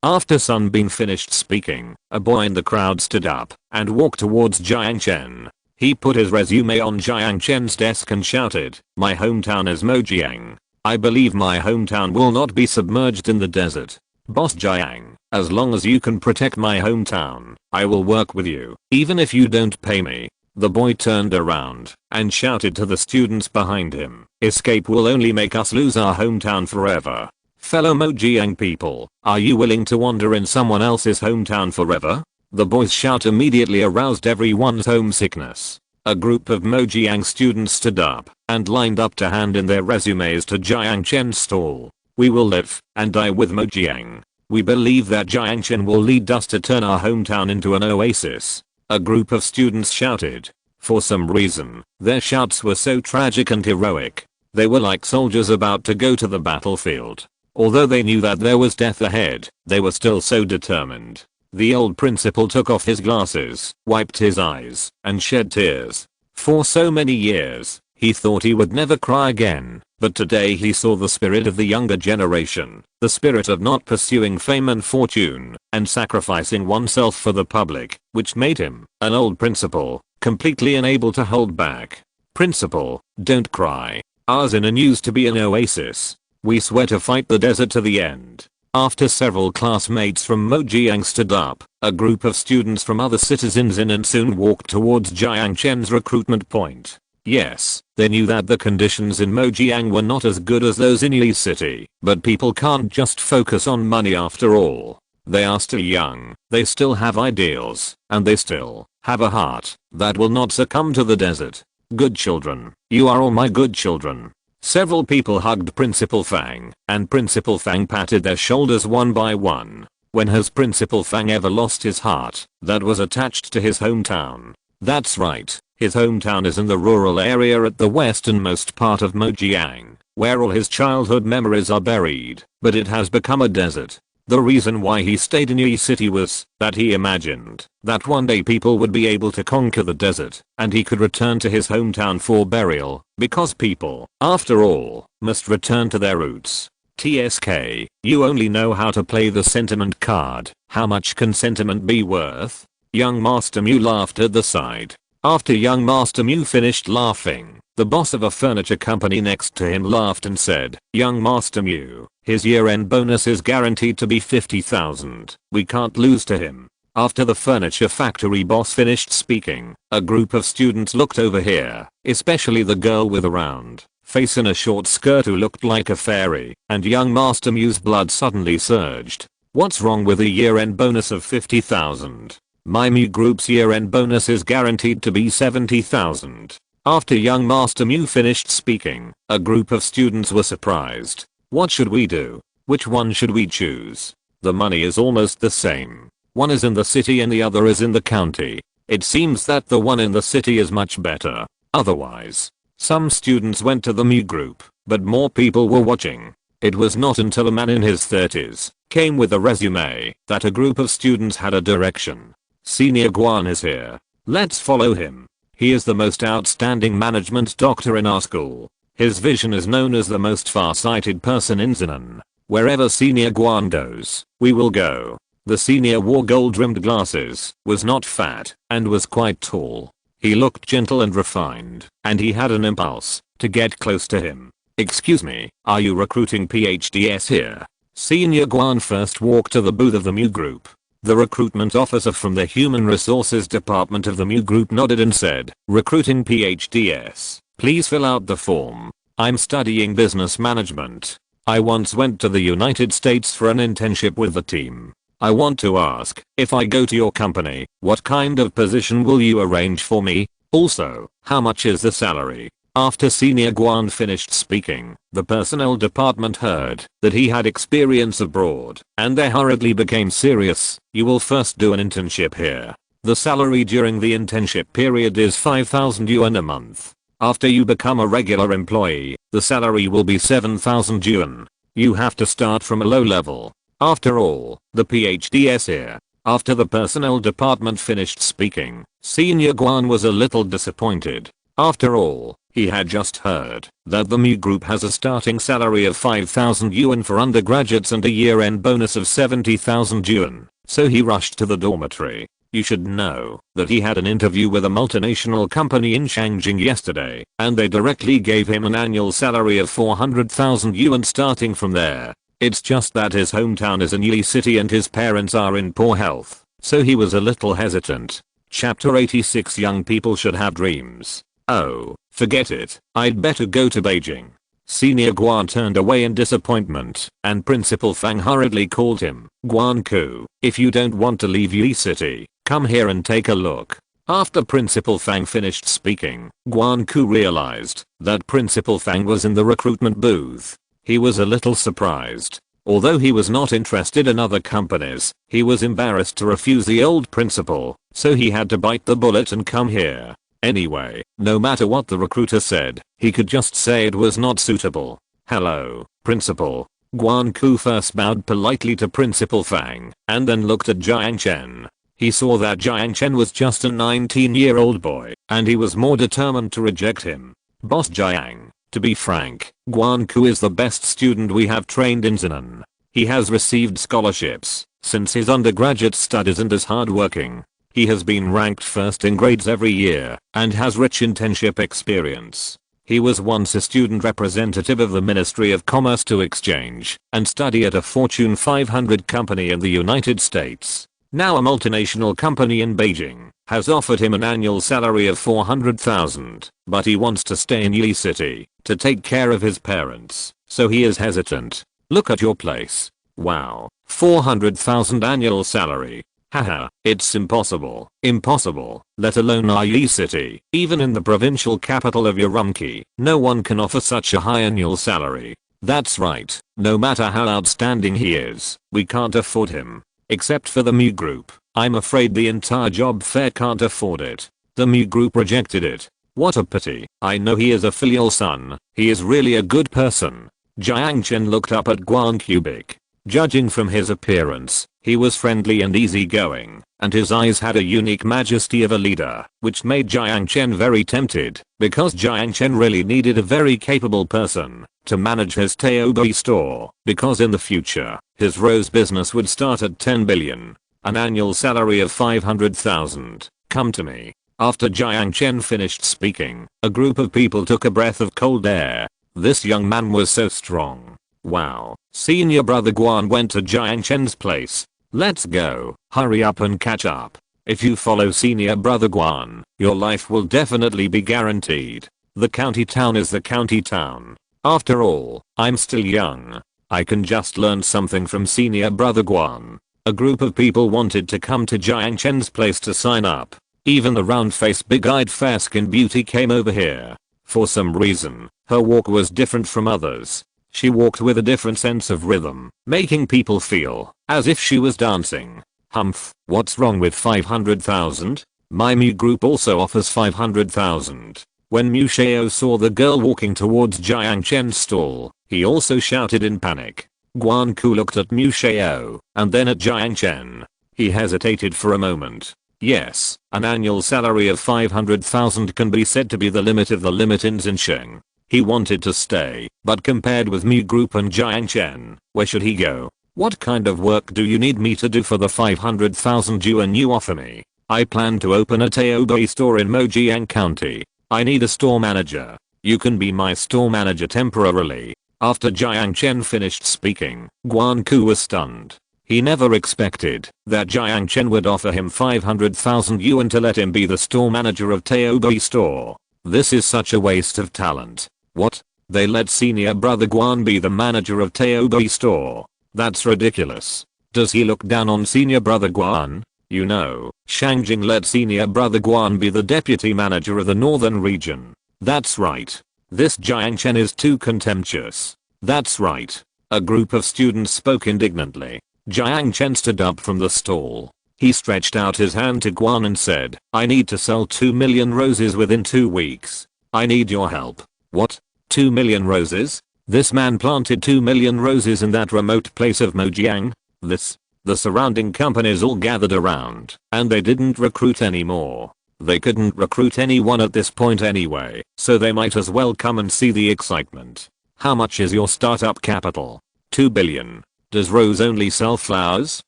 After Sunbin finished speaking, a boy in the crowd stood up and walked towards Jiang Chen. He put his resume on Jiang Chen's desk and shouted, "My hometown is Mojiang. I believe my hometown will not be submerged in the desert. Boss Jiang, as long as you can protect my hometown, I will work with you, even if you don't pay me." The boy turned around and shouted to the students behind him, "Escape will only make us lose our hometown forever. Fellow Mojiang people, are you willing to wander in someone else's hometown forever?" The boy's shout immediately aroused everyone's homesickness. A group of Mojiang students stood up and lined up to hand in their resumes to Jiang Chen's stall. "We will live and die with Mojiang. We believe that Jiang Chen will lead us to turn our hometown into an oasis." A group of students shouted. For some reason, their shouts were so tragic and heroic. They were like soldiers about to go to the battlefield. Although they knew that there was death ahead, they were still so determined. The old principal took off his glasses, wiped his eyes, and shed tears. For so many years, he thought he would never cry again, but today he saw the spirit of the younger generation, the spirit of not pursuing fame and fortune, and sacrificing oneself for the public, which made him, an old principal, completely unable to hold back. "Principal, don't cry. Ours in a news to be an oasis. We swear to fight the desert to the end." After several classmates from Mojiang stood up, a group of students from other citizens in and soon walked towards Jiang Chen's recruitment point. Yes, they knew that the conditions in Mojiang were not as good as those in Yi City, but people can't just focus on money after all. They are still young, they still have ideals, and they still have a heart that will not succumb to the desert. Good children, you are all my good children. Several people hugged Principal Fang, and Principal Fang patted their shoulders one by one. When has Principal Fang ever lost his heart that was attached to his hometown? That's right, his hometown is in the rural area at the westernmost part of Mojiang, where all his childhood memories are buried, but it has become a desert. The reason why he stayed in Yi City was that he imagined that one day people would be able to conquer the desert and he could return to his hometown for burial, because people, after all, must return to their roots. TSK, you only know how to play the sentiment card. How much can sentiment be worth? Young Master Mew laughed at the side. After young Master Mew finished laughing, the boss of a furniture company next to him laughed and said, "Young Master Mew, his year-end bonus is guaranteed to be 50,000. We can't lose to him." After the furniture factory boss finished speaking, a group of students looked over here, especially the girl with a round face in a short skirt who looked like a fairy, and young Master Mew's blood suddenly surged. What's wrong with a year-end bonus of 50,000? My Mew group's year-end bonus is guaranteed to be 70,000. After young Master Mew finished speaking, a group of students were surprised. What should we do? Which one should we choose? The money is almost the same. One is in the city and the other is in the county. It seems that the one in the city is much better. Otherwise, some students went to the Mew group, but more people were watching. It was not until a man in his 30s came with a resume that a group of students had a direction. Senior Guan is here. Let's follow him. He is the most outstanding management doctor in our school. His vision is known as the most far-sighted person in Zinan. Wherever Senior Guan goes, we will go. The senior wore gold-rimmed glasses, was not fat, and was quite tall. He looked gentle and refined, and he had an impulse to get close to him. "Excuse me, are you recruiting PhDs here?" Senior Guan first walked to the booth of the Mew group. The recruitment officer from the Human Resources Department of the Mew group nodded and said, "Recruiting PhDs. Please fill out the form. I'm studying business management. I once went to the United States for an internship with the team. I want to ask, if I go to your company, what kind of position will you arrange for me? Also, how much is the salary? After Senior Guan finished speaking, the personnel department heard that he had experience abroad, and they hurriedly became serious. You will first do an internship here. The salary during the internship period is 5,000 yuan a month. After you become a regular employee, the salary will be 7,000 yuan. You have to start from a low level. After all, the PhDs here. After the personnel department finished speaking, Senior Guan was a little disappointed. After all, he had just heard that the Mu group has a starting salary of 5,000 yuan for undergraduates and a year-end bonus of 70,000 yuan, so he rushed to the dormitory. You should know that he had an interview with a multinational company in Shangjing yesterday, and they directly gave him an annual salary of 400,000 yuan starting from there. It's just that his hometown is in Yi City and his parents are in poor health, so he was a little hesitant. Chapter 86 Young people should have dreams. Oh, forget it, I'd better go to Beijing. Senior Guan turned away in disappointment, and Principal Fang hurriedly called him. Guan Ku, if you don't want to leave Yi City, come here and take a look. After Principal Fang finished speaking, Guan Ku realized that Principal Fang was in the recruitment booth. He was a little surprised. Although he was not interested in other companies, he was embarrassed to refuse the old principal, so he had to bite the bullet and come here. Anyway, no matter what the recruiter said, he could just say it was not suitable. Hello, principal. Guan Ku first bowed politely to Principal Fang, and then looked at Jiang Chen. He saw that Jiang Chen was just a 19-year-old boy, and he was more determined to reject him. Boss Jiang, to be frank, Guan Ku is the best student we have trained in Zinan. He has received scholarships since his undergraduate studies and is hardworking. He has been ranked first in grades every year and has rich internship experience. He was once a student representative of the Ministry of Commerce to exchange and study at a Fortune 500 company in the United States. Now a multinational company in Beijing has offered him an annual salary of 400,000, but he wants to stay in Yi City to take care of his parents, so he is hesitant. Look at your place. Wow, 400,000 annual salary. Haha, it's impossible. Impossible, let alone Yi City. Even in the provincial capital of Urumqi, no one can offer such a high annual salary. That's right, no matter how outstanding he is, we can't afford him. Except for the Mu group, I'm afraid the entire job fair can't afford it. The Mu group rejected it. What a pity. I know he is a filial son, he is really a good person. Jiang Chen looked up at Guan Kubik. Judging from his appearance, he was friendly and easygoing, and his eyes had a unique majesty of a leader, which made Jiang Chen very tempted, because Jiang Chen really needed a very capable person to manage his Taobei store, because in the future, his rose business would start at 10 billion, an annual salary of 500,000. Come to me. After Jiang Chen finished speaking, a group of people took a breath of cold air. This young man was so strong. Wow. Senior brother Guan went to Jiang Chen's place. Let's go. Hurry up and catch up. If you follow senior brother Guan, your life will definitely be guaranteed. The county town is the county town. After all, I'm still young. I can just learn something from senior brother Guan. A group of people wanted to come to Jiang Chen's place to sign up. Even the round-faced big-eyed fair-skinned beauty came over here. For some reason, her walk was different from others. She walked with a different sense of rhythm, making people feel as if she was dancing. Humph, what's wrong with 500,000? My Mu group also offers 500,000. When Mu Xiao saw the girl walking towards Jiang Chen's stall, he also shouted in panic. Guan Ku looked at Mu Xiao and then at Jiang Chen. He hesitated for a moment. Yes, an annual salary of 500,000 can be said to be the limit of the limit in Xinsheng. He wanted to stay, but compared with Mu Group and Jiang Chen, where should he go? What kind of work do you need me to do for the 500,000 yuan you offer me? I plan to open a Taobei store in Mojiang County. I need a store manager. You can be my store manager temporarily. After Jiang Chen finished speaking, Guan Ku was stunned. He never expected that Jiang Chen would offer him 500,000 yuan to let him be the store manager of Taobei store. This is such a waste of talent. What? They let senior brother Guan be the manager of Taobei store? That's ridiculous. Does he look down on senior brother Guan? You know, Shangjing let senior brother Guan be the deputy manager of the northern region. That's right. This Jiang Chen is too contemptuous. That's right. A group of students spoke indignantly. Jiang Chen stood up from the stall. He stretched out his hand to Guan and said, I need to sell 2 million roses within 2 weeks. I need your help. What? 2 million roses? This man planted 2 million roses in that remote place of Mojiang? The surrounding companies all gathered around, and they didn't recruit anymore. They couldn't recruit anyone at this point anyway, so they might as well come and see the excitement. How much is your startup capital? 2 billion. Does Rose only sell flowers?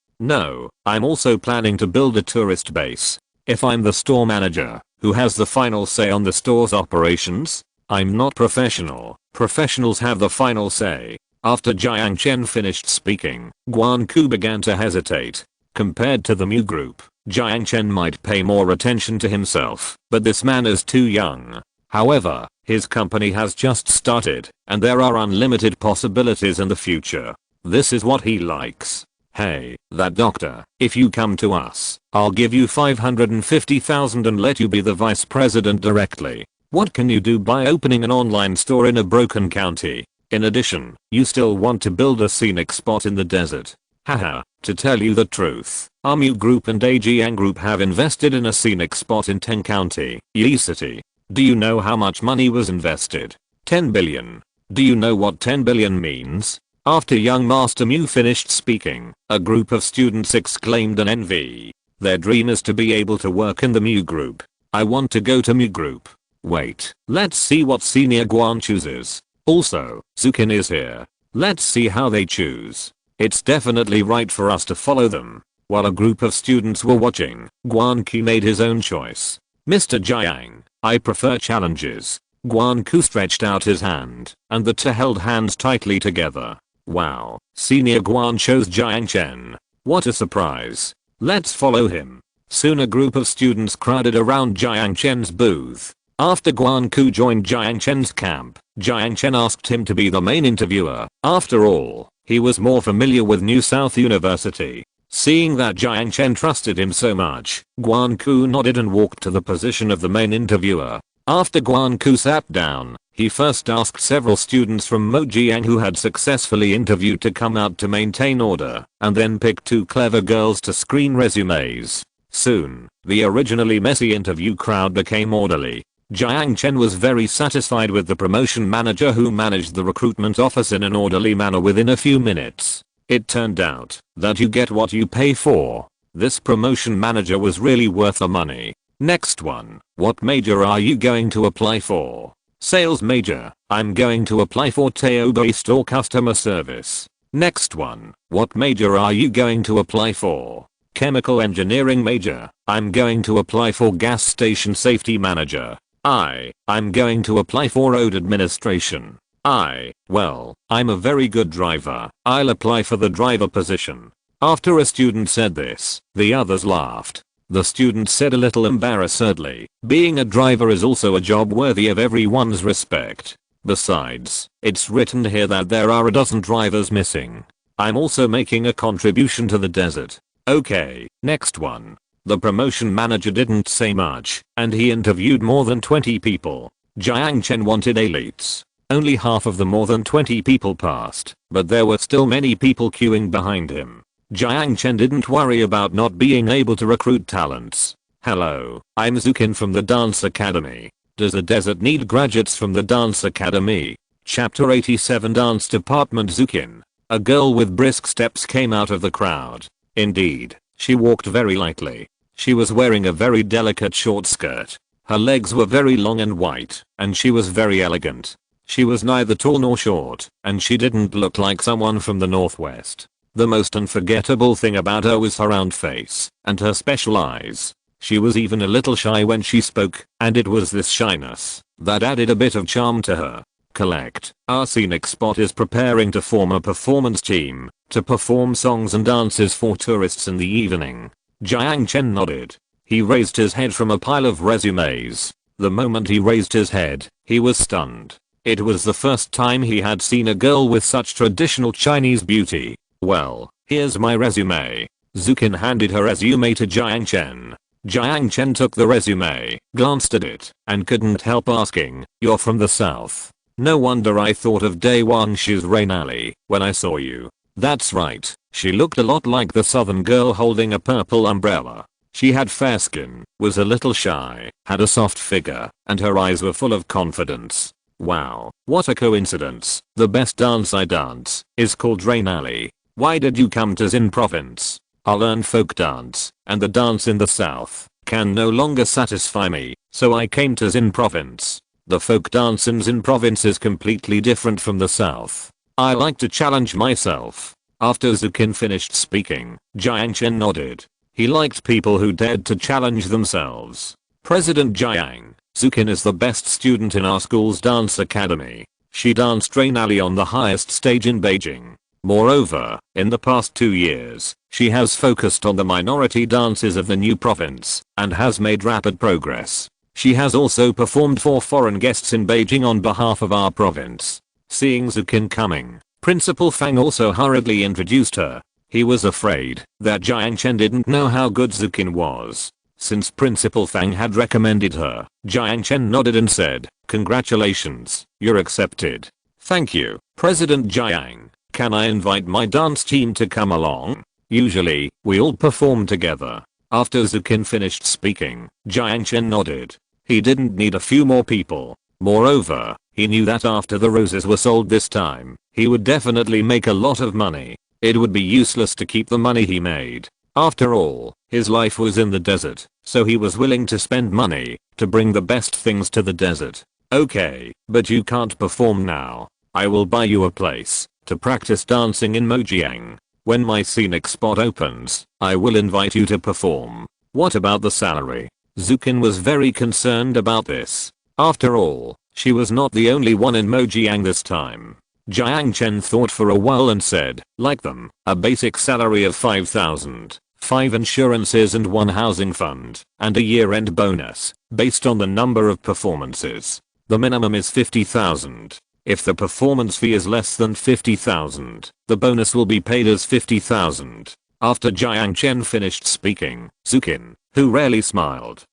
No, I'm also planning to build a tourist base. If I'm the store manager, who has the final say on the store's operations? I'm not professional. Professionals have the final say. After Jiang Chen finished speaking, Guan Ku began to hesitate. Compared to the Mu group, Jiang Chen might pay more attention to himself, but this man is too young. However, his company has just started, and there are unlimited possibilities in the future. This is what he likes. Hey, that doctor, if you come to us, I'll give you 550,000 and let you be the vice president directly. What can you do by opening an online store in a broken county? In addition, you still want to build a scenic spot in the desert. Haha, to tell you the truth, our Mu group and Ajiang group have invested in a scenic spot in 10 County, Yi City. Do you know how much money was invested? 10 billion. Do you know what 10 billion means? After young Master Mu finished speaking, a group of students exclaimed in envy. Their dream is to be able to work in the Mu group. I want to go to Mu group. Wait, let's see what Senior Guan chooses. Also, Zukin is here. Let's see how they choose. It's definitely right for us to follow them. While a group of students were watching, Guan Ku made his own choice. Mr. Jiang, I prefer challenges. Guan Ku stretched out his hand, and the two held hands tightly together. Wow, Senior Guan chose Jiang Chen. What a surprise. Let's follow him. Soon a group of students crowded around Jiang Chen's booth. After Guan Ku joined Jiang Chen's camp, Jiang Chen asked him to be the main interviewer. After all, he was more familiar with New South University. Seeing that Jiang Chen trusted him so much, Guan Ku nodded and walked to the position of the main interviewer. After Guan Ku sat down, he first asked several students from Mojiang who had successfully interviewed to come out to maintain order, and then picked 2 clever girls to screen resumes. Soon, the originally messy interview crowd became orderly. Jiang Chen was very satisfied with the promotion manager who managed the recruitment office in an orderly manner within a few minutes. It turned out that you get what you pay for. This promotion manager was really worth the money. Next one, what major are you going to apply for? Sales major, I'm going to apply for Taobei store customer service. Next one, what major are you going to apply for? Chemical engineering major, I'm going to apply for gas station safety manager. I'm going to apply for road administration. Well, I'm a very good driver. I'll apply for the driver position. After a student said this, the others laughed. The student said a little embarrassedly, being a driver is also a job worthy of everyone's respect. Besides, it's written here that there are a dozen drivers missing. I'm also making a contribution to the desert. Okay, next one. The promotion manager didn't say much, and he interviewed more than 20 people. Jiang Chen wanted elites. Only half of the more than 20 people passed, but there were still many people queuing behind him. Jiang Chen didn't worry about not being able to recruit talents. Hello, I'm Zukin from the Dance Academy. Does the desert need graduates from the Dance Academy? Chapter 87 Dance Department Zukin. A girl with brisk steps came out of the crowd. Indeed, she walked very lightly. She was wearing a very delicate short skirt. Her legs were very long and white, and she was very elegant. She was neither tall nor short, and she didn't look like someone from the northwest. The most unforgettable thing about her was her round face and her special eyes. She was even a little shy when she spoke, and it was this shyness that added a bit of charm to her. Collect. Our scenic spot is preparing to form a performance team to perform songs and dances for tourists in the evening. Jiang Chen nodded. He raised his head from a pile of resumes. The moment he raised his head, he was stunned. It was the first time he had seen a girl with such traditional Chinese beauty. Well, here's my resume. Zukin handed her resume to Jiang Chen. Jiang Chen took the resume, glanced at it, and couldn't help asking, "You're from the south? No wonder I thought of Daewang-shi's Rain Alley when I saw you." That's right, she looked a lot like the southern girl holding a purple umbrella. She had fair skin, was a little shy, had a soft figure, and her eyes were full of confidence. Wow, what a coincidence. The best dance I dance is called Rain Alley. Why did you come to Xin province? I'll learn folk dance, and the dance in the south can no longer satisfy me, so I came to Xin province. The folk dance in Xin province is completely different from the south. I like to challenge myself. After Zukin finished speaking, Jiang Chen nodded. He liked people who dared to challenge themselves. President Jiang, Zukin is the best student in our school's dance academy. She danced Rain Alley on the highest stage in Beijing. Moreover, in the past 2 years, she has focused on the minority dances of the new province and has made rapid progress. She has also performed for foreign guests in Beijing on behalf of our province. Seeing Zukin coming, Principal Fang also hurriedly introduced her. He was afraid that Jiang Chen didn't know how good Zukin was. Since Principal Fang had recommended her, Jiang Chen nodded and said, "Congratulations, you're accepted." "Thank you, President Jiang. Can I invite my dance team to come along? Usually, we all perform together." After Zukin finished speaking, Jiang Chen nodded. He didn't need a few more people. Moreover, he knew that after the roses were sold this time, he would definitely make a lot of money. It would be useless to keep the money he made. After all, his life was in the desert, so he was willing to spend money to bring the best things to the desert. "Okay, but you can't perform now. I will buy you a place to practice dancing in Mojiang. When my scenic spot opens, I will invite you to perform." "What about the salary?" Zukin was very concerned about this. After all, she was not the only one in Mojiang this time. Jiang Chen thought for a while and said, "Like them, a basic salary of 5,000, 5 insurances and 1 housing fund, and a year-end bonus, based on the number of performances. The minimum is 50,000. If the performance fee is less than 50,000, the bonus will be paid as 50,000. After Jiang Chen finished speaking, Zukin, who rarely smiled.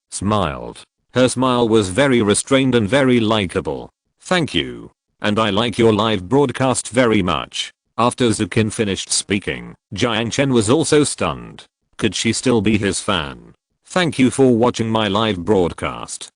Her smile was very restrained and very likable. "Thank you. And I like your live broadcast very much." After Zukin finished speaking, Jiang Chen was also stunned. Could she still be his fan? "Thank you for watching my live broadcast.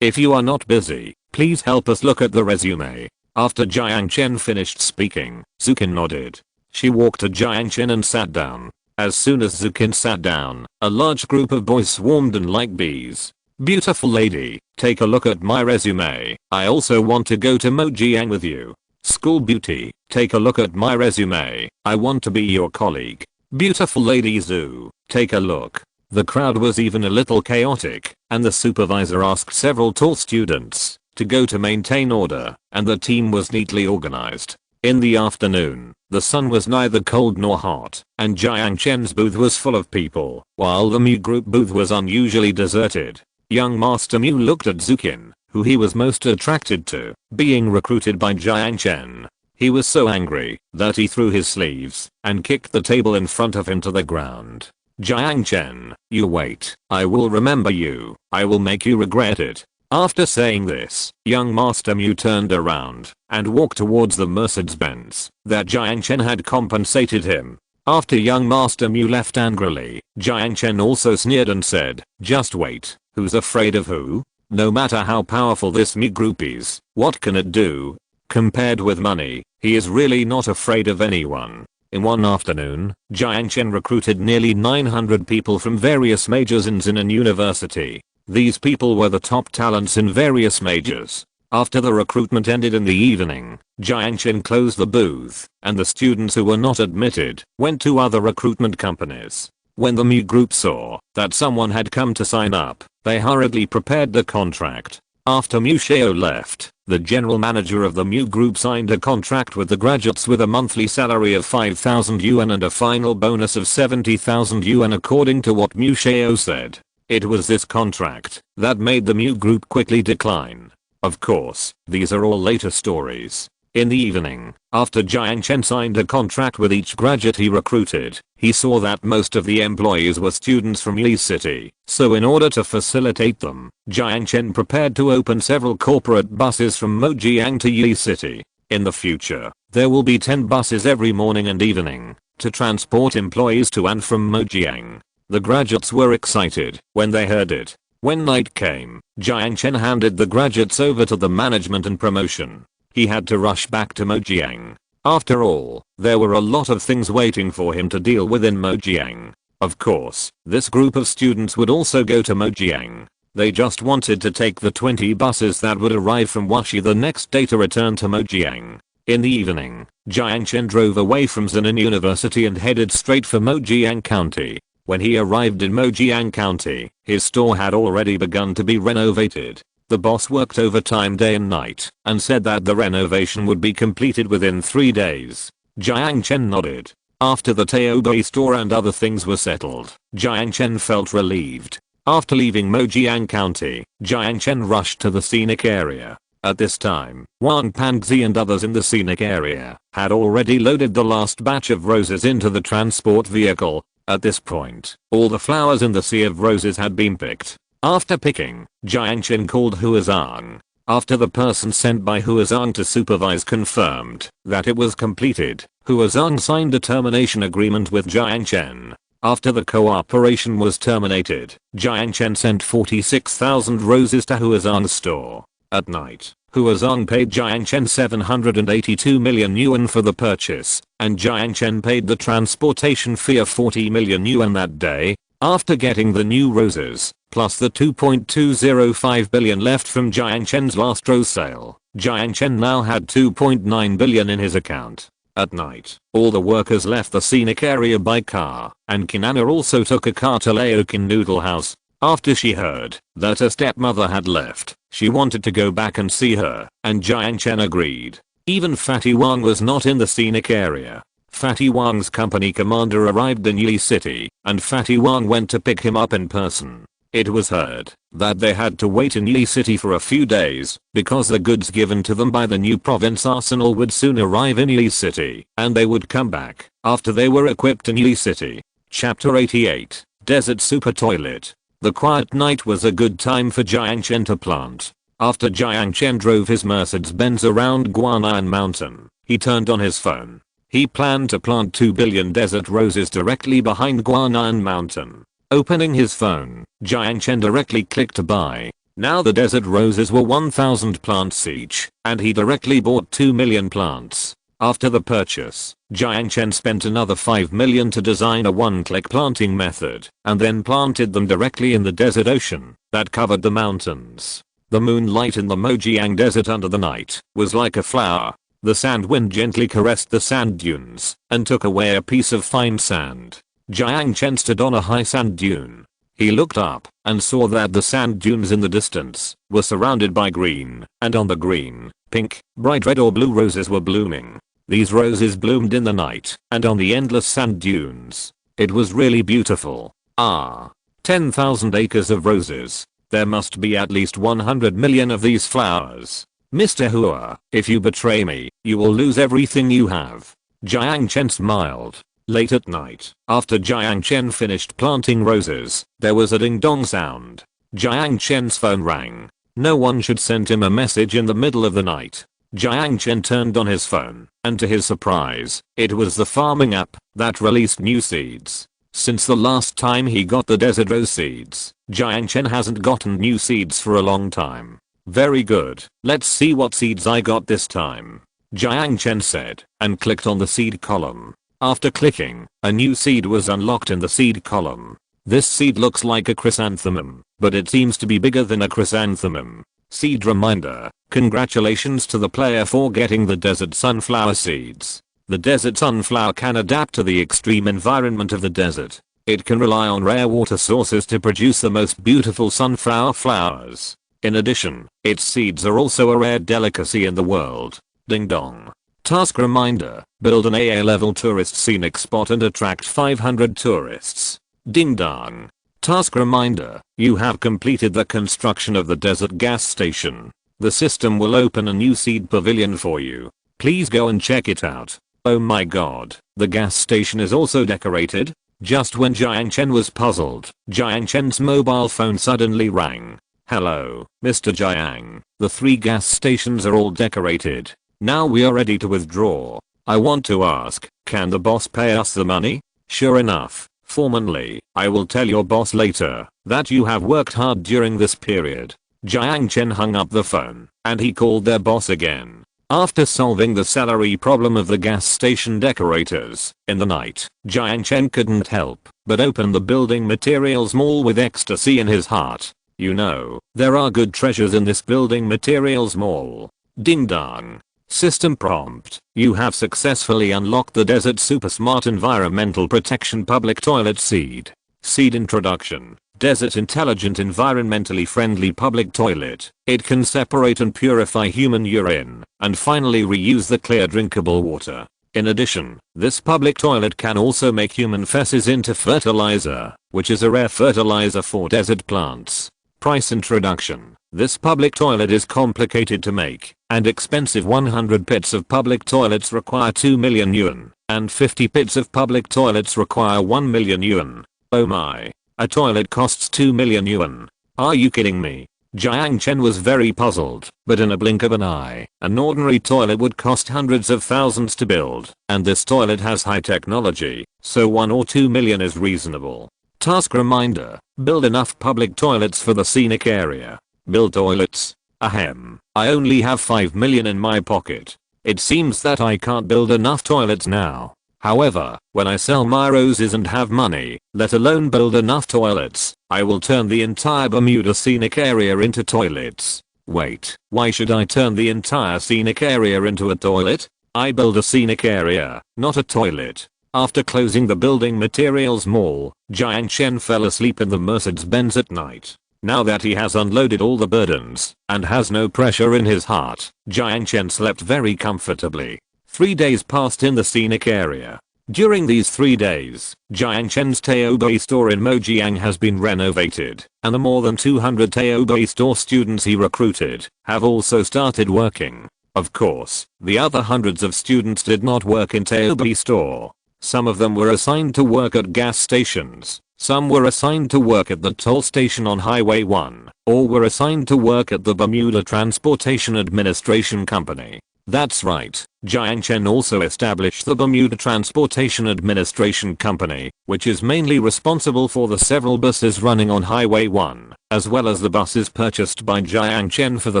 If you are not busy, please help us look at the resume." After Jiang Chen finished speaking, Zukin nodded. She walked to Jiang Chen and sat down. As soon as Zukin sat down, a large group of boys swarmed in like bees. "Beautiful lady, take a look at my resume. I also want to go to Mojiang with you." "School beauty, take a look at my resume. I want to be your colleague." "Beautiful lady Zhu, take a look." The crowd was even a little chaotic, and the supervisor asked several tall students to go to maintain order, and the team was neatly organized. In the afternoon, the sun was neither cold nor hot, and Jiang Chen's booth was full of people, while the Mu group booth was unusually deserted. Young Master Mu looked at Zukin, who he was most attracted to, being recruited by Jiang Chen. He was so angry that he threw his sleeves and kicked the table in front of him to the ground. "Jiang Chen, you wait. I will remember you. I will make you regret it." After saying this, young Master Mu turned around and walked towards the Mercedes-Benz that Jiang Chen had compensated him. After young Master Mu left angrily, Jiang Chen also sneered and said, "Just wait. Who's afraid of who? No matter how powerful this Mu group is, what can it do? Compared with money, he is really not afraid of anyone." In one afternoon, Jiang Chen recruited nearly 900 people from various majors in Xinan University. These people were the top talents in various majors. After the recruitment ended in the evening, Jiang Chen closed the booth, and the students who were not admitted went to other recruitment companies. When the Mu group saw that someone had come to sign up, they hurriedly prepared the contract. After Mu Xiao left, the general manager of the Mu group signed a contract with the graduates with a monthly salary of 5,000 yuan and a final bonus of 70,000 yuan according to what Mu Xiao said. It was this contract that made the Mu group quickly decline. Of course, these are all later stories. In the evening, after Jiang Chen signed a contract with each graduate he recruited, he saw that most of the employees were students from Yi City, so in order to facilitate them, Jiang Chen prepared to open several corporate buses from Mojiang to Yi City. In the future, there will be 10 buses every morning and evening to transport employees to and from Mojiang. The graduates were excited when they heard it. When night came, Jiang Chen handed the graduates over to the management and promotion. He had to rush back to Mojiang. After all, there were a lot of things waiting for him to deal with in Mojiang. Of course, this group of students would also go to Mojiang. They just wanted to take the 20 buses that would arrive from Wuxi the next day to return to Mojiang. In the evening, Jiang Chen drove away from Xinan University and headed straight for Mojiang County. When he arrived in Mojiang County, his store had already begun to be renovated. The boss worked overtime day and night and said that the renovation would be completed within 3 days. Jiang Chen nodded. After the Taobei store and other things were settled, Jiang Chen felt relieved. After leaving Mojiang County, Jiang Chen rushed to the scenic area. At this time, Wang Panzi and others in the scenic area had already loaded the last batch of roses into the transport vehicle. At this point, all the flowers in the sea of roses had been picked. After picking, Jiang Chen called Huazang. After the person sent by Huazang to supervise confirmed that it was completed, Huazang signed a termination agreement with Jiang Chen. After the cooperation was terminated, Jiang Chen sent 46,000 roses to Huazang's store. At night, Huazang paid Jiang Chen 782 million yuan for the purchase, and Jiang Chen paid the transportation fee of 40 million yuan that day. After getting the new roses, plus the 2.205 billion left from Jiang Chen's last rose sale, Jiang Chen now had 2.9 billion in his account. At night, all the workers left the scenic area by car, and Kinana also took a car to Laokin Noodle House. After she heard that her stepmother had left, she wanted to go back and see her, and Jiang Chen agreed. Even Fatty Wang was not in the scenic area. Fatty Wang's company commander arrived in Yi City, and Fatty Wang went to pick him up in person. It was heard that they had to wait in Yi City for a few days because the goods given to them by the new province arsenal would soon arrive in Yi City, and they would come back after they were equipped in Yi City. Chapter 88, Desert Super Toilet. The quiet night was a good time for Jiang Chen to plant. After Jiang Chen drove his Mercedes-Benz around Guan'an Mountain, he turned on his phone. He planned to plant 2 billion desert roses directly behind Guan'an Mountain. Opening his phone, Jiang Chen directly clicked to buy. Now the desert roses were 1,000 plants each, and he directly bought 2 million plants. After the purchase, Jiang Chen spent another 5 million to design a one-click planting method, and then planted them directly in the desert ocean that covered the mountains. The moonlight in the Mojiang desert under the night was like a flower. The sand wind gently caressed the sand dunes and took away a piece of fine sand. Jiang Chen stood on a high sand dune. He looked up and saw that the sand dunes in the distance were surrounded by green, and on the green, pink, bright red or blue roses were blooming. These roses bloomed in the night and on the endless sand dunes. It was really beautiful. 10,000 acres of roses. There must be at least 100 million of these flowers. Mr. Hua, if you betray me, you will lose everything you have. Jiang Chen smiled. Late at night, after Jiang Chen finished planting roses, there was a ding-dong sound. Jiang Chen's phone rang. No one should send him a message in the middle of the night. Jiang Chen turned on his phone, and to his surprise, it was the farming app that released new seeds. Since the last time he got the desert rose seeds, Jiang Chen hasn't gotten new seeds for a long time. Very good, let's see what seeds I got this time, Jiang Chen said, and clicked on the seed column. After clicking, a new seed was unlocked in the seed column. This seed looks like a chrysanthemum, but it seems to be bigger than a chrysanthemum. Seed reminder, congratulations to the player for getting the desert sunflower seeds. The desert sunflower can adapt to the extreme environment of the desert. It can rely on rare water sources to produce the most beautiful sunflower flowers. In addition, its seeds are also a rare delicacy in the world. Ding dong. Task reminder, build an AA level tourist scenic spot and attract 500 tourists. Ding dong. Task reminder, you have completed the construction of the desert gas station. The system will open a new seed pavilion for you. Please go and check it out. Oh my god, the gas station is also decorated? Just when Jiang Chen was puzzled, Jiang Chen's mobile phone suddenly rang. Hello, Mr. Jiang. The 3 gas stations are all decorated. Now we are ready to withdraw. I want to ask, can the boss pay us the money? Sure enough, formally, I will tell your boss later that you have worked hard during this period. Jiang Chen hung up the phone, and he called their boss again. After solving the salary problem of the gas station decorators, in the night, Jiang Chen couldn't help but open the building materials mall with ecstasy in his heart. You know, there are good treasures in this building materials mall. Ding dong. System prompt. You have successfully unlocked the Desert Super Smart Environmental Protection Public Toilet Seed. Seed introduction. Desert Intelligent Environmentally Friendly Public Toilet. It can separate and purify human urine, and finally reuse the clear drinkable water. In addition, this public toilet can also make human feces into fertilizer, which is a rare fertilizer for desert plants. Price introduction. This public toilet is complicated to make and expensive. 100 pits of public toilets require 2 million yuan, and 50 pits of public toilets require 1 million yuan. Oh my. A toilet costs 2 million yuan. Are you kidding me? Jiang Chen was very puzzled, but in a blink of an eye, an ordinary toilet would cost hundreds of thousands to build, and this toilet has high technology, so 1 or 2 million is reasonable. Task reminder, build enough public toilets for the scenic area. Build toilets? Ahem. I only have 5 million in my pocket. It seems that I can't build enough toilets now. However, when I sell my roses and have money, let alone build enough toilets, I will turn the entire Bermuda scenic area into toilets. Wait, why should I turn the entire scenic area into a toilet? I build a scenic area, not a toilet. After closing the building materials mall, Jiang Chen fell asleep in the Mercedes-Benz at night. Now that he has unloaded all the burdens and has no pressure in his heart, Jiang Chen slept very comfortably. 3 days passed in the scenic area. During these 3 days, Jiang Chen's Taobei store in Mojiang has been renovated, and the more than 200 Taobei store students he recruited have also started working. Of course, the other hundreds of students did not work in Taobei store. Some of them were assigned to work at gas stations, some were assigned to work at the toll station on Highway 1, or were assigned to work at the Bermuda Transportation Administration Company. That's right, Jiang Chen also established the Bermuda Transportation Administration Company, which is mainly responsible for the several buses running on Highway 1, as well as the buses purchased by Jiang Chen for the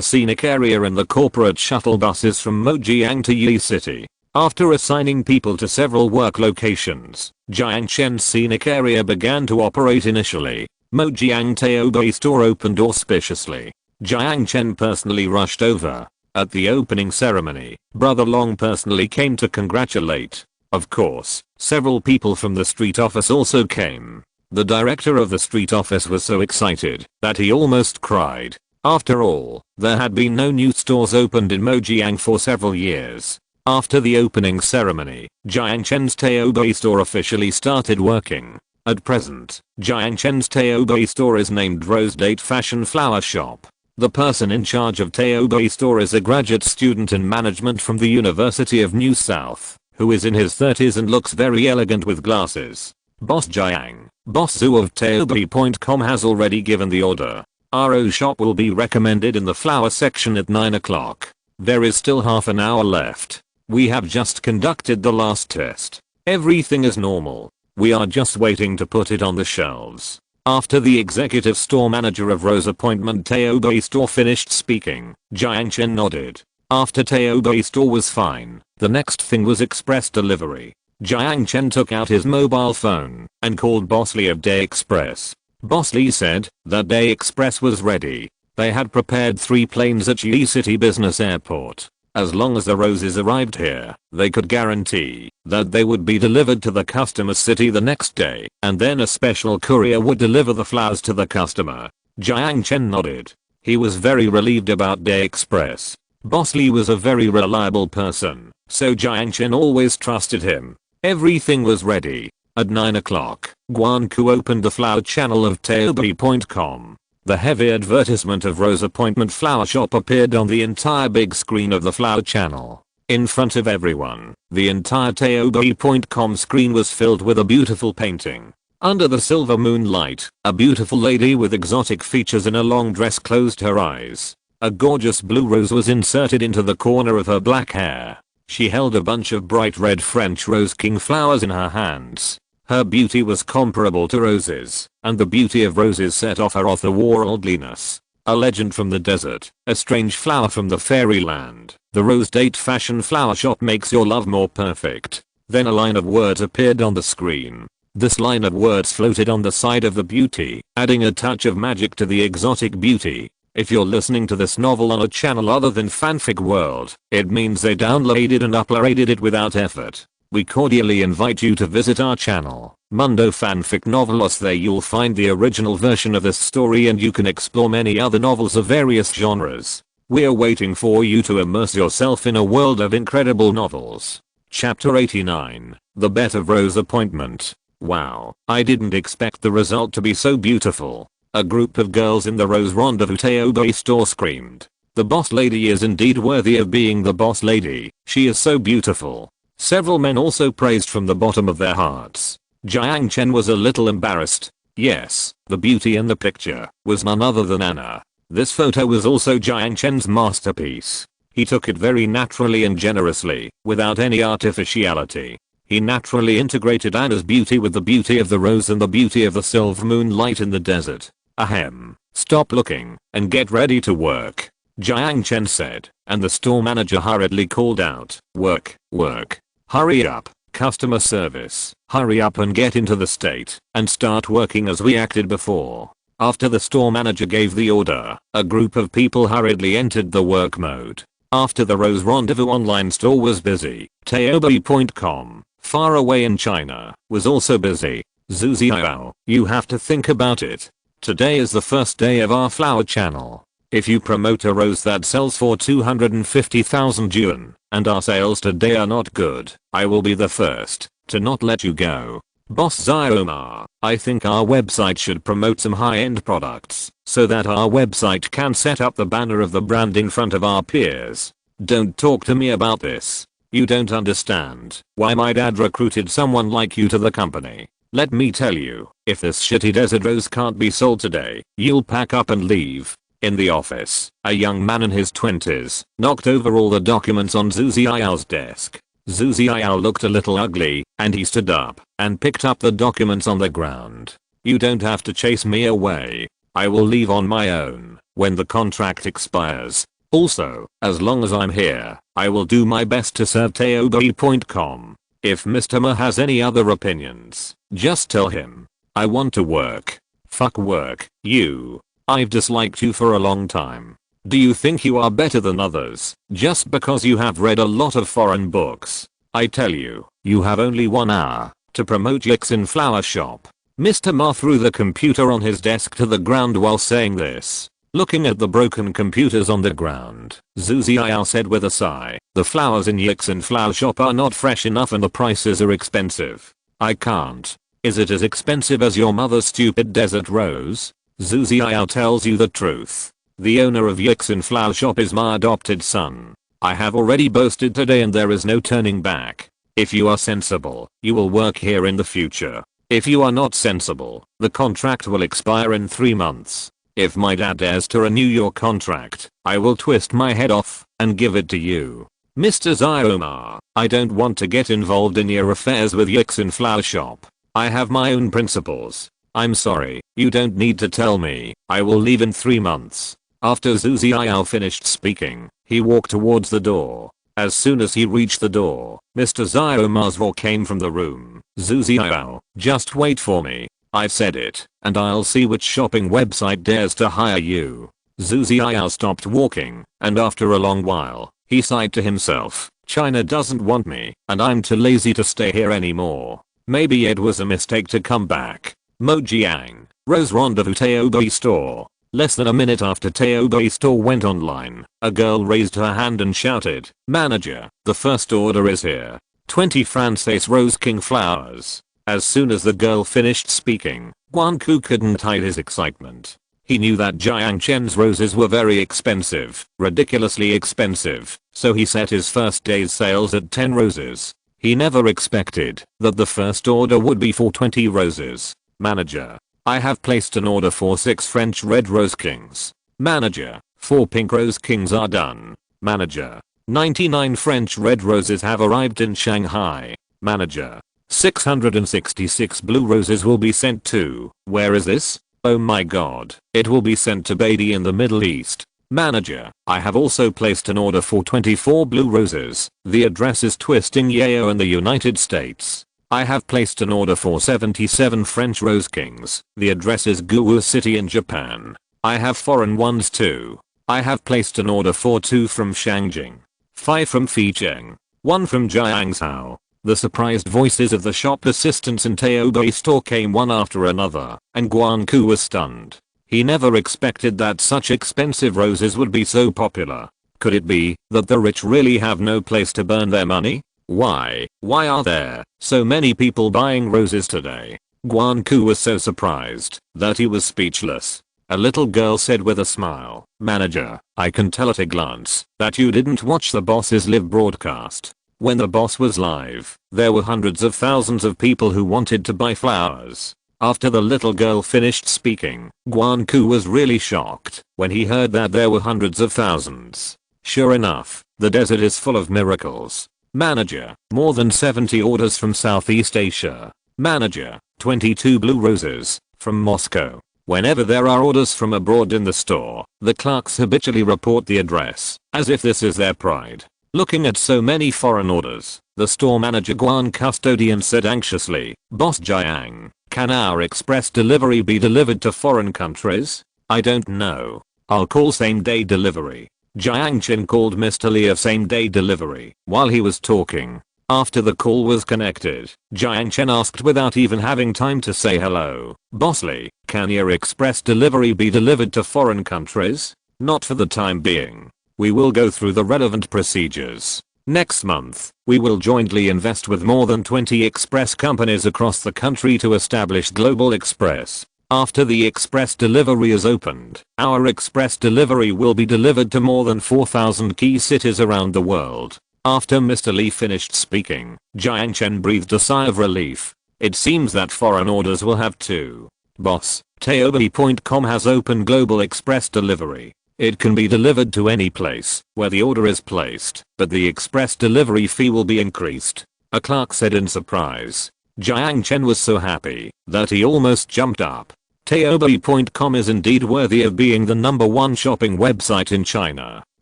scenic area and the corporate shuttle buses from Mojiang to Yi City. After assigning people to several work locations, Jiang Chen's scenic area began to operate initially. Mojiang Taobei store opened auspiciously. Jiang Chen personally rushed over. At the opening ceremony, Brother Long personally came to congratulate. Of course, several people from the street office also came. The director of the street office was so excited that he almost cried. After all, there had been no new stores opened in Mojiang for several years. After the opening ceremony, Jiang Chen's Taobei store officially started working. At present, Jiang Chen's Taobei store is named Rose Date Fashion Flower Shop. The person in charge of Taobei store is a graduate student in management from the University of New South, who is in his 30s and looks very elegant with glasses. Boss Jiang, Boss Zhu of Taobei.com has already given the order. RO shop will be recommended in the flower section at 9 o'clock. There is still half an hour left. We have just conducted the last test. Everything is normal. We are just waiting to put it on the shelves. After the executive store manager of Rose Appointment Taobei store finished speaking, Jiang Chen nodded. After Taobei store was fine, the next thing was express delivery. Jiang Chen took out his mobile phone and called Boss Lee of Day Express. Boss Lee said that Day Express was ready. They had prepared 3 planes at Yi City Business Airport. As long as the roses arrived here, they could guarantee that they would be delivered to the customer's city the next day, and then a special courier would deliver the flowers to the customer. Jiang Chen nodded. He was very relieved about Day Express. Boss Lee was a very reliable person, so Jiang Chen always trusted him. Everything was ready. At 9 o'clock, Guanku opened the flower channel of Taobei.com. The heavy advertisement of Rose Appointment Flower Shop appeared on the entire big screen of the flower channel. In front of everyone, the entire Taobao.com screen was filled with a beautiful painting. Under the silver moonlight, a beautiful lady with exotic features in a long dress closed her eyes. A gorgeous blue rose was inserted into the corner of her black hair. She held a bunch of bright red French rose king flowers in her hands. Her beauty was comparable to roses, and the beauty of roses set off her otherworldliness. A legend from the desert, a strange flower from the fairyland. The rose date fashion flower shop makes your love more perfect. Then a line of words appeared on the screen. This line of words floated on the side of the beauty, adding a touch of magic to the exotic beauty. If you're listening to this novel on a channel other than Fanfic World, it means they downloaded and uploaded it without effort. We cordially invite you to visit our channel, Mundo Fanfic Novelos. There you'll find the original version of this story and you can explore many other novels of various genres. We're waiting for you to immerse yourself in a world of incredible novels. Chapter 89, The Bet of Rose Appointment. Wow, I didn't expect the result to be so beautiful. A group of girls in the Rose Rendezvous Taobao store screamed. The boss lady is indeed worthy of being the boss lady. She is so beautiful. Several men also praised from the bottom of their hearts. Jiang Chen was a little embarrassed. Yes, the beauty in the picture was none other than Anna. This photo was also Jiang Chen's masterpiece. He took it very naturally and generously, without any artificiality. He naturally integrated Anna's beauty with the beauty of the rose and the beauty of the silver moonlight in the desert. Ahem. Stop looking and get ready to work, Jiang Chen said, and the store manager hurriedly called out, work, work. Hurry up, customer service. Hurry up and get into the state and start working as we acted before. After the store manager gave the order, a group of people hurriedly entered the work mode. After the Rose Rendezvous online store was busy, Taobao.com, far away in China, was also busy. Zuziao, you have to think about it. Today is the first day of our flower channel. If you promote a rose that sells for 250,000 yuan, and our sales today are not good, I will be the first to not let you go. Boss Xiaomar, I think our website should promote some high-end products, so that our website can set up the banner of the brand in front of our peers. Don't talk to me about this. You don't understand why my dad recruited someone like you to the company. Let me tell you, if this shitty desert rose can't be sold today, you'll pack up and leave. In the office, a young man in his 20s knocked over all the documents on Zhu Xiao's desk. Zhu Xiao looked a little ugly, and he stood up and picked up the documents on the ground. You don't have to chase me away. I will leave on my own when the contract expires. Also, as long as I'm here, I will do my best to serve Taobao.com. If Mr. Ma has any other opinions, just tell him. I want to work. Fuck work, you. I've disliked you for a long time. Do you think you are better than others just because you have read a lot of foreign books? I tell you, you have only 1 hour to promote Yixin Flower Shop. Mr. Ma threw the computer on his desk to the ground while saying this. Looking at the broken computers on the ground, Zhu Xiao said with a sigh, the flowers in Yixin Flower Shop are not fresh enough and the prices are expensive. I can't. Is it as expensive as your mother's stupid desert rose? Zhu Xiao tells you the truth. The owner of Yixin Flower Shop is my adopted son. I have already boasted today and there is no turning back. If you are sensible, you will work here in the future. If you are not sensible, the contract will expire in 3 months. If my dad dares to renew your contract, I will twist my head off and give it to you. Mr. Xiaomar, I don't want to get involved in your affairs with Yixin Flower Shop. I have my own principles. I'm sorry, you don't need to tell me. I will leave in 3 months. After Zhu Xiao finished speaking, he walked towards the door. As soon as he reached the door, Mr. Xiaomar's voice came from the room. Zhu Xiao, just wait for me. I've said it, and I'll see which shopping website dares to hire you. Zhu Xiao stopped walking, and after a long while, he sighed to himself, China doesn't want me, and I'm too lazy to stay here anymore. Maybe it was a mistake to come back. Mojiang, Rose Rendezvous Taobao store. Less than a minute after Taobao store went online, a girl raised her hand and shouted, Manager, the first order is here. 20 Frances Rose King flowers. As soon as the girl finished speaking, Guanku couldn't hide his excitement. He knew that Jiang Chen's roses were very expensive, ridiculously expensive, so he set his first day's sales at 10 roses. He never expected that the first order would be for 20 roses. Manager, I have placed an order for 6 French red rose kings. Manager, 4 pink rose kings are done. Manager, 99 French red roses have arrived in Shanghai. Manager, 666 blue roses will be sent to, where is this? Oh my god, it will be sent to Beatty in the Middle East. Manager, I have also placed an order for 24 blue roses. The address is Twisting Yeo in the United States. I have placed an order for 77 French rose kings. The address is Guwu City in Japan. I have foreign ones too. I have placed an order for 2 from Shangjing, 5 from Feicheng, 1 from Jiangzhou. The surprised voices of the shop assistants in Taobei store came one after another, and Guanku was stunned. He never expected that such expensive roses would be so popular. Could it be that the rich really have no place to burn their money? Why are there so many people buying roses today? Guanku was so surprised that he was speechless. A little girl said with a smile, Manager, I can tell at a glance that you didn't watch the boss's live broadcast. When the boss was live, there were hundreds of thousands of people who wanted to buy flowers. After the little girl finished speaking, Guanku was really shocked when he heard that there were hundreds of thousands. Sure enough, the desert is full of miracles. Manager, more than 70 orders from Southeast Asia. Manager, 22 blue roses from Moscow. Whenever there are orders from abroad in the store, the clerks habitually report the address, as if this is their pride. Looking at so many foreign orders, the store manager Guan Custodian said anxiously, Boss Jiang, can our express delivery be delivered to foreign countries? I don't know. I'll call same day delivery. Jiang Chen called Mr. Li of same day delivery while he was talking. After the call was connected, Jiang Chen asked without even having time to say hello, Boss Li, can your express delivery be delivered to foreign countries? Not for the time being. We will go through the relevant procedures. Next month, we will jointly invest with more than 20 express companies across the country to establish Global Express. After the express delivery is opened, our express delivery will be delivered to more than 4,000 key cities around the world. After Mr. Li finished speaking, Jiang Chen breathed a sigh of relief. It seems that foreign orders will have to. Boss, Taobei.com has opened Global Express delivery. It can be delivered to any place where the order is placed, but the express delivery fee will be increased. A clerk said in surprise. Jiang Chen was so happy that he almost jumped up. Taobei.com is indeed worthy of being the #1 shopping website in China.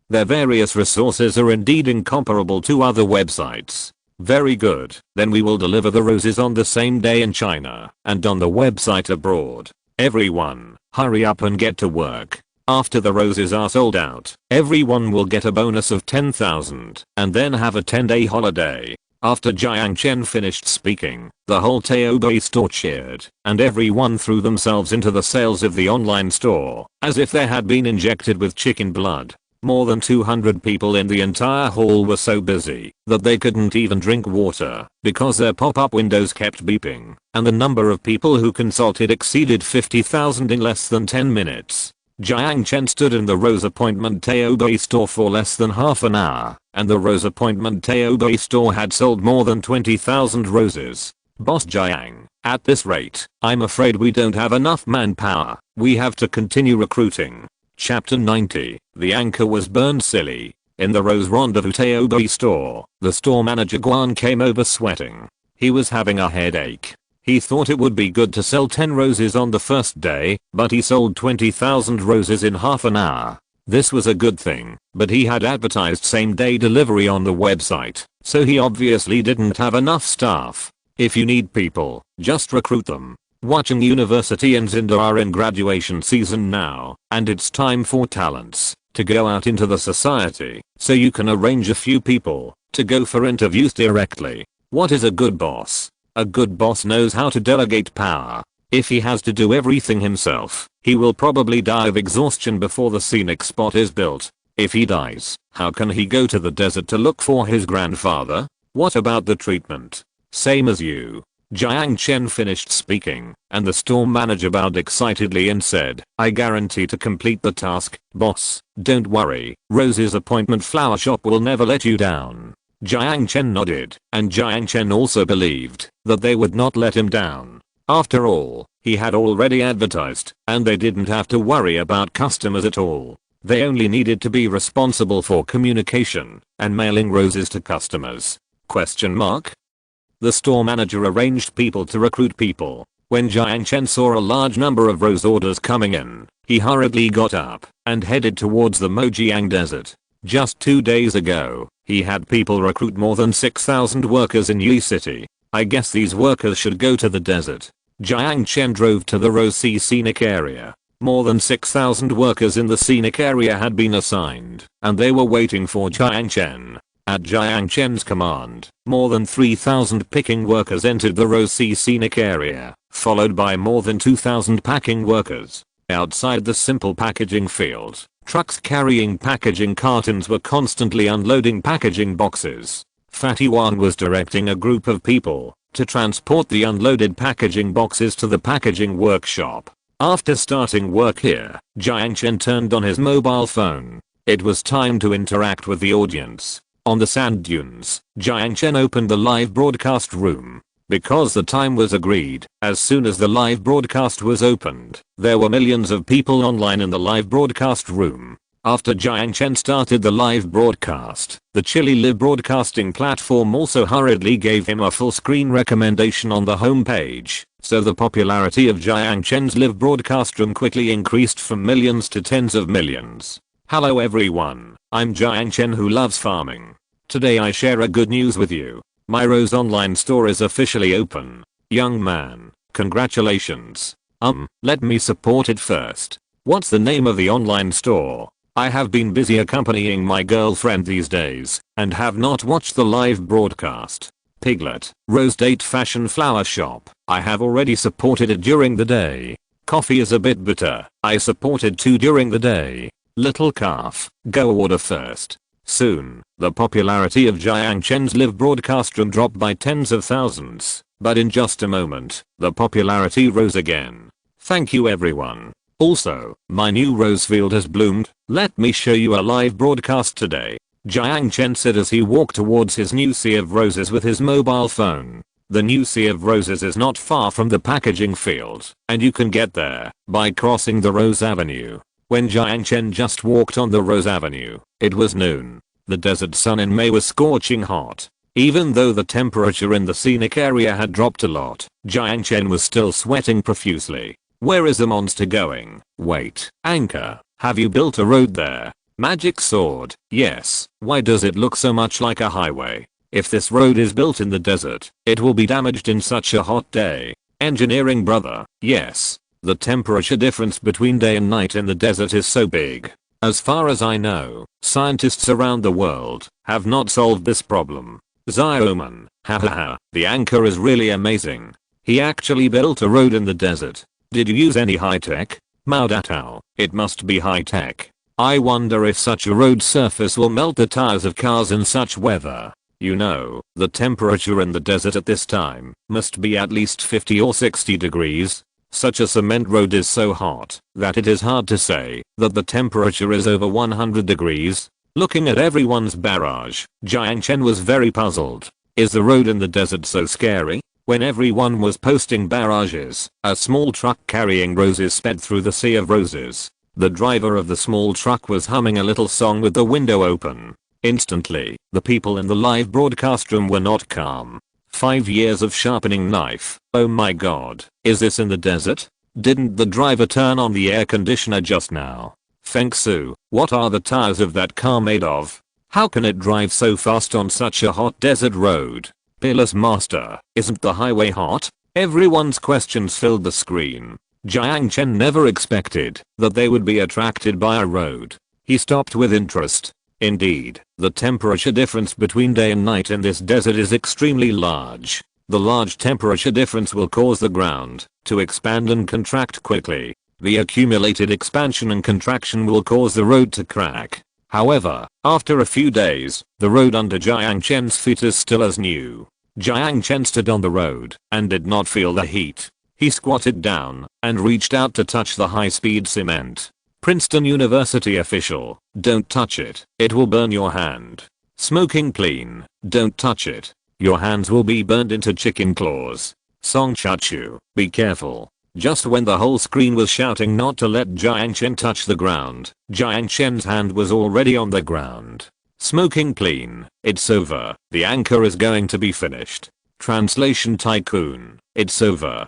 Their various resources are indeed incomparable to other websites. Very good, then we will deliver the roses on the same day in China and on the website abroad. Everyone, hurry up and get to work. After the roses are sold out, everyone will get a bonus of 10,000 and then have a 10-day holiday. After Jiang Chen finished speaking, the whole Taobei store cheered, and everyone threw themselves into the sales of the online store, as if they had been injected with chicken blood. More than 200 people in the entire hall were so busy that they couldn't even drink water because their pop-up windows kept beeping, and the number of people who consulted exceeded 50,000 in less than 10 minutes. Jiang Chen stood in the Rose Appointment Taobei store for less than half an hour, and the Rose Appointment Taobei store had sold more than 20,000 roses. Boss Jiang, at this rate, I'm afraid we don't have enough manpower. We have to continue recruiting. Chapter 90, the anchor was burned silly. In the Rose Rendezvous Taobei store, the store manager Guan came over sweating. He was having a headache. He thought it would be good to sell 10 roses on the first day, but he sold 20,000 roses in half an hour. This was a good thing, but he had advertised same-day delivery on the website, so he obviously didn't have enough staff. If you need people, just recruit them. Watching University and Zinda are in graduation season now, and it's time for talents to go out into the society, so you can arrange a few people to go for interviews directly. What is a good boss? A good boss knows how to delegate power. If he has to do everything himself, he will probably die of exhaustion before the scenic spot is built. If he dies, how can he go to the desert to look for his grandfather? What about the treatment? Same as you. Jiang Chen finished speaking, and the store manager bowed excitedly and said, "I guarantee to complete the task, boss. Don't worry, Rose's appointment flower shop will never let you down." Jiang Chen nodded, and Jiang Chen also believed that they would not let him down. After all, he had already advertised, and they didn't have to worry about customers at all. They only needed to be responsible for communication and mailing roses to customers. The store manager arranged people to recruit people. When Jiang Chen saw a large number of rose orders coming in, he hurriedly got up and headed towards the Mojiang desert. Just 2 days ago, he had people recruit more than 6,000 workers in Yi City. I guess these workers should go to the desert. Jiang Chen drove to the Rose Sea scenic area. More than 6,000 workers in the scenic area had been assigned, and they were waiting for Jiang Chen. At Jiang Chen's command, more than 3,000 picking workers entered the Rose Sea scenic area, followed by more than 2,000 packing workers. Outside the simple packaging field, trucks carrying packaging cartons were constantly unloading packaging boxes. Fatty Wang was directing a group of people to transport the unloaded packaging boxes to the packaging workshop. After starting work here, Jiang Chen turned on his mobile phone. It was time to interact with the audience. On the sand dunes, Jiang Chen opened the live broadcast room. Because the time was agreed, as soon as the live broadcast was opened, there were millions of people online in the live broadcast room. After Jiang Chen started the live broadcast, the Chili Live broadcasting platform also hurriedly gave him a full screen recommendation on the homepage, so the popularity of Jiang Chen's live broadcast room quickly increased from millions to tens of millions. Hello everyone, I'm Jiang Chen who loves farming. Today I share a good news with you. My Rose online store is officially open. Young man, congratulations. Let me support it first. What's the name of the online store? I have been busy accompanying my girlfriend these days, and have not watched the live broadcast. Piglet, Rose Date Fashion Flower Shop. I have already supported it during the day. Coffee is a bit bitter. I supported too during the day. Little Calf, go order first. Soon, the popularity of Jiang Chen's live broadcast room dropped by tens of thousands, but in just a moment, the popularity rose again. Thank you everyone. Also, my new rose field has bloomed. Let me show you a live broadcast today. Jiang Chen said as he walked towards his new sea of roses with his mobile phone. The new sea of roses is not far from the packaging field, and you can get there by crossing the Rose Avenue. When Jiang Chen just walked on the Rose Avenue, it was noon. The desert sun in May was scorching hot. Even though the temperature in the scenic area had dropped a lot, Jiang Chen was still sweating profusely. Where is the monster going? Wait, Anchor, have you built a road there? Magic sword, yes. Why does it look so much like a highway? If this road is built in the desert, it will be damaged in such a hot day. Engineering brother, yes. The temperature difference between day and night in the desert is so big. As far as I know, scientists around the world have not solved this problem. Zioman, hahaha, the Anchor is really amazing. He actually built a road in the desert. Did you use any high tech? Maudatao, it must be high tech. I wonder if such a road surface will melt the tires of cars in such weather. You know, the temperature in the desert at this time must be at least 50 or 60 degrees. Such a cement road is so hot that it is hard to say that the temperature is over 100 degrees. Looking at everyone's barrage, Jiang Chen was very puzzled. Is the road in the desert so scary? When everyone was posting barrages, a small truck carrying roses sped through the sea of roses. The driver of the small truck was humming a little song with the window open. Instantly, the people in the live broadcast room were not calm. 5 years of sharpening knife. Oh my god, is this in the desert? Didn't the driver turn on the air conditioner just now? Feng Su, what are the tires of that car made of? How can it drive so fast on such a hot desert road? Peerless Master, isn't the highway hot? Everyone's questions filled the screen. Jiang Chen never expected that they would be attracted by a road. He stopped with interest. Indeed, the temperature difference between day and night in this desert is extremely large. The large temperature difference will cause the ground to expand and contract quickly. The accumulated expansion and contraction will cause the road to crack. However, after a few days, the road under Jiang Chen's feet is still as new. Jiang Chen stood on the road and did not feel the heat. He squatted down and reached out to touch the high-speed cement. Princeton University official, don't touch it, it will burn your hand. Smoking clean, don't touch it. Your hands will be burned into chicken claws. Song Chachu, be careful. Just when the whole screen was shouting not to let Jiang Chen touch the ground, Jiang Chen's hand was already on the ground. Smoking clean, it's over, the anchor is going to be finished. Translation Tycoon, it's over,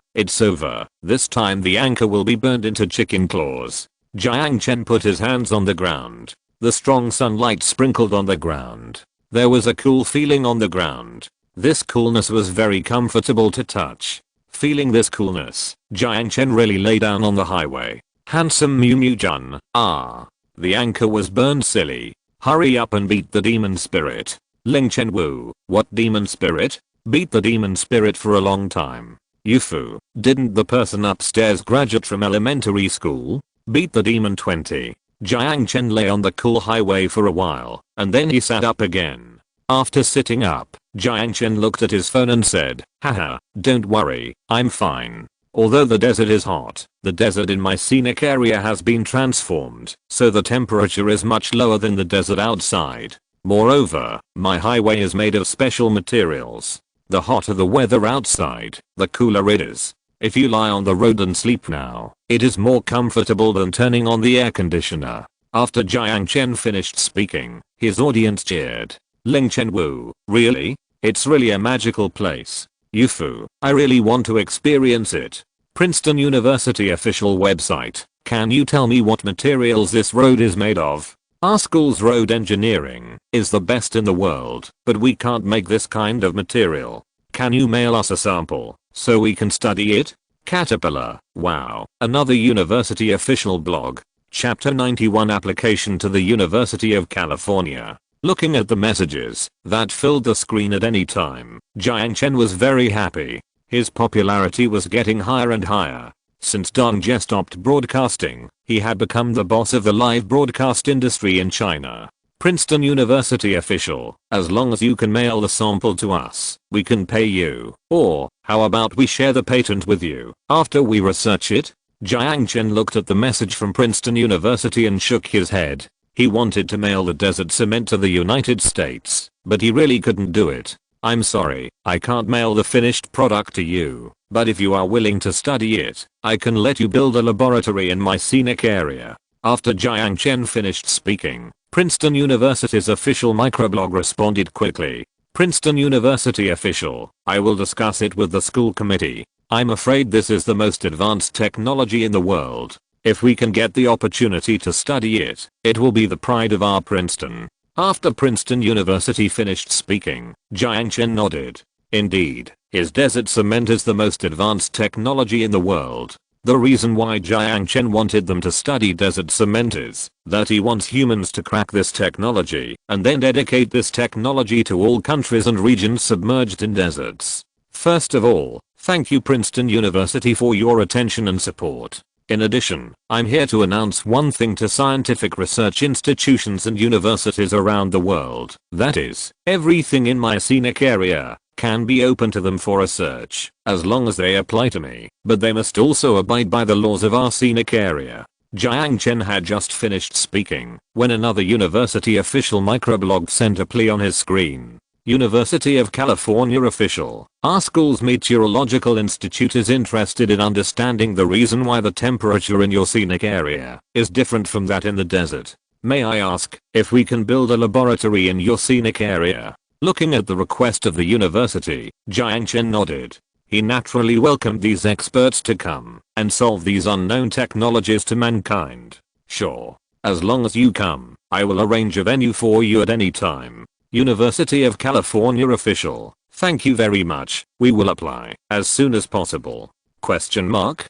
this time the anchor will be burned into chicken claws. Jiang Chen put his hands on the ground. The strong sunlight sprinkled on the ground. There was a cool feeling on the ground. This coolness was very comfortable to touch. Feeling this coolness, Jiang Chen really lay down on the highway. Handsome Mew Mew Jun, the anchor was burned silly. Hurry up and beat the demon spirit. Ling Chen Wu, what demon spirit? Beat the demon spirit for a long time. Yufu, didn't the person upstairs graduate from elementary school? Beat the demon 20. Jiang Chen lay on the cool highway for a while, and then he sat up again. After sitting up, Jiang Chen looked at his phone and said, haha, don't worry, I'm fine. Although the desert is hot, the desert in my scenic area has been transformed, so the temperature is much lower than the desert outside. Moreover, my highway is made of special materials. The hotter the weather outside, the cooler it is. If you lie on the road and sleep now, it is more comfortable than turning on the air conditioner. After Jiang Chen finished speaking, his audience cheered. Ling Chen Wu, really? It's really a magical place. Yufu, I really want to experience it. Princeton University official website, can you tell me what materials this road is made of? Our school's road engineering is the best in the world, but we can't make this kind of material. Can you mail us a sample so we can study it? Caterpillar, wow, another university official blog. Chapter 91 Application to the University of California. Looking at the messages that filled the screen at any time, Jiang Chen was very happy. His popularity was getting higher and higher. Since Dong Jie stopped broadcasting, he had become the boss of the live broadcast industry in China. Princeton University official, as long as you can mail the sample to us, we can pay you. Or, how about we share the patent with you after we research it? Jiang Chen looked at the message from Princeton University and shook his head. He wanted to mail the desert cement to the United States, but he really couldn't do it. I'm sorry, I can't mail the finished product to you, but if you are willing to study it, I can let you build a laboratory in my scenic area. After Jiang Chen finished speaking, Princeton University's official microblog responded quickly. Princeton University official, I will discuss it with the school committee. I'm afraid this is the most advanced technology in the world. If we can get the opportunity to study it, it will be the pride of our Princeton. After Princeton University finished speaking, Jiang Chen nodded. Indeed, his desert cement is the most advanced technology in the world. The reason why Jiang Chen wanted them to study desert cement is that he wants humans to crack this technology and then dedicate this technology to all countries and regions submerged in deserts. First of all, thank you Princeton University for your attention and support. In addition, I'm here to announce one thing to scientific research institutions and universities around the world. That is, everything in my scenic area can be open to them for research, as long as they apply to me, but they must also abide by the laws of our scenic area. Jiang Chen had just finished speaking when another university official microblog sent a plea on his screen. University of California official, our school's meteorological institute is interested in understanding the reason why the temperature in your scenic area is different from that in the desert. May I ask if we can build a laboratory in your scenic area? Looking at the request of the university, Jiang Chen nodded. He naturally welcomed these experts to come and solve these unknown technologies to mankind. Sure. As long as you come, I will arrange a venue for you at any time. University of California official, thank you very much, we will apply as soon as possible. Question mark?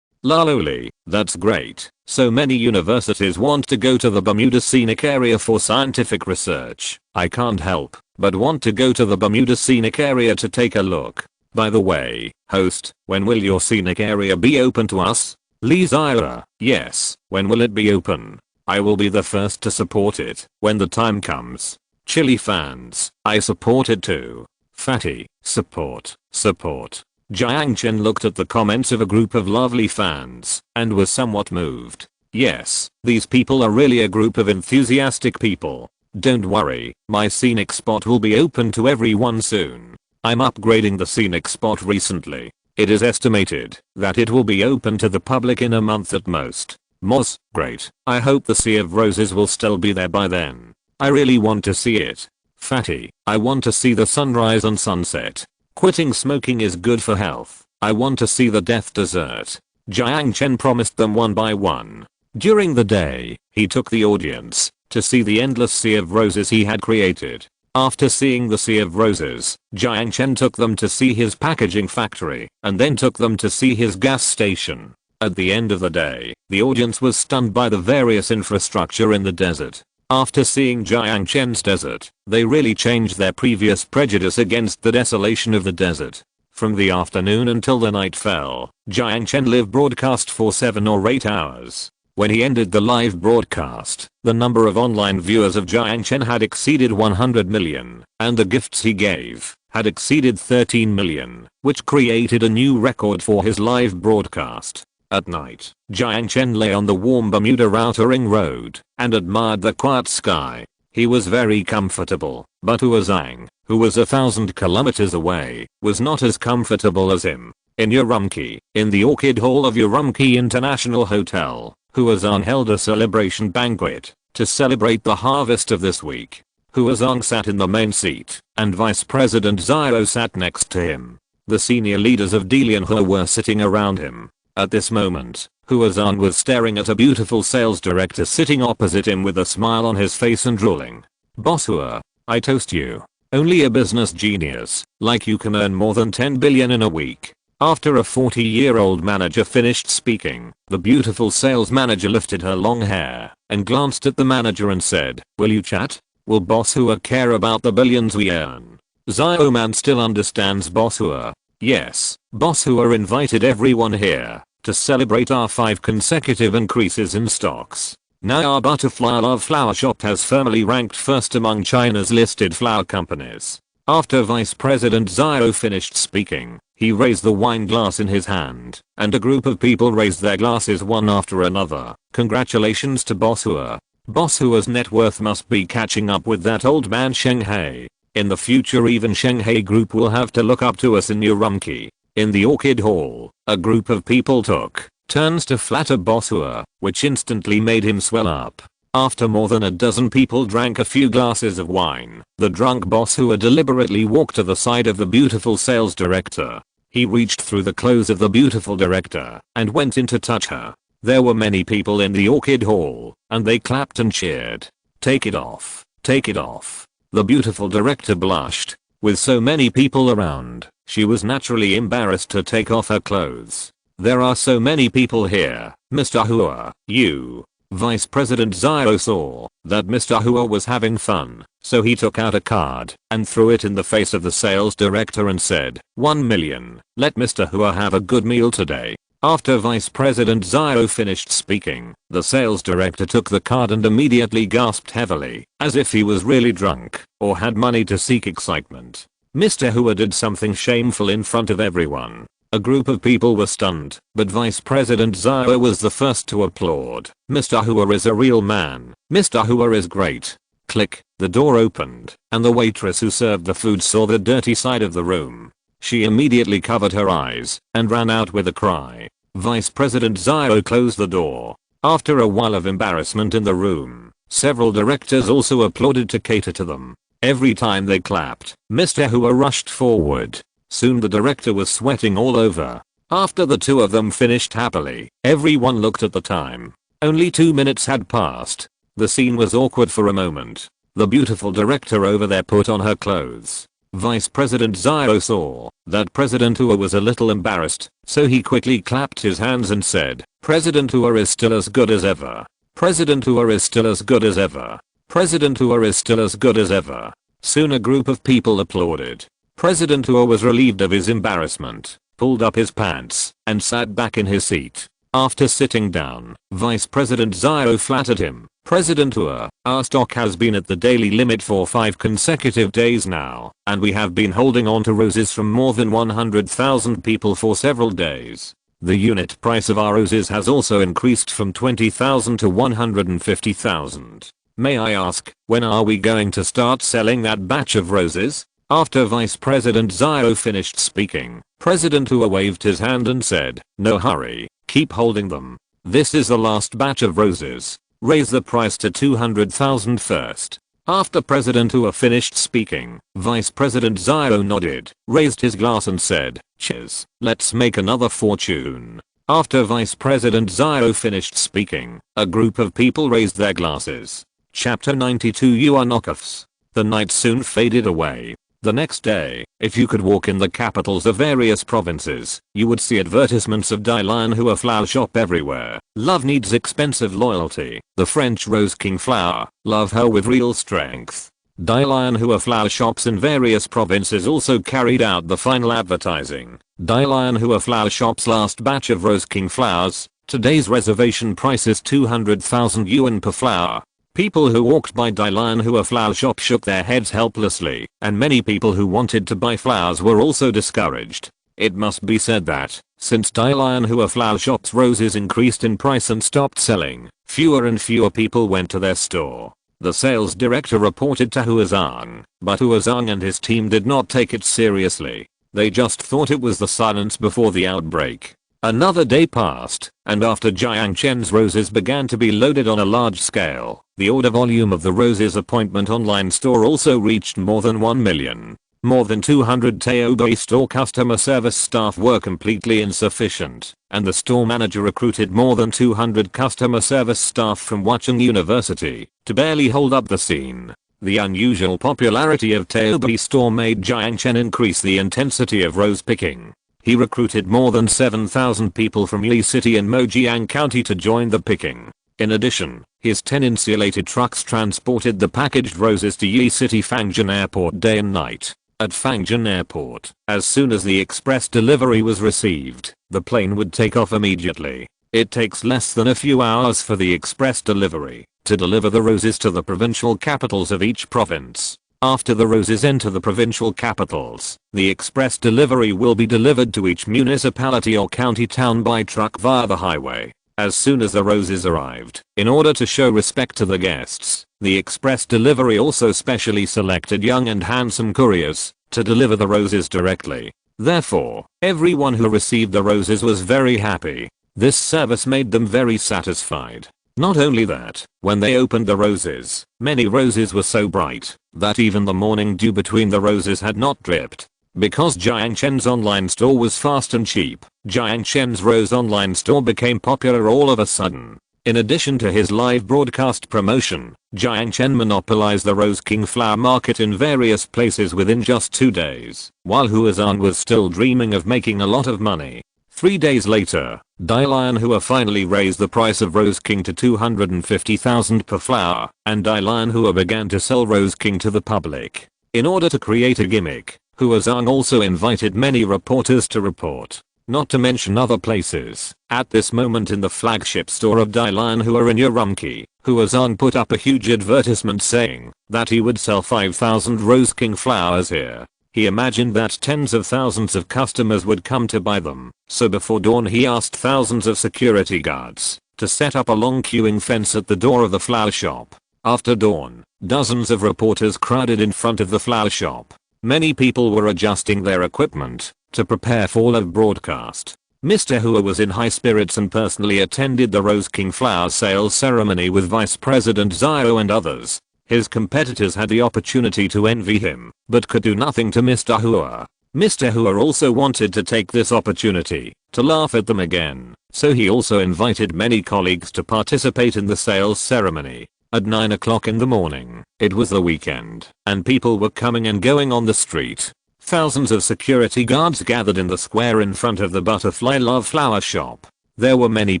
Laloli, that's great. So many universities want to go to the Bermuda Scenic Area for scientific research. I can't help but want to go to the Bermuda Scenic Area to take a look. By the way, host, when will your scenic area be open to us? Lee Zaira, yes, when will it be open? I will be the first to support it when the time comes. Chili fans, I support it too. Fatty, support, support. Jiang Chen looked at the comments of a group of lovely fans and was somewhat moved. Yes, these people are really a group of enthusiastic people. Don't worry, my scenic spot will be open to everyone soon. I'm upgrading the scenic spot recently. It is estimated that it will be open to the public in a month at most. Moz, great. I hope the Sea of Roses will still be there by then. I really want to see it. Fatty, I want to see the sunrise and sunset. Quitting smoking is good for health. I want to see the death dessert. Jiang Chen promised them one by one. During the day, he took the audience to see the endless sea of roses he had created. After seeing the Sea of Roses, Jiang Chen took them to see his packaging factory and then took them to see his gas station. At the end of the day, the audience was stunned by the various infrastructure in the desert. After seeing Jiang Chen's desert, they really changed their previous prejudice against the desolation of the desert. From the afternoon until the night fell, Jiang Chen live broadcast for 7 or 8 hours. When he ended the live broadcast, the number of online viewers of Jiang Chen had exceeded 100 million, and the gifts he gave had exceeded 13 million, which created a new record for his live broadcast. At night, Jiang Chen lay on the warm Bermuda Outer Ring Road and admired the quiet sky. He was very comfortable, but Hua Zhang, who was 1,000 kilometers away, was not as comfortable as him. In Urumqi, in the Orchid Hall of Urumqi International Hotel, Hua Zhang held a celebration banquet to celebrate the harvest of this week. Hua Zhang sat in the main seat, and Vice President Zhao sat next to him. The senior leaders of Dalianhua were sitting around him. At this moment, Hua Zhang was staring at a beautiful sales director sitting opposite him with a smile on his face and drooling. Boss Hua, I toast you. Only a business genius like you can earn more than 10 billion in a week. After a 40-year-old manager finished speaking, the beautiful sales manager lifted her long hair and glanced at the manager and said, will you chat? Will Boss Hua care about the billions we earn? Zio Man still understands Boss Hua. Yes, Boss Hua invited everyone here to celebrate our 5 consecutive increases in stocks. Now our Butterfly Love Flower Shop has firmly ranked first among China's listed flower companies. After Vice President Zhao finished speaking, he raised the wine glass in his hand, and a group of people raised their glasses one after another. Congratulations to Boss Hua. Boss Hua's net worth must be catching up with that old man Shanghai. In the future even Shanghai Group will have to look up to us in Urumqi. In the Orchid Hall, a group of people took turns to flatter Boss Hua, which instantly made him swell up. After more than a dozen people drank a few glasses of wine, the drunk Boss Hua deliberately walked to the side of the beautiful sales director. He reached through the clothes of the beautiful director and went in to touch her. There were many people in the Orchid Hall, and they clapped and cheered. Take it off, take it off. The beautiful director blushed. With so many people around, she was naturally embarrassed to take off her clothes. There are so many people here, Mr. Hua, you. Vice President Zhao saw that Mr. Hua was having fun, so he took out a card and threw it in the face of the sales director and said, 1 million, let Mr. Hua have a good meal today. After Vice President Zhao finished speaking, the sales director took the card and immediately gasped heavily, as if he was really drunk or had money to seek excitement. Mr. Hua did something shameful in front of everyone. A group of people were stunned, but Vice President Zhao was the first to applaud. Mr. Hua is a real man. Mr. Hua is great. Click, the door opened, and the waitress who served the food saw the dirty side of the room. She immediately covered her eyes and ran out with a cry. Vice President Zhao closed the door. After a while of embarrassment in the room, several directors also applauded to cater to them. Every time they clapped, Mr. Hua rushed forward. Soon the director was sweating all over. After the two of them finished happily, everyone looked at the time. Only 2 minutes had passed. The scene was awkward for a moment. The beautiful director over there put on her clothes. Vice President Zhao saw that President Hua was a little embarrassed, so he quickly clapped his hands and said, President Hua is still as good as ever. President Hua is still as good as ever. President Hua is still as good as ever. Soon a group of people applauded. President Hua was relieved of his embarrassment, pulled up his pants, and sat back in his seat. After sitting down, Vice President Zhao flattered him. President Hua, our stock has been at the daily limit for 5 consecutive days now, and we have been holding on to roses from more than 100,000 people for several days. The unit price of our roses has also increased from 20,000 to 150,000. May I ask, when are we going to start selling that batch of roses? After Vice President Zhao finished speaking, President Hua waved his hand and said, "No hurry, keep holding them. This is the last batch of roses. Raise the price to 200,000 first." After President Hua finished speaking, Vice President Zhao nodded, raised his glass and said, "Cheers, let's make another fortune." After Vice President Zhao finished speaking, a group of people raised their glasses. Chapter 92 You are knockoffs. The night soon faded away. The next day, if you could walk in the capitals of various provinces, you would see advertisements of Dalian Hua flower shop everywhere. Love needs expensive loyalty. The French Rose King flower. Love her with real strength. Dalian Hua flower shops in various provinces also carried out the final advertising. Dalian Hua flower shop's last batch of Rose King flowers. Today's reservation price is 200,000 yuan per flower. People who walked by Dalian Hua flower shop shook their heads helplessly, and many people who wanted to buy flowers were also discouraged. It must be said that, since Dalian Hua flower shop's roses increased in price and stopped selling, fewer and fewer people went to their store. The sales director reported to Huazang, but Huazang and his team did not take it seriously. They just thought it was the silence before the outbreak. Another day passed, and after Jiang Chen's roses began to be loaded on a large scale, the order volume of the roses appointment online store also reached more than 1 million. More than 200 Taobei store customer service staff were completely insufficient, and the store manager recruited more than 200 customer service staff from Huacheng University to barely hold up the scene. The unusual popularity of Taobei store made Jiang Chen increase the intensity of rose picking. He recruited more than 7,000 people from Yi City and Mojiang County to join the picking. In addition, his 10 insulated trucks transported the packaged roses to Yi City Fangzhen Airport day and night. At Fangzhen Airport, as soon as the express delivery was received, the plane would take off immediately. It takes less than a few hours for the express delivery to deliver the roses to the provincial capitals of each province. After the roses enter the provincial capitals, the express delivery will be delivered to each municipality or county town by truck via the highway. As soon as the roses arrived, in order to show respect to the guests, the express delivery also specially selected young and handsome couriers to deliver the roses directly. Therefore, everyone who received the roses was very happy. This service made them very satisfied. Not only that, when they opened the roses, many roses were so bright that even the morning dew between the roses had not dripped. Because Jiang Chen's online store was fast and cheap, Jiang Chen's Rose online store became popular all of a sudden. In addition to his live broadcast promotion, Jiang Chen monopolized the Rose King flower market in various places within just 2 days, while Huazan was still dreaming of making a lot of money. 3 days later, Dalian Hua finally raised the price of Rose King to 250,000 per flower, and Dalian Hua began to sell Rose King to the public. In order to create a gimmick, Huazang also invited many reporters to report, not to mention other places. At this moment in the flagship store of Dalian Hua in Urumqi, Huazang put up a huge advertisement saying that he would sell 5,000 Rose King flowers here. He imagined that tens of thousands of customers would come to buy them, so before dawn he asked thousands of security guards to set up a long queuing fence at the door of the flower shop. After dawn, dozens of reporters crowded in front of the flower shop. Many people were adjusting their equipment to prepare for live broadcast. Mr. Hua was in high spirits and personally attended the Rose King flower sales ceremony with Vice President Zhao and others. His competitors had the opportunity to envy him, but could do nothing to Mr. Hua. Mr. Hua also wanted to take this opportunity to laugh at them again, so he also invited many colleagues to participate in the sales ceremony. At 9 o'clock in the morning, it was the weekend, and people were coming and going on the street. Thousands of security guards gathered in the square in front of the Butterfly Love flower shop. There were many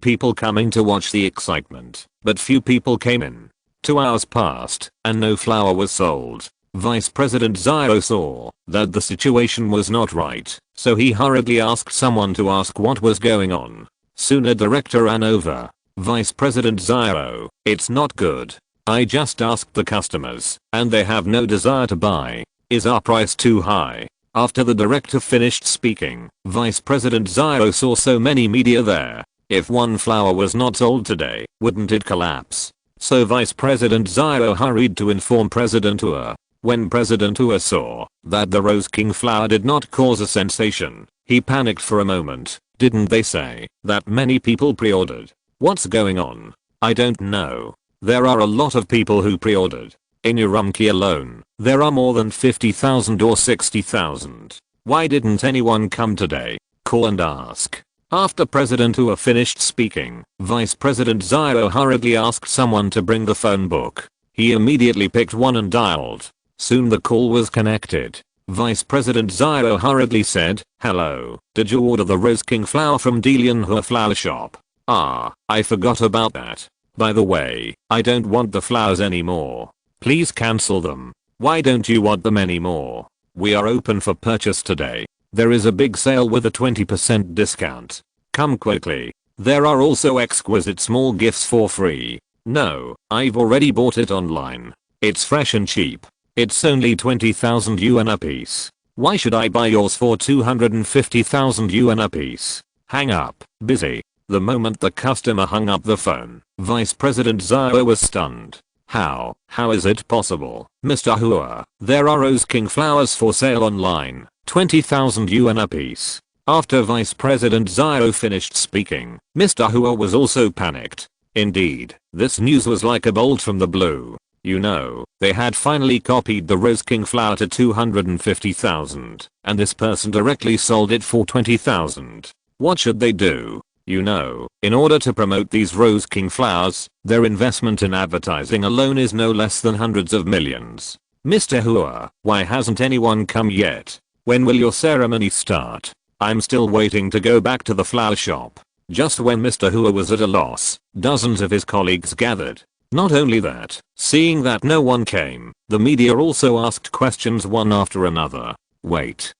people coming to watch the excitement, but few people came in. 2 hours passed, and no flower was sold. Vice President Zhao saw that the situation was not right, so he hurriedly asked someone to ask what was going on. Soon a director ran over Vice President Zio, it's not good. I just asked the customers, and they have no desire to buy. Is our price too high? After the director finished speaking, Vice President Zio saw so many media there. If one flower was not sold today, wouldn't it collapse? So Vice President Zio hurried to inform President Ua. When President Ua saw that the Rose King flower did not cause a sensation, he panicked for a moment. Didn't they say that many people pre-ordered? What's going on? I don't know. There are a lot of people who pre-ordered. In Urumqi alone, there are more than 50,000 or 60,000. Why didn't anyone come today? Call and ask. After President Ua finished speaking, Vice President Zio hurriedly asked someone to bring the phone book. He immediately picked one and dialed. Soon the call was connected. Vice President Zio hurriedly said, "Hello, did you order the Rose King flower from Delianhua flower shop?" "Ah, I forgot about that. By the way, I don't want the flowers anymore. Please cancel them." "Why don't you want them anymore?" "We are open for purchase today. There is a big sale with a 20% discount. Come quickly. There are also exquisite small gifts for free." "No, I've already bought it online. It's fresh and cheap. It's only 20,000 yuan a piece. Why should I buy yours for 250,000 yuan a piece?" "Hang up. Busy." The moment the customer hung up the phone, Vice President Zio was stunned. How is it possible, Mr. Hua? There are Rose King flowers for sale online, 20,000 yuan a piece. After Vice President Zio finished speaking, Mr. Hua was also panicked. Indeed, this news was like a bolt from the blue. You know, they had finally copied the Rose King flower to 250,000, and this person directly sold it for 20,000. What should they do? You know, in order to promote these Rose King flowers, their investment in advertising alone is no less than hundreds of millions. Mr. Hua, why hasn't anyone come yet? When will your ceremony start? I'm still waiting to go back to the flower shop. Just when Mr. Hua was at a loss, dozens of his colleagues gathered. Not only that, seeing that no one came, the media also asked questions one after another. Wait.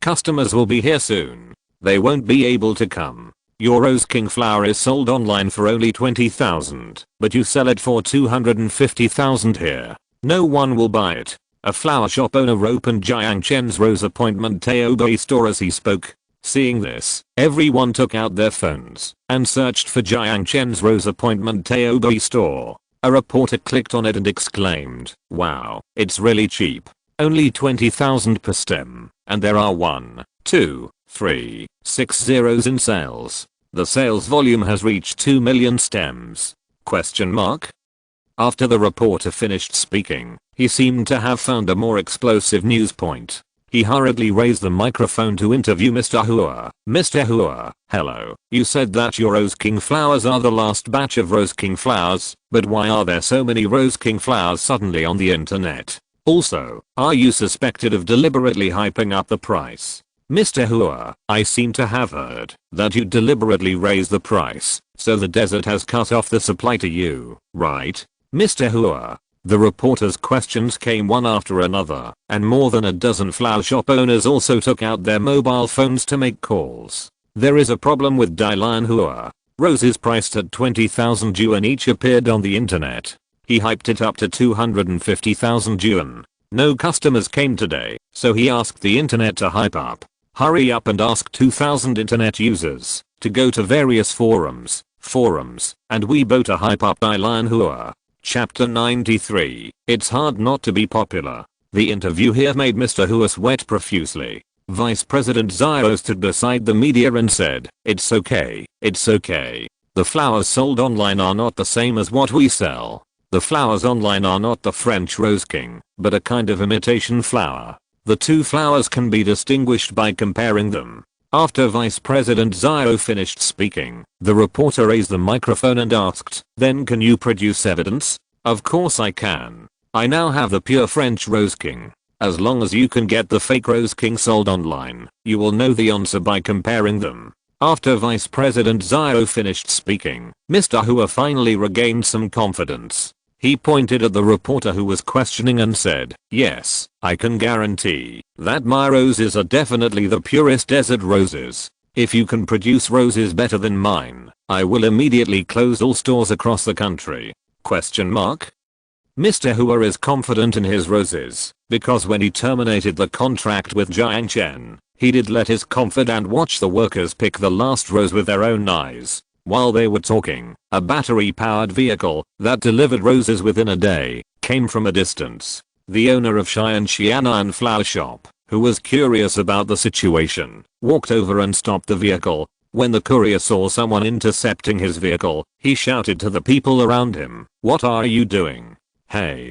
Customers will be here soon. They won't be able to come. Your Rose King flower is sold online for only 20,000, but you sell it for 250,000 here. No one will buy it. A flower shop owner opened Jiang Chen's Rose Appointment Taobei store as he spoke. Seeing this, everyone took out their phones and searched for Jiang Chen's Rose Appointment Taobei store. A reporter clicked on it and exclaimed, "Wow, it's really cheap. Only 20,000 per stem, and there are 1, 2, 3, 6 zeros in sales. The sales volume has reached 2 million stems?" After the reporter finished speaking, he seemed to have found a more explosive news point. He hurriedly raised the microphone to interview Mr. Hua. "Mr. Hua, hello. You said that your Rose King flowers are the last batch of Rose King flowers, but why are there so many Rose King flowers suddenly on the internet? Also, are you suspected of deliberately hyping up the price?" "Mr. Hua, I seem to have heard that you deliberately raised the price, so the desert has cut off the supply to you, right?" "Mr. Hua." The reporter's questions came one after another, and more than a dozen flower shop owners also took out their mobile phones to make calls. "There is a problem with Delianhua. Roses priced at 20,000 yuan each appeared on the internet. He hyped it up to 250,000 yuan. No customers came today, so he asked the internet to hype up. Hurry up and ask 2,000 internet users to go to various forums, and Weibo to hype up Delianhua. Chapter 93. It's hard not to be popular. The interview here made Mr. Hua sweat profusely. Vice President Zio stood beside the media and said, "It's okay. The flowers sold online are not the same as what we sell. The flowers online are not the French Rose King, but a kind of imitation flower. The two flowers can be distinguished by comparing them." After Vice President Zio finished speaking, the reporter raised the microphone and asked, "Then can you produce evidence?" "Of course I can. I now have the pure French Rose King. As long as you can get the fake Rose King sold online, you will know the answer by comparing them." After Vice President Zio finished speaking, Mr. Hua finally regained some confidence. He pointed at the reporter who was questioning and said, "Yes, I can guarantee that my roses are definitely the purest desert roses. If you can produce roses better than mine, I will immediately close all stores across the country. Question mark? Mr. Hua is confident in his roses, because when he terminated the contract with Jiang Chen, he did let his confidant watch the workers pick the last rose with their own eyes. While they were talking, a battery-powered vehicle that delivered roses within a day came from a distance. The owner of Xianxian flower shop, who was curious about the situation, walked over and stopped the vehicle. When the courier saw someone intercepting his vehicle, he shouted to the people around him, "What are you doing? Hey,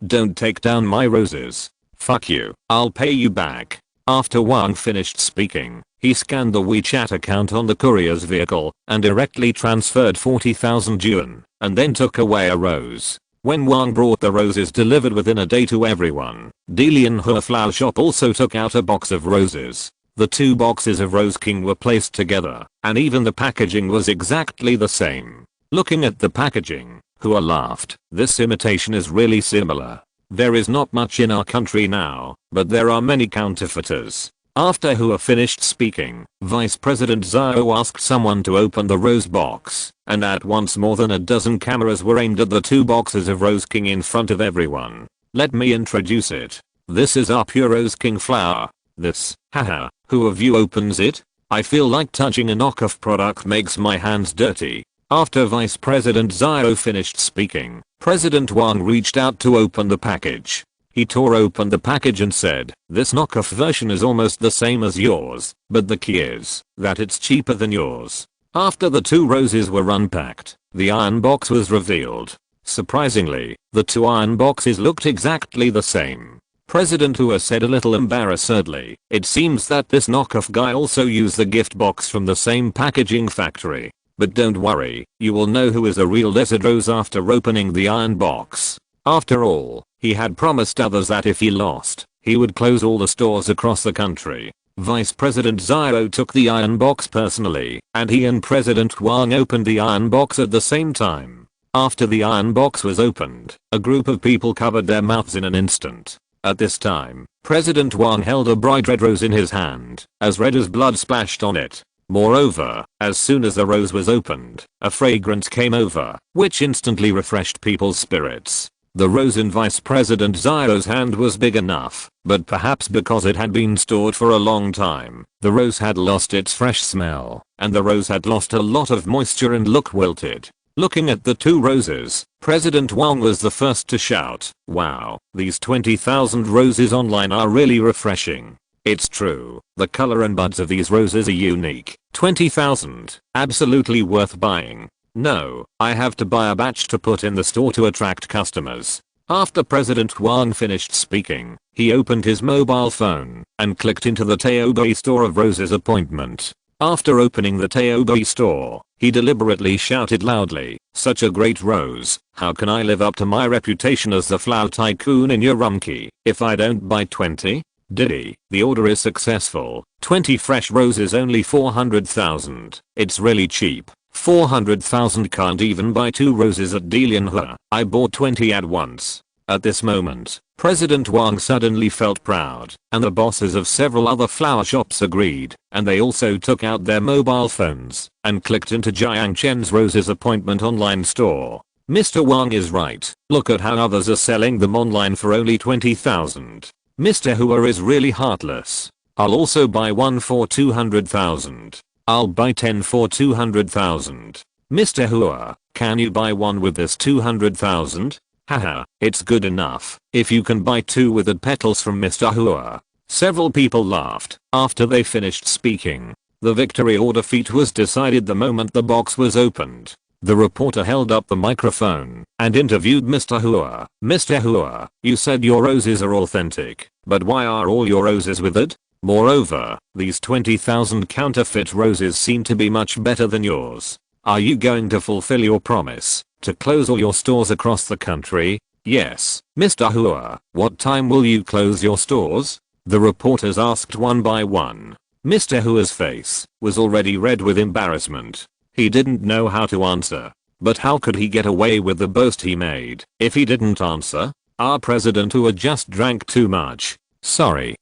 don't take down my roses. Fuck you, I'll pay you back." After Wang finished speaking, he scanned the WeChat account on the courier's vehicle and directly transferred 40,000 yuan, and then took away a rose. When Wang brought the roses delivered within a day to everyone, Dalianhua flower shop also took out a box of roses. The two boxes of Rose King were placed together, and even the packaging was exactly the same. Looking at the packaging, Hua laughed. This imitation is really similar. There is not much in our country now, but there are many counterfeiters. After Hua finished speaking, Vice President Zhao asked someone to open the rose box, and at once more than a dozen cameras were aimed at the two boxes of Rose King in front of everyone. Let me introduce it. This is our pure Rose King flower. This, haha, who of you opens it? I feel like touching a knockoff product makes my hands dirty. After Vice President Zhao finished speaking, President Wang reached out to open the package. He tore open the package and said, "This knockoff version is almost the same as yours, but the key is that it's cheaper than yours." After the two roses were unpacked, the iron box was revealed. Surprisingly, the two iron boxes looked exactly the same. President Hua said a little embarrassedly, "It seems that this knockoff guy also used the gift box from the same packaging factory. But don't worry, you will know who is a real desert rose after opening the iron box." After all, he had promised others that if he lost, he would close all the stores across the country. Vice President Zhao took the iron box personally, and he and President Wang opened the iron box at the same time. After the iron box was opened, a group of people covered their mouths in an instant. At this time, President Wang held a bright red rose in his hand, as red as blood splashed on it. Moreover, as soon as the rose was opened, a fragrance came over, which instantly refreshed people's spirits. The rose in Vice President Zhao's hand was big enough, but perhaps because it had been stored for a long time, the rose had lost its fresh smell, and the rose had lost a lot of moisture and looked wilted. Looking at the two roses, President Wang was the first to shout, "Wow, these 20,000 roses online are really refreshing." It's true, the color and buds of these roses are unique. 20,000, absolutely worth buying. No, I have to buy a batch to put in the store to attract customers. After President Wang finished speaking, he opened his mobile phone and clicked into the Taobei store of roses appointment. After opening the Taobei store, he deliberately shouted loudly, "Such a great rose, how can I live up to my reputation as the flower tycoon in Urumqi if I don't buy 20? Diddy, the order is successful. 20 fresh roses only 400,000. It's really cheap. 400,000 can't even buy 2 roses at Dalianhua. I bought 20 at once." At this moment, President Wang suddenly felt proud, and the bosses of several other flower shops agreed, and they also took out their mobile phones and clicked into Jiang Chen's roses appointment online store. Mr. Wang is right. Look at how others are selling them online for only 20,000. Mr. Hua is really heartless. I'll also buy 1 for 200,000. I'll buy 10 for 200,000. Mr. Hua, can you buy 1 with this 200,000? Haha, it's good enough if you can buy 2 withered petals from Mr. Hua. Several people laughed after they finished speaking. The victory or defeat was decided the moment the box was opened. The reporter held up the microphone and interviewed Mr. Hua. "Mr. Hua, you said your roses are authentic, but why are all your roses withered? Moreover, these 20,000 counterfeit roses seem to be much better than yours. Are you going to fulfill your promise to close all your stores across the country?" "Yes, Mr. Hua. What time will you close your stores?" the reporters asked one by one. Mr. Hua's face was already red with embarrassment. He didn't know how to answer. But how could he get away with the boast he made if he didn't answer? Our President Hua just drank too much. Sorry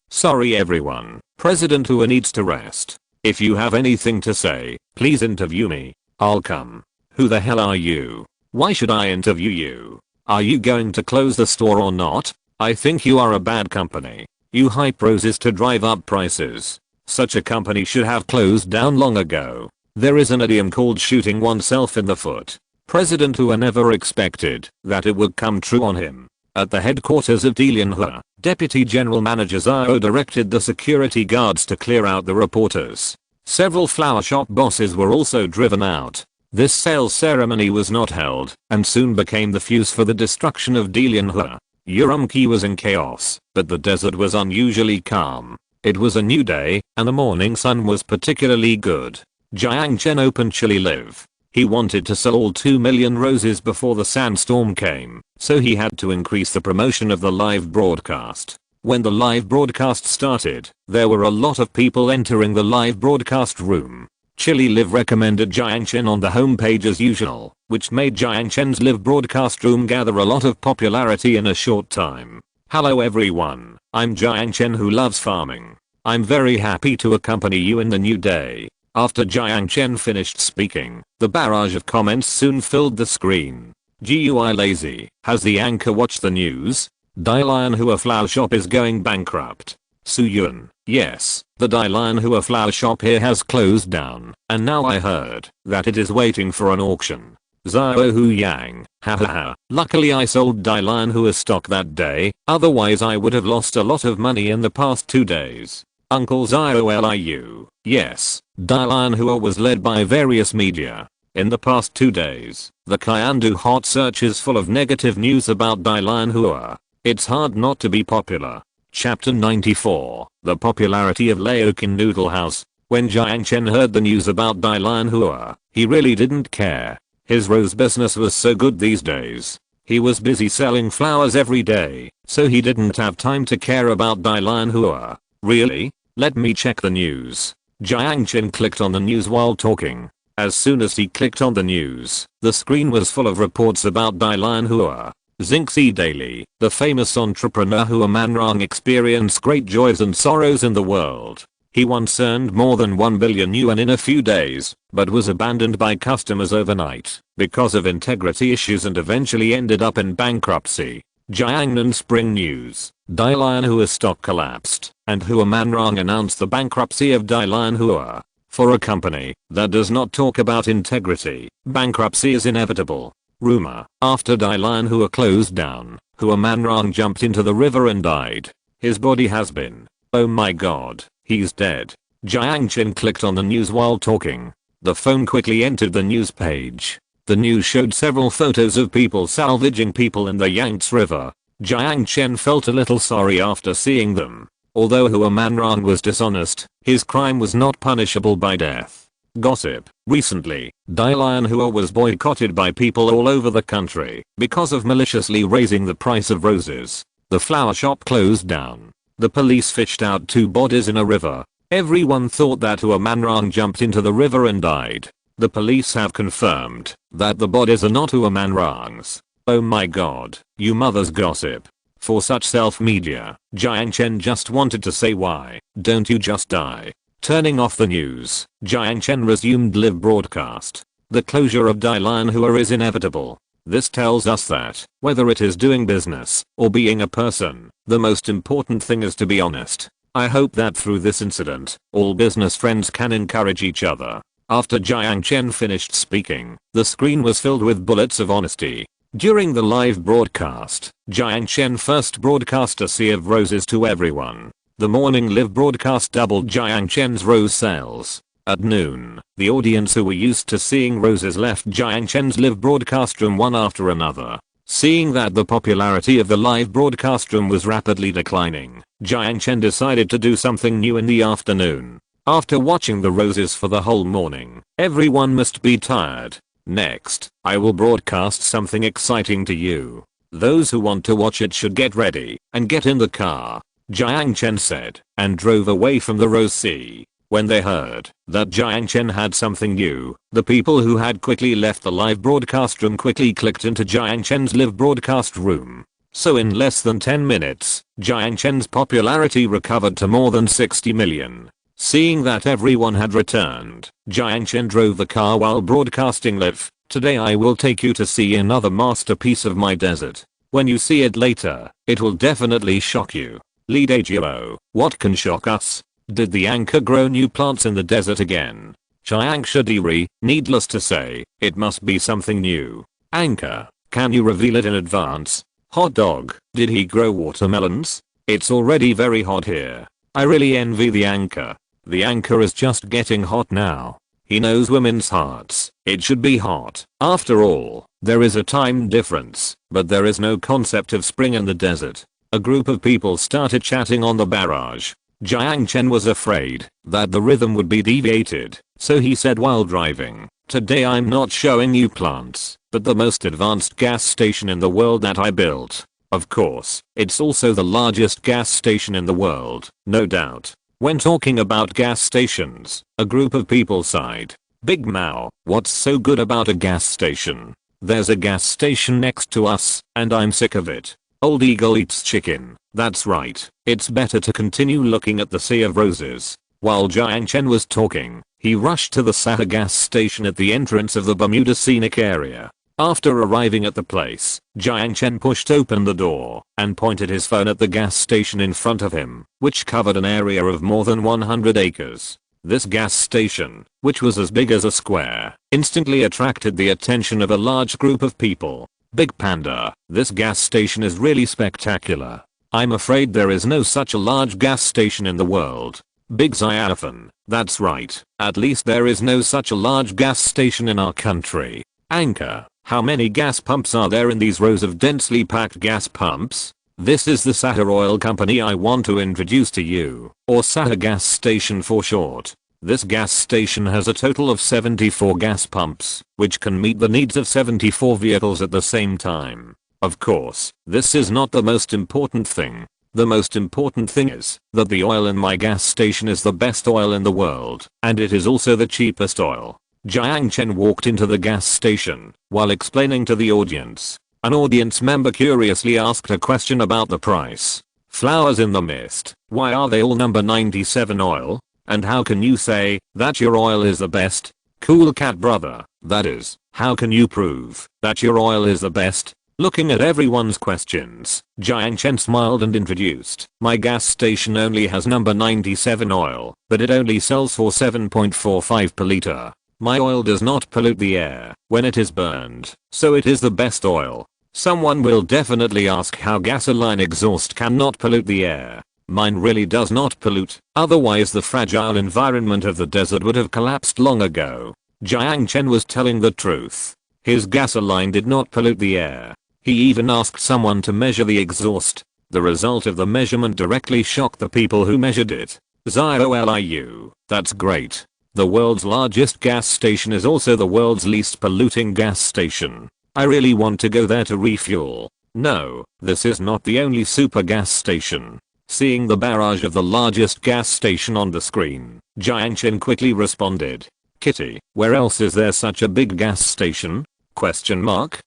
everyone. President Hua needs to rest. If you have anything to say, please interview me. I'll come. Who the hell are you? Why should I interview you? Are you going to close the store or not? I think you are a bad company. You hype roses to drive up prices. Such a company should have closed down long ago. There is an idiom called shooting oneself in the foot. President Hu never expected that it would come true on him. At the headquarters of Dalian, Deputy General Manager Zhao directed the security guards to clear out the reporters. Several flower shop bosses were also driven out. This sales ceremony was not held and soon became the fuse for the destruction of Dalian. Urumqi was in chaos, but the desert was unusually calm. It was a new day, and the morning sun was particularly good. Jiang Chen opened Chili Live. He wanted to sell all 2 million roses before the sandstorm came, so he had to increase the promotion of the live broadcast. When the live broadcast started, there were a lot of people entering the live broadcast room. Chili Live recommended Jiang Chen on the homepage as usual, which made Jiang Chen's live broadcast room gather a lot of popularity in a short time. Hello everyone, I'm Jiang Chen who loves farming. I'm very happy to accompany you in the new day. After Jiang Chen finished speaking, the barrage of comments soon filled the screen. GUI lazy, has the anchor watched the news? Dalian Hua flower shop is going bankrupt. Su Yun, yes, the Dalian Hua flower shop here has closed down, and now I heard that it is waiting for an auction. Zhao Hu Yang, hahaha, luckily I sold Dalian Hua stock that day, otherwise I would have lost a lot of money in the past 2 days. Uncle Zhao Liu, yes, Dalian Hua was led by various media. In the past 2 days, the Kyandu hot search is full of negative news about Dalian Hua. It's hard not to be popular. Chapter 94, The Popularity of Laokin Noodle House. When Jiang Chen heard the news about Dalian Hua, he really didn't care. His rose business was so good these days. He was busy selling flowers every day, so he didn't have time to care about Dalian Hua. Really? Let me check the news. Jiang Chen clicked on the news while talking. As soon as he clicked on the news, the screen was full of reports about Dalian Hua. Xingxi Daily, the famous entrepreneur Hua Manrong experienced great joys and sorrows in the world. He once earned more than 1 billion yuan in a few days, but was abandoned by customers overnight because of integrity issues and eventually ended up in bankruptcy. Jiangnan Spring News, Dalian Hua stock collapsed, and Hua Manrong announced the bankruptcy of Dalian Hua. For a company that does not talk about integrity, bankruptcy is inevitable. Rumor, after Dalian Hua closed down, Hua Manrong jumped into the river and died. His body has been. Oh my god, he's dead. Jiang Chen clicked on the news while talking. The phone quickly entered the news page. The news showed several photos of people salvaging people in the Yangtze River. Jiang Chen felt a little sorry after seeing them. Although Hua Manrong was dishonest, his crime was not punishable by death. Gossip. Recently, Dalian Hua was boycotted by people all over the country because of maliciously raising the price of roses. The flower shop closed down. The police fished out 2 bodies in a river. Everyone thought that Hua Manrong jumped into the river and died. The police have confirmed that the bodies are not Hua Manrong's. Oh my god, you mother's gossip. For such self-media, Jiang Chen just wanted to say why don't you just die? Turning off the news, Jiang Chen resumed live broadcast. The closure of Dalian Hua is inevitable. This tells us that, whether it is doing business or being a person, the most important thing is to be honest. I hope that through this incident, all business friends can encourage each other. After Jiang Chen finished speaking, the screen was filled with bullets of honesty. During the live broadcast, Jiang Chen first broadcast a sea of roses to everyone. The morning live broadcast doubled Jiang Chen's rose sales. At noon, the audience who were used to seeing roses left Jiang Chen's live broadcast room one after another. Seeing that the popularity of the live broadcast room was rapidly declining, Jiang Chen decided to do something new in the afternoon. After watching the roses for the whole morning, everyone must be tired. Next, I will broadcast something exciting to you. Those who want to watch it should get ready and get in the car. Jiang Chen said, and drove away from the rose sea. When they heard that Jiang Chen had something new, the people who had quickly left the live broadcast room quickly clicked into Jiang Chen's live broadcast room. So in less than 10 minutes, Jiang Chen's popularity recovered to more than 60 million. Seeing that everyone had returned, Jiang Chen drove the car while broadcasting live. Today I will take you to see another masterpiece of my desert. When you see it later, it will definitely shock you. Lead AGO, what can shock us? Did the anchor grow new plants in the desert again? Chiang Shadiri, needless to say, it must be something new. Anchor, can you reveal it in advance? Hot dog, did he grow watermelons? It's already very hot here. I really envy the anchor. The anchor is just getting hot now. He knows women's hearts. It should be hot. After all, there is a time difference, but there is no concept of spring in the desert. A group of people started chatting on the barrage. Jiang Chen was afraid that the rhythm would be deviated, so he said while driving, "Today I'm not showing you plants, but the most advanced gas station in the world that I built. Of course, it's also the largest gas station in the world, no doubt." When talking about gas stations, a group of people sighed. Big Mao, what's so good about a gas station? There's a gas station next to us, and I'm sick of it. Old eagle eats chicken. That's right. It's better to continue looking at the sea of roses. While Jiang Chen was talking, he rushed to the Sahara gas station at the entrance of the Bermuda scenic area. After arriving at the place, Jiang Chen pushed open the door and pointed his phone at the gas station in front of him, which covered an area of more than 100 acres. This gas station, which was as big as a square, instantly attracted the attention of a large group of people. Big Panda, this gas station is really spectacular. I'm afraid there is no such a large gas station in the world. Big Xylophone, that's right, at least there is no such a large gas station in our country. Anchor, how many gas pumps are there in these rows of densely packed gas pumps? This is the Sahara Oil Company I want to introduce to you, or Sahara Gas Station for short. This gas station has a total of 74 gas pumps, which can meet the needs of 74 vehicles at the same time. Of course, this is not the most important thing. The most important thing is that the oil in my gas station is the best oil in the world, and it is also the cheapest oil. Jiang Chen walked into the gas station while explaining to the audience. An audience member curiously asked a question about the price. Flowers in the mist, why are they all number 97 oil? And how can you say that your oil is the best? Cool cat brother, that is, how can you prove that your oil is the best? Looking at everyone's questions, Jiang Chen smiled and introduced, my gas station only has number 97 oil, but it only sells for 7.45 per liter. My oil does not pollute the air when it is burned, so it is the best oil. Someone will definitely ask how gasoline exhaust cannot pollute the air. Mine really does not pollute, otherwise the fragile environment of the desert would have collapsed long ago. Jiang Chen was telling the truth. His gasoline did not pollute the air. He even asked someone to measure the exhaust. The result of the measurement directly shocked the people who measured it. ZIOLIU, that's great. The world's largest gas station is also the world's least polluting gas station. I really want to go there to refuel. No, this is not the only super gas station. Seeing the barrage of the largest gas station on the screen, Jiang Chen quickly responded. Kitty, where else is there such a big gas station? Question mark.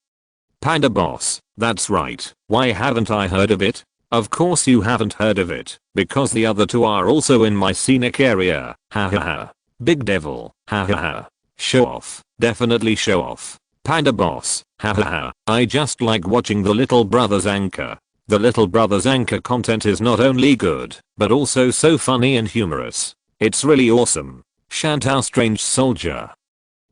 Panda boss, that's right, why haven't I heard of it? Of course you haven't heard of it, because the other two are also in my scenic area, ha ha ha. Big devil, ha ha ha. Show off, definitely show off. Panda boss, ha ha ha. I just like watching the little brothers anchor. The little brothers anchor content is not only good, but also so funny and humorous. It's really awesome. Shantao strange soldier.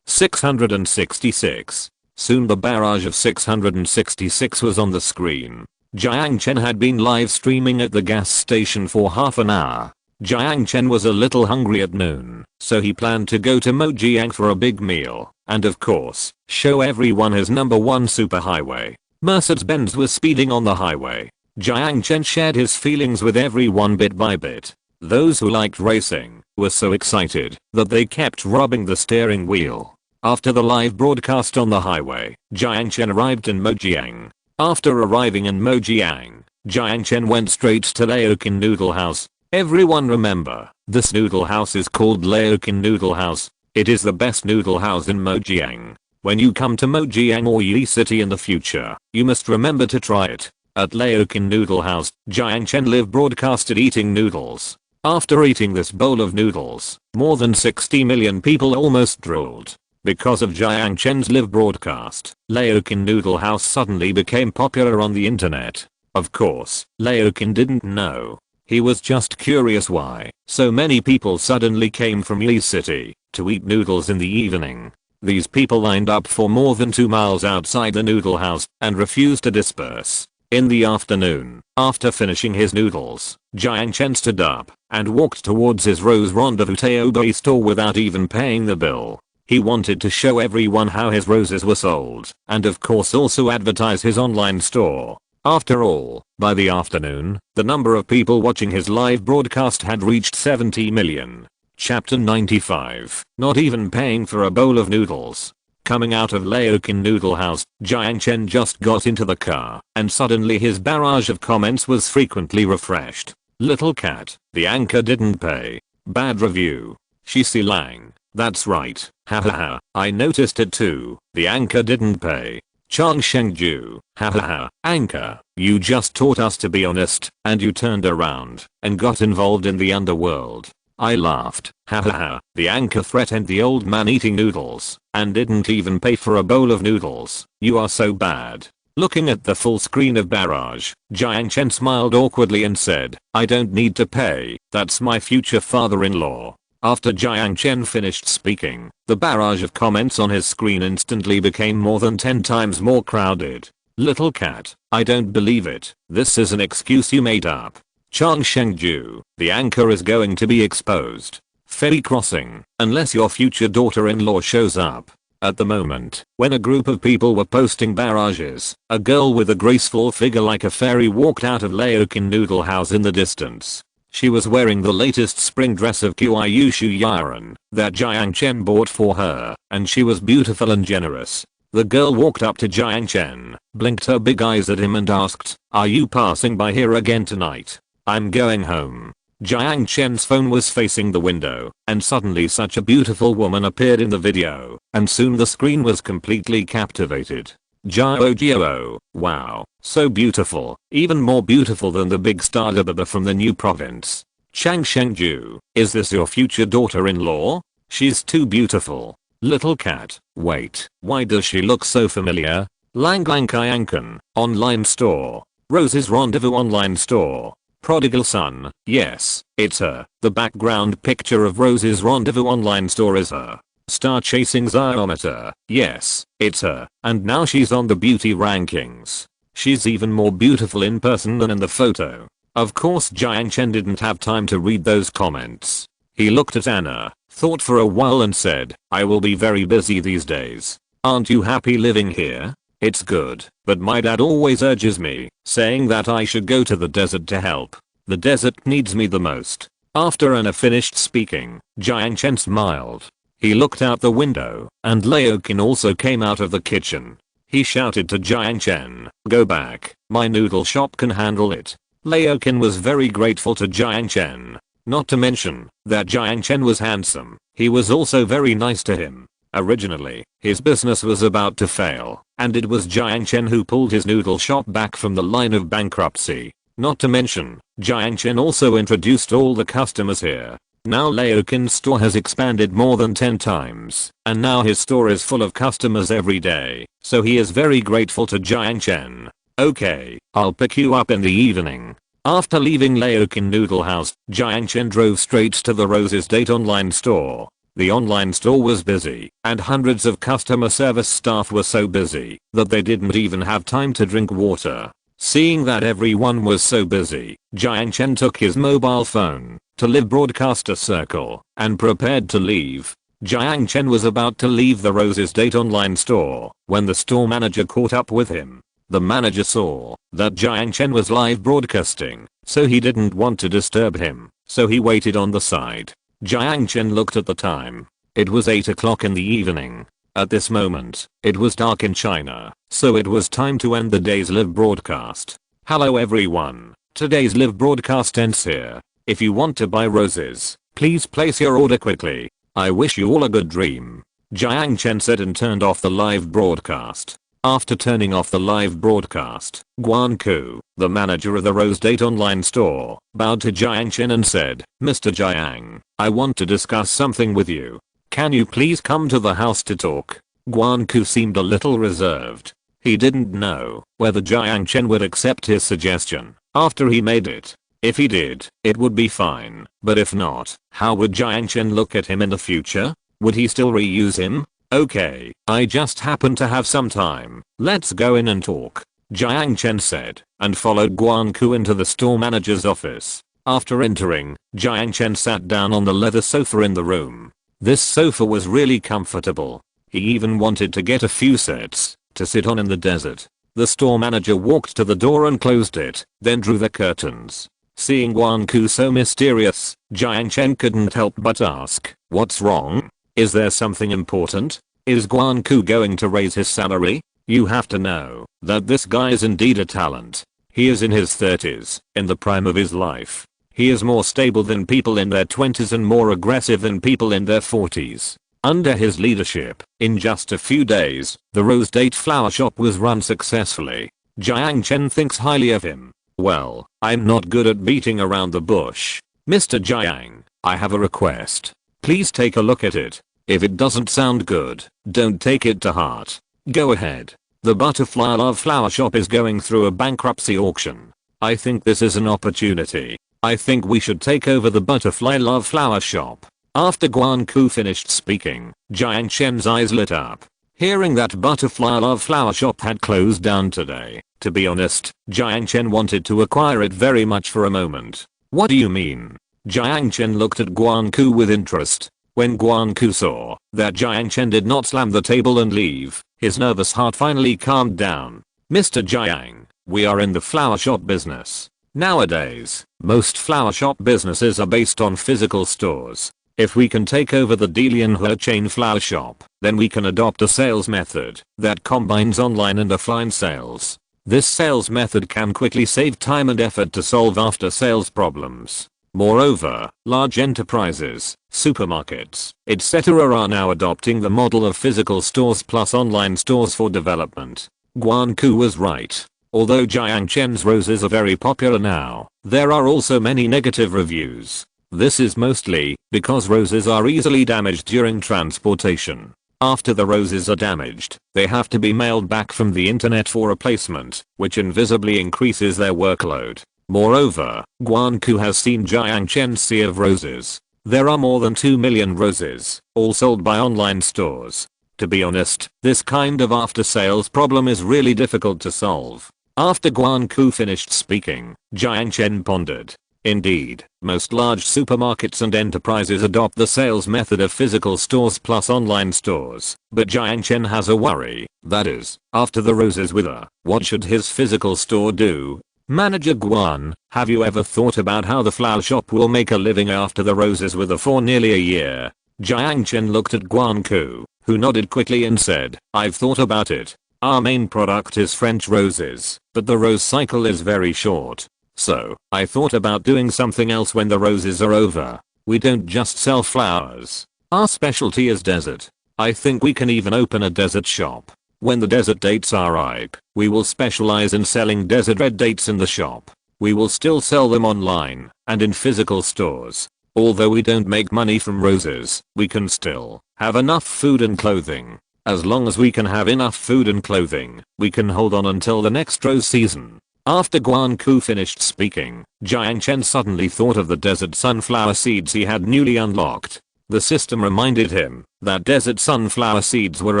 666. Soon the barrage of 666 was on the screen. Jiang Chen had been live streaming at the gas station for half an hour. Jiang Chen was a little hungry at noon, so he planned to go to Mojiang for a big meal, and of course, show everyone his number one superhighway. Mercedes-Benz was speeding on the highway. Jiang Chen shared his feelings with everyone bit by bit. Those who liked racing were so excited that they kept rubbing the steering wheel. After the live broadcast on the highway, Jiang Chen arrived in Mojiang. After arriving in Mojiang, Jiang Chen went straight to Laokin Noodle House. Everyone remember, this noodle house is called Laokin Noodle House. It is the best noodle house in Mojiang. When you come to Mojiang or Yi City in the future, you must remember to try it. At Laokin Noodle House, Jiang Chen live broadcasted eating noodles. After eating this bowl of noodles, more than 60 million people almost drooled. Because of Jiang Chen's live broadcast, Laocoon Noodle House suddenly became popular on the internet. Of course, Laocoon didn't know. He was just curious why so many people suddenly came from Yi City to eat noodles in the evening. These people lined up for more than 2 miles outside the noodle house and refused to disperse. In the afternoon, after finishing his noodles, Jiang Chen stood up and walked towards his Rose Rendezvous Taobei store without even paying the bill. He wanted to show everyone how his roses were sold, and of course also advertise his online store. After all, by the afternoon, the number of people watching his live broadcast had reached 70 million. Chapter 95. Not even paying for a bowl of noodles. Coming out of Laocoon Noodle House, Jiang Chen just got into the car, and suddenly his barrage of comments was frequently refreshed. Little cat, the anchor didn't pay. Bad review. Shi Lang, that's right, hahaha, I noticed it too, the anchor didn't pay. Chang Shengju, hahaha, anchor, you just taught us to be honest, and you turned around and got involved in the underworld. I laughed, hahaha, the anchor threatened the old man eating noodles, and didn't even pay for a bowl of noodles, you are so bad. Looking at the full screen of barrage, Jiang Chen smiled awkwardly and said, I don't need to pay, that's my future father-in-law. After Jiang Chen finished speaking, the barrage of comments on his screen instantly became more than 10 times more crowded. Little cat, I don't believe it, this is an excuse you made up. Chang Shengju, the anchor is going to be exposed. Ferry crossing, unless your future daughter-in-law shows up. At the moment, when a group of people were posting barrages, a girl with a graceful figure like a fairy walked out of Laocoon Noodle House in the distance. She was wearing the latest spring dress of Qiyu Yaran that Jiang Chen bought for her, and she was beautiful and generous. The girl walked up to Jiang Chen, blinked her big eyes at him and asked, are you passing by here again tonight? I'm going home. Jiang Chen's phone was facing the window, and suddenly such a beautiful woman appeared in the video, and soon the screen was completely captivated. Jiao, wow, so beautiful, even more beautiful than the big star from the new province. Chang Shengju, is this your future daughter-in-law? She's too beautiful. Little cat, wait, why does she look so familiar? Lang Kai Ankan, online store. Rose's Rendezvous online store. Prodigal Son, yes, it's her. The background picture of Rose's Rendezvous online store is her. Star chasing Ziometer, yes, it's her, and now she's on the beauty rankings. She's even more beautiful in person than in the photo. Of course Jiang Chen didn't have time to read those comments. He looked at Anna, thought for a while and said, I will be very busy these days. Aren't you happy living here? It's good, but my dad always urges me, saying that I should go to the desert to help. The desert needs me the most. After Anna finished speaking, Jiang Chen smiled. He looked out the window, and Laocoon also came out of the kitchen. He shouted to Jiang Chen, go back, my noodle shop can handle it. Laocoon was very grateful to Jiang Chen. Not to mention that Jiang Chen was handsome, he was also very nice to him. Originally, his business was about to fail, and it was Jiang Chen who pulled his noodle shop back from the line of bankruptcy. Not to mention, Jiang Chen also introduced all the customers here. Now Laocoon's store has expanded more than 10 times, and now his store is full of customers every day, so he is very grateful to Jiang Chen. Okay, I'll pick you up in the evening. After leaving Laocoon Noodle House, Jiang Chen drove straight to the Rose's Date online store. The online store was busy, and hundreds of customer service staff were so busy that they didn't even have time to drink water. Seeing that everyone was so busy, Jiang Chen took his mobile phone to live broadcaster circle and prepared to leave. Jiang Chen was about to leave the Rose's Date online store when the store manager caught up with him. The manager saw that Jiang Chen was live broadcasting, so he didn't want to disturb him, so he waited on the side. Jiang Chen looked at the time. It was 8 o'clock in the evening. At this moment, it was dark in China, so it was time to end the day's live broadcast. Hello everyone, today's live broadcast ends here. If you want to buy roses, please place your order quickly. I wish you all a good dream. Jiang Chen said and turned off the live broadcast. After turning off the live broadcast, Guanku, the manager of the Rose Date online store, bowed to Jiang Chen and said, "Mr. Jiang, I want to discuss something with you. Can you please come to the house to talk?" Guanku seemed a little reserved. He didn't know whether Jiang Chen would accept his suggestion after he made it. If he did, it would be fine, but if not, how would Jiang Chen look at him in the future? Would he still reuse him? "Okay, I just happen to have some time. Let's go in and talk," Jiang Chen said, and followed Guanku into the store manager's office. After entering, Jiang Chen sat down on the leather sofa in the room. This sofa was really comfortable. He even wanted to get a few sets to sit on in the desert. The store manager walked to the door and closed it, then drew the curtains. Seeing Guanku so mysterious, Jiang Chen couldn't help but ask, "What's wrong? Is there something important? Is Guanku going to raise his salary?" You have to know that this guy is indeed a talent. He is in his 30s, in the prime of his life. He is more stable than people in their 20s and more aggressive than people in their 40s. Under his leadership, in just a few days, the Rose Date flower shop was run successfully. Jiang Chen thinks highly of him. "Well, I'm not good at beating around the bush. Mr. Jiang, I have a request. Please take a look at it. If it doesn't sound good, don't take it to heart. Go ahead. The Butterfly Love Flower Shop is going through a bankruptcy auction. I think this is an opportunity. I think we should take over the Butterfly Love Flower Shop." After Guanku finished speaking, Jiang Chen's eyes lit up. Hearing that Butterfly Love Flower Shop had closed down today, to be honest, Jiang Chen wanted to acquire it very much for a moment. "What do you mean?" Jiang Chen looked at Guanku with interest. When Guanku saw that Jiang Chen did not slam the table and leave, his nervous heart finally calmed down. "Mr. Jiang, we are in the flower shop business. Nowadays, most flower shop businesses are based on physical stores. If we can take over the Dalian chain flower shop, then we can adopt a sales method that combines online and offline sales. This sales method can quickly save time and effort to solve after sales problems. Moreover, large enterprises, supermarkets, etc. are now adopting the model of physical stores plus online stores for development." Guanku was right. Although Jiang Chen's roses are very popular now, there are also many negative reviews. This is mostly because roses are easily damaged during transportation. After the roses are damaged, they have to be mailed back from the internet for replacement, which invisibly increases their workload. Moreover, Guanku has seen Jiang Chen's sea of roses. There are more than 2 million roses, all sold by online stores. To be honest, this kind of after-sales problem is really difficult to solve. After Guanku finished speaking, Jiang Chen pondered. Indeed, most large supermarkets and enterprises adopt the sales method of physical stores plus online stores, but Jiang Chen has a worry, that is, after the roses wither, what should his physical store do? Manager Guan, have you ever thought about how the flower shop will make a living after the roses wither for nearly a year? Jiang Chen looked at Guanku, who nodded quickly and said, "I've thought about it. Our main product is French roses, but the rose cycle is very short. So, I thought about doing something else when the roses are over. We don't just sell flowers. Our specialty is desert. I think we can even open a desert shop. When the desert dates are ripe, we will specialize in selling desert red dates in the shop. We will still sell them online and in physical stores. Although we don't make money from roses, we can still have enough food and clothing. As long as we can have enough food and clothing, we can hold on until the next rose season." After Guanku finished speaking, Jiang Chen suddenly thought of the desert sunflower seeds he had newly unlocked. The system reminded him that desert sunflower seeds were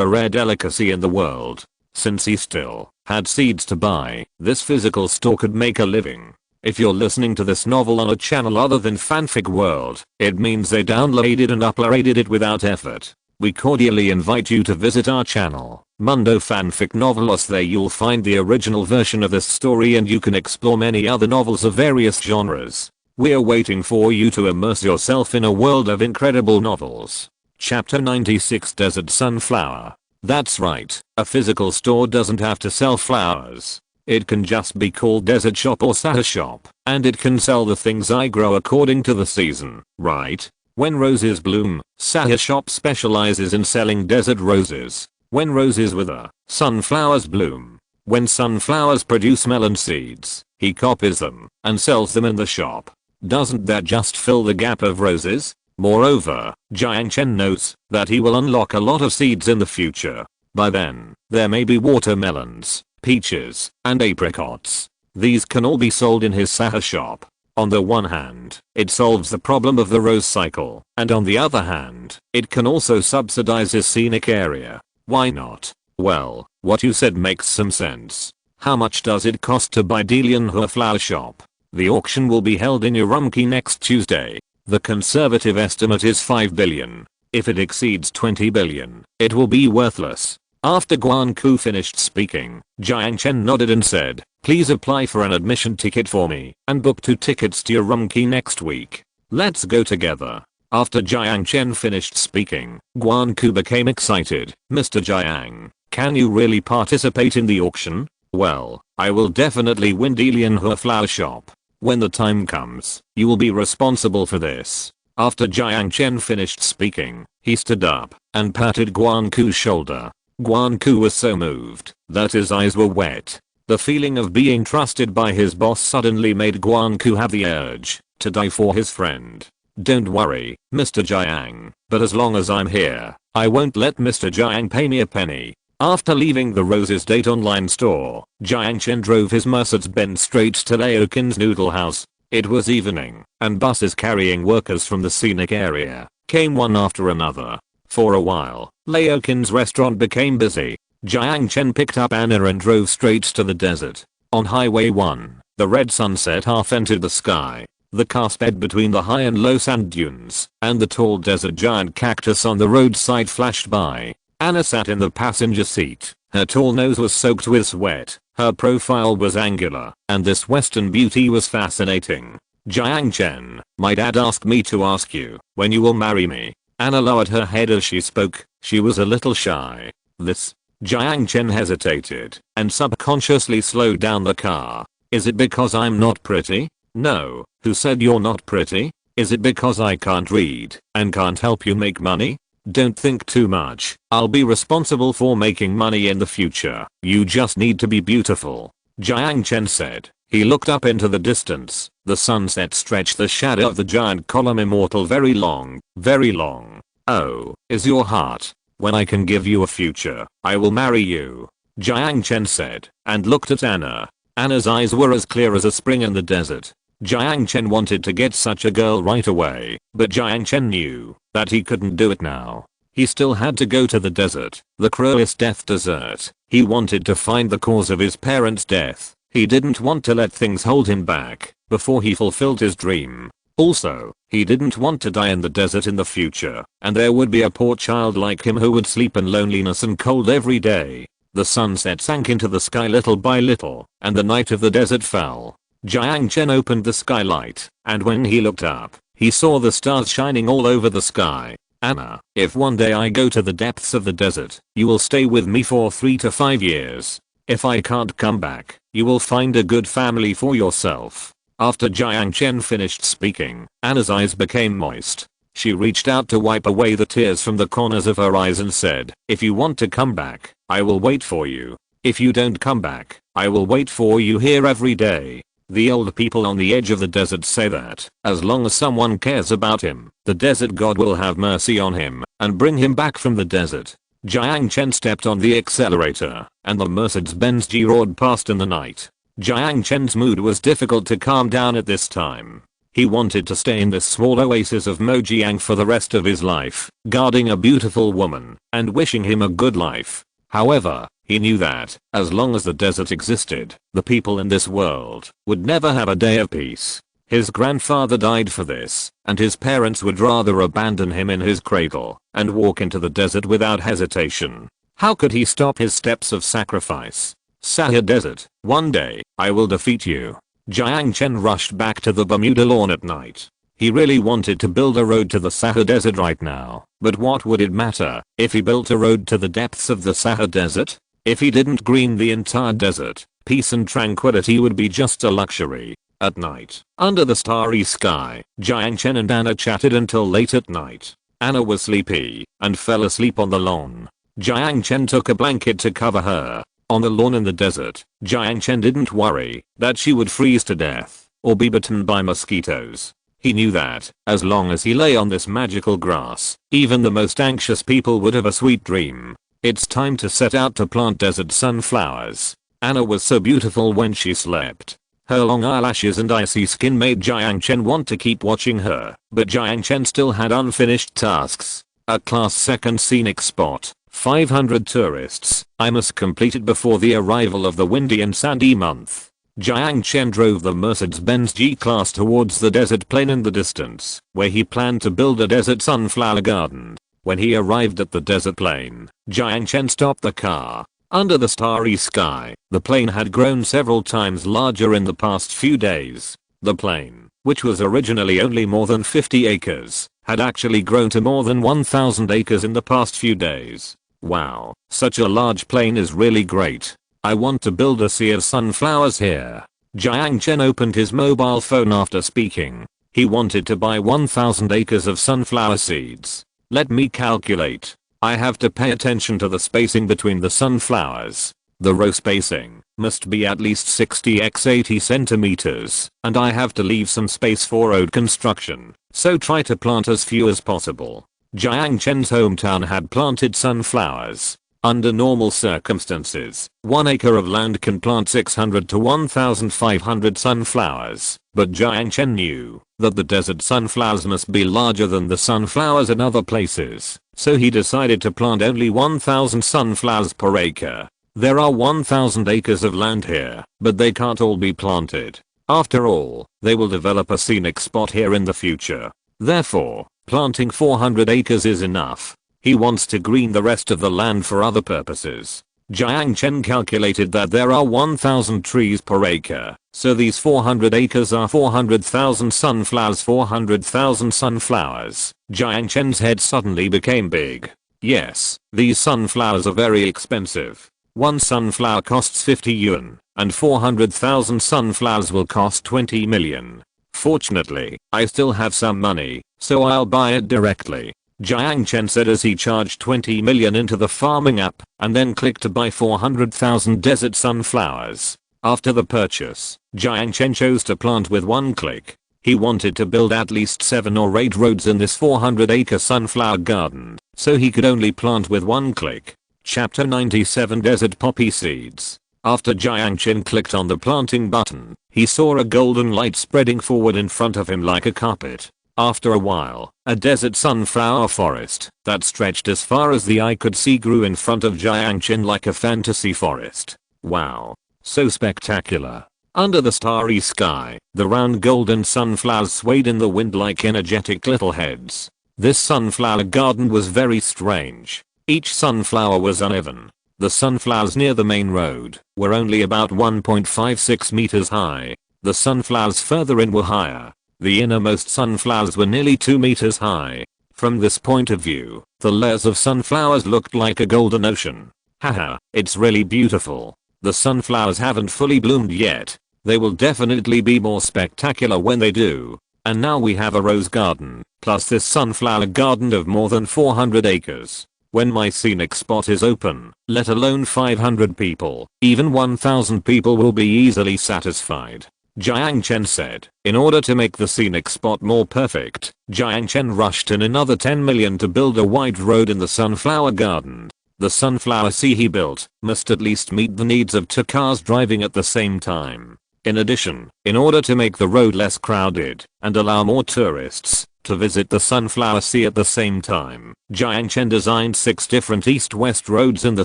a rare delicacy in the world. Since he still had seeds to buy, this physical store could make a living. If you're listening to this novel on a channel other than Fanfic World, it means they downloaded and uploaded it without effort. We cordially invite you to visit our channel, Mundo Fanfic Novelos. There you'll find the original version of this story and you can explore many other novels of various genres. We're waiting for you to immerse yourself in a world of incredible novels. Chapter 96 Desert Sunflower. That's right, a physical store doesn't have to sell flowers. It can just be called Desert Shop or Sahara Shop, and it can sell the things I grow according to the season, right? When roses bloom, Sahara Shop specializes in selling desert roses. When roses wither, sunflowers bloom. When sunflowers produce melon seeds, he copies them and sells them in the shop. Doesn't that just fill the gap of roses? Moreover, Jiang Chen knows that he will unlock a lot of seeds in the future. By then, there may be watermelons, peaches, and apricots. These can all be sold in his Sahara shop. On the one hand, it solves the problem of the rose cycle, and on the other hand, it can also subsidize his scenic area. Why not? Well, what you said makes some sense. How much does it cost to buy Delianhua flower shop? The auction will be held in Urumqi next Tuesday. The conservative estimate is 5 billion. If it exceeds 20 billion, it will be worthless. After Guanku finished speaking, Jiang Chen nodded and said, please apply for an admission ticket for me and book 2 tickets to Urumqi next week. Let's go together. After Jiang Chen finished speaking, Guanku became excited. Mr. Jiang, can you really participate in the auction? Well, I will definitely win Delianhua flower shop. When the time comes, you will be responsible for this. After Jiang Chen finished speaking, he stood up and patted Guanku's shoulder. Guanku was so moved that his eyes were wet. The feeling of being trusted by his boss suddenly made Guanku have the urge to die for his friend. Don't worry, Mr. Jiang, but as long as I'm here, I won't let Mr. Jiang pay me a penny. After leaving the Roses Date online store, Jiang Chen drove his Mercedes-Benz straight to Laokin's noodle house. It was evening, and buses carrying workers from the scenic area came one after another. For a while, Laokin's restaurant became busy. Jiang Chen picked up Anna and drove straight to the desert. On Highway 1, the red sunset half entered the sky. The car sped between the high and low sand dunes, and the tall desert giant cactus on the roadside flashed by. Anna sat in the passenger seat. Her tall nose was soaked with sweat, her profile was angular, and this western beauty was fascinating. Jiang Chen, my dad asked me to ask you when you will marry me. Anna lowered her head as she spoke. She was a little shy. This? Jiang Chen hesitated and subconsciously slowed down the car. Is it because I'm not pretty? No. Who said you're not pretty? Is it because I can't read and can't help you make money? Don't think too much. I'll be responsible for making money in the future. You just need to be beautiful. Jiang Chen said. He looked up into the distance. The sunset stretched the shadow of the giant column immortal very long, very long. Oh, is your heart? When I can give you a future, I will marry you. Jiang Chen said, and looked at Anna. Anna's eyes were as clear as a spring in the desert. Jiang Chen wanted to get such a girl right away, but Jiang Chen knew that he couldn't do it now. He still had to go to the desert, the cruelest death desert. He wanted to find the cause of his parents' death. He didn't want to let things hold him back before he fulfilled his dream. Also, he didn't want to die in the desert in the future, and there would be a poor child like him who would sleep in loneliness and cold every day. The sunset sank into the sky little by little, and the night of the desert fell. Jiang Chen opened the skylight, and when he looked up, he saw the stars shining all over the sky. Anna, if one day I go to the depths of the desert, you will stay with me for 3 to 5 years. If I can't come back, you will find a good family for yourself. After Jiang Chen finished speaking, Anna's eyes became moist. She reached out to wipe away the tears from the corners of her eyes and said, if you want to come back, I will wait for you. If you don't come back, I will wait for you here every day. The old people on the edge of the desert say that, as long as someone cares about him, the desert god will have mercy on him and bring him back from the desert. Jiang Chen stepped on the accelerator, and the Mercedes-Benz G roared past in the night. Jiang Chen's mood was difficult to calm down at this time. He wanted to stay in this small oasis of Mojiang for the rest of his life, guarding a beautiful woman and wishing him a good life. However, he knew that, as long as the desert existed, the people in this world would never have a day of peace. His grandfather died for this, and his parents would rather abandon him in his cradle and walk into the desert without hesitation. How could he stop his steps of sacrifice? Sahara Desert, one day, I will defeat you. Jiang Chen rushed back to the Bermuda lawn at night. He really wanted to build a road to the Sahara Desert right now, but what would it matter if he built a road to the depths of the Sahara Desert? If he didn't green the entire desert, peace and tranquility would be just a luxury. At night, under the starry sky, Jiang Chen and Anna chatted until late at night. Anna was sleepy and fell asleep on the lawn. Jiang Chen took a blanket to cover her. On the lawn in the desert, Jiang Chen didn't worry that she would freeze to death or be bitten by mosquitoes. He knew that, as long as he lay on this magical grass, even the most anxious people would have a sweet dream. It's time to set out to plant desert sunflowers. Anna was so beautiful when she slept. Her long eyelashes and icy skin made Jiang Chen want to keep watching her, but Jiang Chen still had unfinished tasks. A class 2nd scenic spot, 500 tourists, I must complete it before the arrival of the windy and sandy month. Jiang Chen drove the Mercedes-Benz G-Class towards the desert plain in the distance, where he planned to build a desert sunflower garden. When he arrived at the desert plain, Jiang Chen stopped the car. Under the starry sky, the plain had grown several times larger in the past few days. The plain, which was originally only more than 50 acres, had actually grown to more than 1,000 acres in the past few days. Wow, such a large plain is really great. I want to build a sea of sunflowers here. Jiang Chen opened his mobile phone after speaking. He wanted to buy 1,000 acres of sunflower seeds. Let me calculate. I have to pay attention to the spacing between the sunflowers. The row spacing must be at least 60 x 80 centimeters, and I have to leave some space for road construction, so try to plant as few as possible. Jiang Chen's hometown had planted sunflowers. Under normal circumstances, 1 acre of land can plant 600 to 1,500 sunflowers, but Jiang Chen knew that the desert sunflowers must be larger than the sunflowers in other places, so he decided to plant only 1,000 sunflowers per acre. There are 1,000 acres of land here, but they can't all be planted. After all, they will develop a scenic spot here in the future. Therefore, planting 400 acres is enough. He wants to green the rest of the land for other purposes. Jiang Chen calculated that there are 1,000 trees per acre, so these 400 acres are 400,000 sunflowers. 400,000 sunflowers. Jiang Chen's head suddenly became big. Yes, these sunflowers are very expensive. One sunflower costs 50 yuan, and 400,000 sunflowers will cost 20 million. Fortunately, I still have some money, so I'll buy it directly. Jiang Chen said as he charged 20 million into the farming app and then clicked to buy 400,000 desert sunflowers. After the purchase, Jiang Chen chose to plant with one click. He wanted to build at least 7 or 8 roads in this 400-acre sunflower garden, so he could only plant with one click. Chapter 97 Desert Poppy Seeds. After Jiang Chen clicked on the planting button, he saw a golden light spreading forward in front of him like a carpet. After a while, a desert sunflower forest that stretched as far as the eye could see grew in front of Jiang Chen like a fantasy forest. Wow. So spectacular. Under the starry sky, the round golden sunflowers swayed in the wind like energetic little heads. This sunflower garden was very strange. Each sunflower was uneven. The sunflowers near the main road were only about 1.56 meters high. The sunflowers further in were higher. The innermost sunflowers were nearly 2 meters high. From this point of view, the layers of sunflowers looked like a golden ocean. Haha, it's really beautiful. The sunflowers haven't fully bloomed yet. They will definitely be more spectacular when they do. And now we have a rose garden, plus this sunflower garden of more than 400 acres. When my scenic spot is open, let alone 500 people, even 1,000 people will be easily satisfied. Jiang Chen said. In order to make the scenic spot more perfect, Jiang Chen rushed in another 10 million to build a wide road in the sunflower garden. The sunflower sea he built must at least meet the needs of 2 cars driving at the same time. In addition, in order to make the road less crowded and allow more tourists to visit the sunflower sea at the same time, Jiang Chen designed 6 different east-west roads in the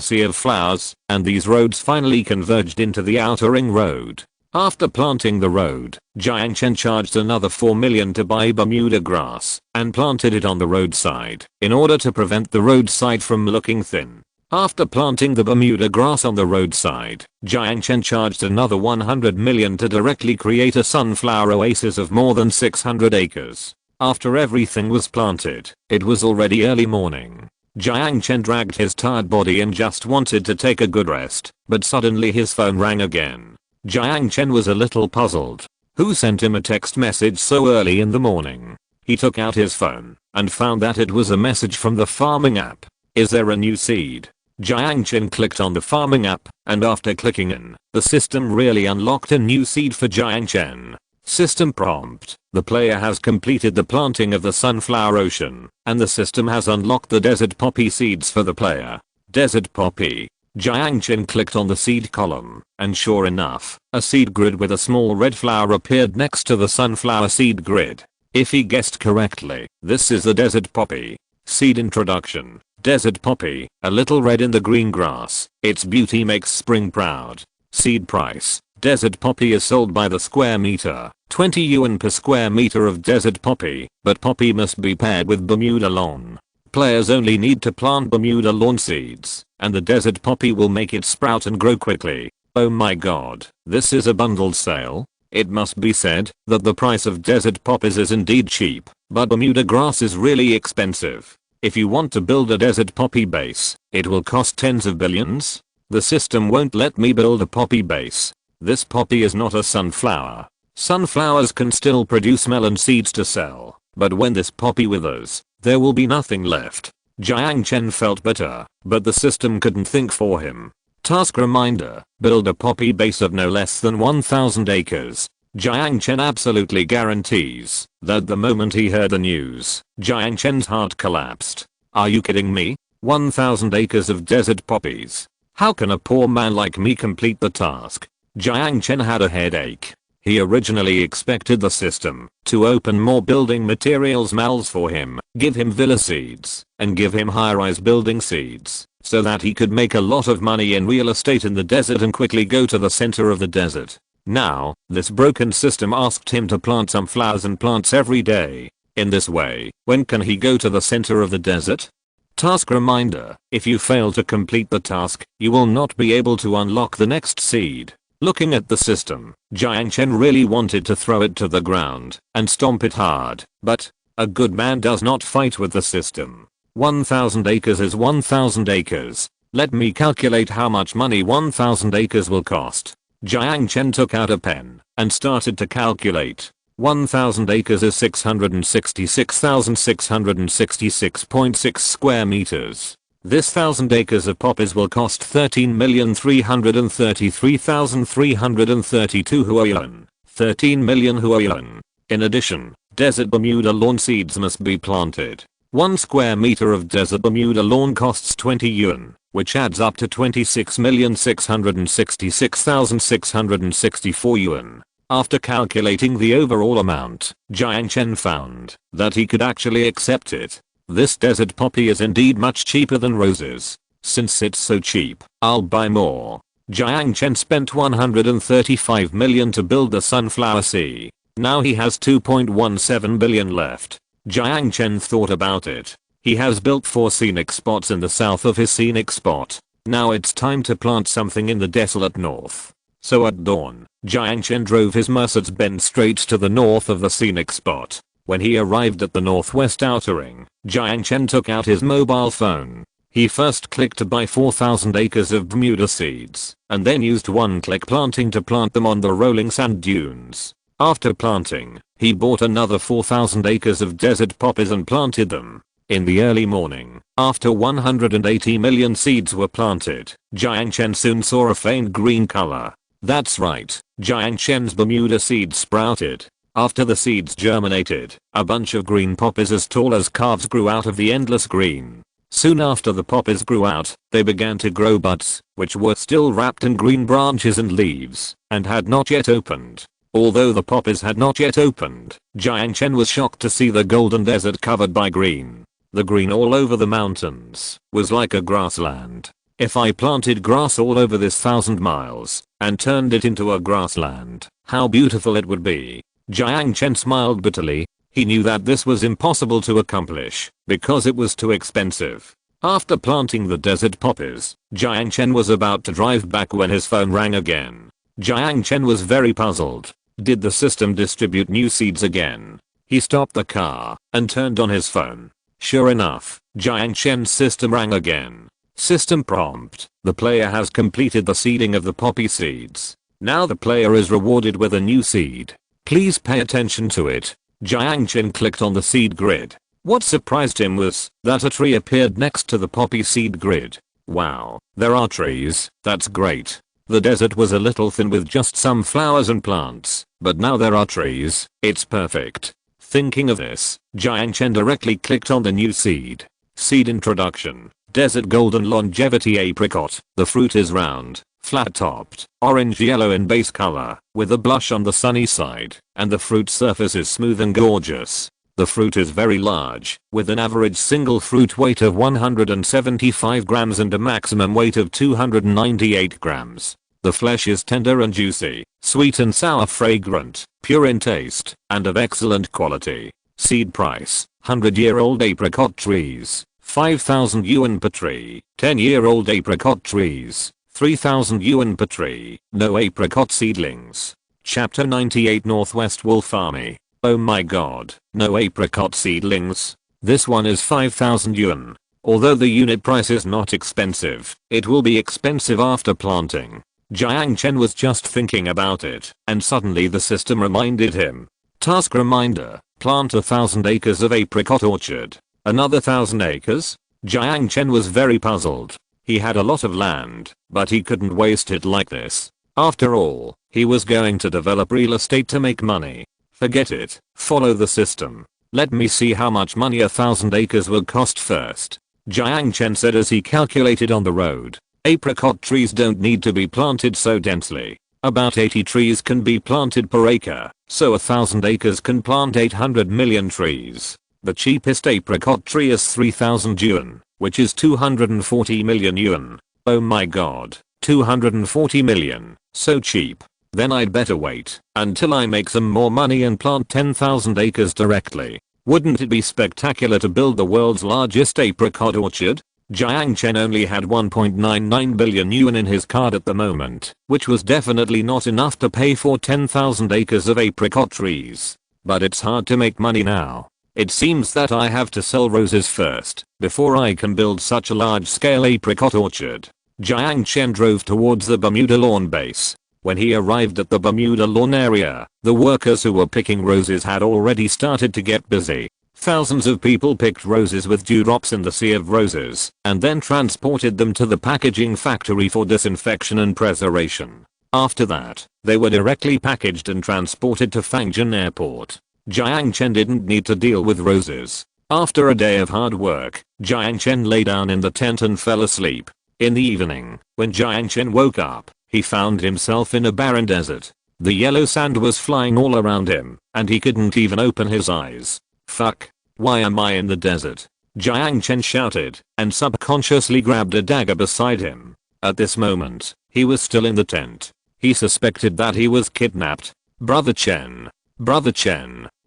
sea of flowers, and these roads finally converged into the outer ring road. After planting the road, Jiang Chen charged another 4 million to buy Bermuda grass and planted it on the roadside in order to prevent the roadside from looking thin. After planting the Bermuda grass on the roadside, Jiang Chen charged another 100 million to directly create a sunflower oasis of more than 600 acres. After everything was planted, it was already early morning. Jiang Chen dragged his tired body and just wanted to take a good rest, but suddenly his phone rang again. Jiang Chen was a little puzzled. Who sent him a text message so early in the morning? He took out his phone and found that it was a message from the farming app. Is there a new seed? Jiang Chen clicked on the farming app, and after clicking in, the system really unlocked a new seed for Jiang Chen. System prompt: the player has completed the planting of the sunflower ocean, and the system has unlocked the desert poppy seeds for the player. Desert poppy. Jiang Chen clicked on the seed column, and sure enough, a seed grid with a small red flower appeared next to the sunflower seed grid. If he guessed correctly, this is the desert poppy. Seed introduction. Desert poppy, a little red in the green grass. Its beauty makes spring proud. Seed price. Desert poppy is sold by the square meter, 20 yuan per square meter of desert poppy, but poppy must be paired with Bermuda lawn. Players only need to plant Bermuda lawn seeds, and the desert poppy will make it sprout and grow quickly. Oh my god, this is a bundled sale? It must be said that the price of desert poppies is indeed cheap, but Bermuda grass is really expensive. If you want to build a desert poppy base, it will cost tens of billions. The system won't let me build a poppy base. This poppy is not a sunflower. Sunflowers can still produce melon seeds to sell, but when this poppy withers, there will be nothing left. Jiang Chen felt bitter, but the system couldn't think for him. Task reminder: build a poppy base of no less than 1,000 acres. Jiang Chen absolutely guarantees that the moment he heard the news, Jiang Chen's heart collapsed. Are you kidding me? 1,000 acres of desert poppies. How can a poor man like me complete the task? Jiang Chen had a headache. He originally expected the system to open more building materials malls for him, give him villa seeds, and give him high-rise building seeds, so that he could make a lot of money in real estate in the desert and quickly go to the center of the desert. Now, this broken system asked him to plant some flowers and plants every day. In this way, when can he go to the center of the desert? Task reminder: if you fail to complete the task, you will not be able to unlock the next seed. Looking at the system, Jiang Chen really wanted to throw it to the ground and stomp it hard, but a good man does not fight with the system. 1,000 acres is 1,000 acres. Let me calculate how much money 1,000 acres will cost. Jiang Chen took out a pen and started to calculate. 1,000 acres is 666,666.6 square meters. This 1,000 acres of poppies will cost 13,333,332 yuan. 13 million yuan. In addition, desert Bermuda lawn seeds must be planted. 1 square meter of desert Bermuda lawn costs 20 yuan, which adds up to 26,666,664 yuan. After calculating the overall amount, Jiang Chen found that he could actually accept it. This desert poppy is indeed much cheaper than roses. Since it's so cheap, I'll buy more. Jiang Chen spent 135 million to build the sunflower sea. Now he has 2.17 billion left. Jiang Chen thought about it. He has built 4 scenic spots in the south of his scenic spot. Now it's time to plant something in the desolate north. So at dawn, Jiang Chen drove his Mercedes-Benz straight to the north of the scenic spot. When he arrived at the northwest outer ring, Jiang Chen took out his mobile phone. He first clicked to buy 4,000 acres of Bermuda seeds, and then used one-click planting to plant them on the rolling sand dunes. After planting, he bought another 4,000 acres of desert poppies and planted them. In the early morning, after 180 million seeds were planted, Jiang Chen soon saw a faint green color. That's right, Jiang Chen's Bermuda seeds sprouted. After the seeds germinated, a bunch of green poppies as tall as calves grew out of the endless green. Soon after the poppies grew out, they began to grow buds, which were still wrapped in green branches and leaves, and had not yet opened. Although the poppies had not yet opened, Jiang Chen was shocked to see the golden desert covered by green. The green all over the mountains was like a grassland. If I planted grass all over this 1,000 miles, and turned it into a grassland, how beautiful it would be. Jiang Chen smiled bitterly. He knew that this was impossible to accomplish, because it was too expensive. After planting the desert poppies, Jiang Chen was about to drive back when his phone rang again. Jiang Chen was very puzzled. Did the system distribute new seeds again? He stopped the car and turned on his phone. Sure enough, Jiang Chen's system rang again. System prompt: the player has completed the seeding of the poppy seeds. Now the player is rewarded with a new seed. Please pay attention to it. Jiang Chen clicked on the seed grid. What surprised him was that a tree appeared next to the poppy seed grid. Wow, there are trees, that's great. The desert was a little thin with just some flowers and plants, but now there are trees, it's perfect. Thinking of this, Jiang Chen directly clicked on the new seed. Seed introduction, desert golden longevity apricot. The fruit is round, flat-topped, orange-yellow in base color, with a blush on the sunny side, and the fruit surface is smooth and gorgeous. The fruit is very large, with an average single fruit weight of 175 grams and a maximum weight of 298 grams. The flesh is tender and juicy, sweet and sour, fragrant, pure in taste, and of excellent quality. Seed price, 100-year-old apricot trees, 5,000 yuan per tree. 10-year-old apricot trees, 3,000 yuan per tree. No apricot seedlings. Chapter 98 Northwest Wolf Army. Oh my god, no apricot seedlings. This one is 5,000 yuan. Although the unit price is not expensive, it will be expensive after planting. Jiang Chen was just thinking about it, and suddenly the system reminded him. Task reminder, plant 1,000 acres of apricot orchard. Another 1,000 acres? Jiang Chen was very puzzled. He had a lot of land, but he couldn't waste it like this. After all, he was going to develop real estate to make money. Forget it, follow the system. Let me see how much money 1,000 acres will cost first. Jiang Chen said as he calculated on the road. Apricot trees don't need to be planted so densely. About 80 trees can be planted per acre, so 1,000 acres can plant 800 million trees. The cheapest apricot tree is 3,000 yuan, which is 240 million yuan. Oh my god, 240 million, so cheap. Then I'd better wait until I make some more money and plant 10,000 acres directly. Wouldn't it be spectacular to build the world's largest apricot orchard? Jiang Chen only had 1.99 billion yuan in his card at the moment, which was definitely not enough to pay for 10,000 acres of apricot trees. But it's hard to make money now. It seems that I have to sell roses first, before I can build such a large-scale apricot orchard. Jiang Chen drove towards the Bermuda lawn base. When he arrived at the Bermuda lawn area, the workers who were picking roses had already started to get busy. Thousands of people picked roses with dewdrops in the sea of roses, and then transported them to the packaging factory for disinfection and preservation. After that, they were directly packaged and transported to Fangzhen Airport. Jiang Chen didn't need to deal with roses. After a day of hard work, Jiang Chen lay down in the tent and fell asleep. In the evening, when Jiang Chen woke up, he found himself in a barren desert. The yellow sand was flying all around him, and he couldn't even open his eyes. Fuck. Why am I in the desert? Jiang Chen shouted, and subconsciously grabbed a dagger beside him. At this moment, he was still in the tent. He suspected that he was kidnapped. Brother Chen,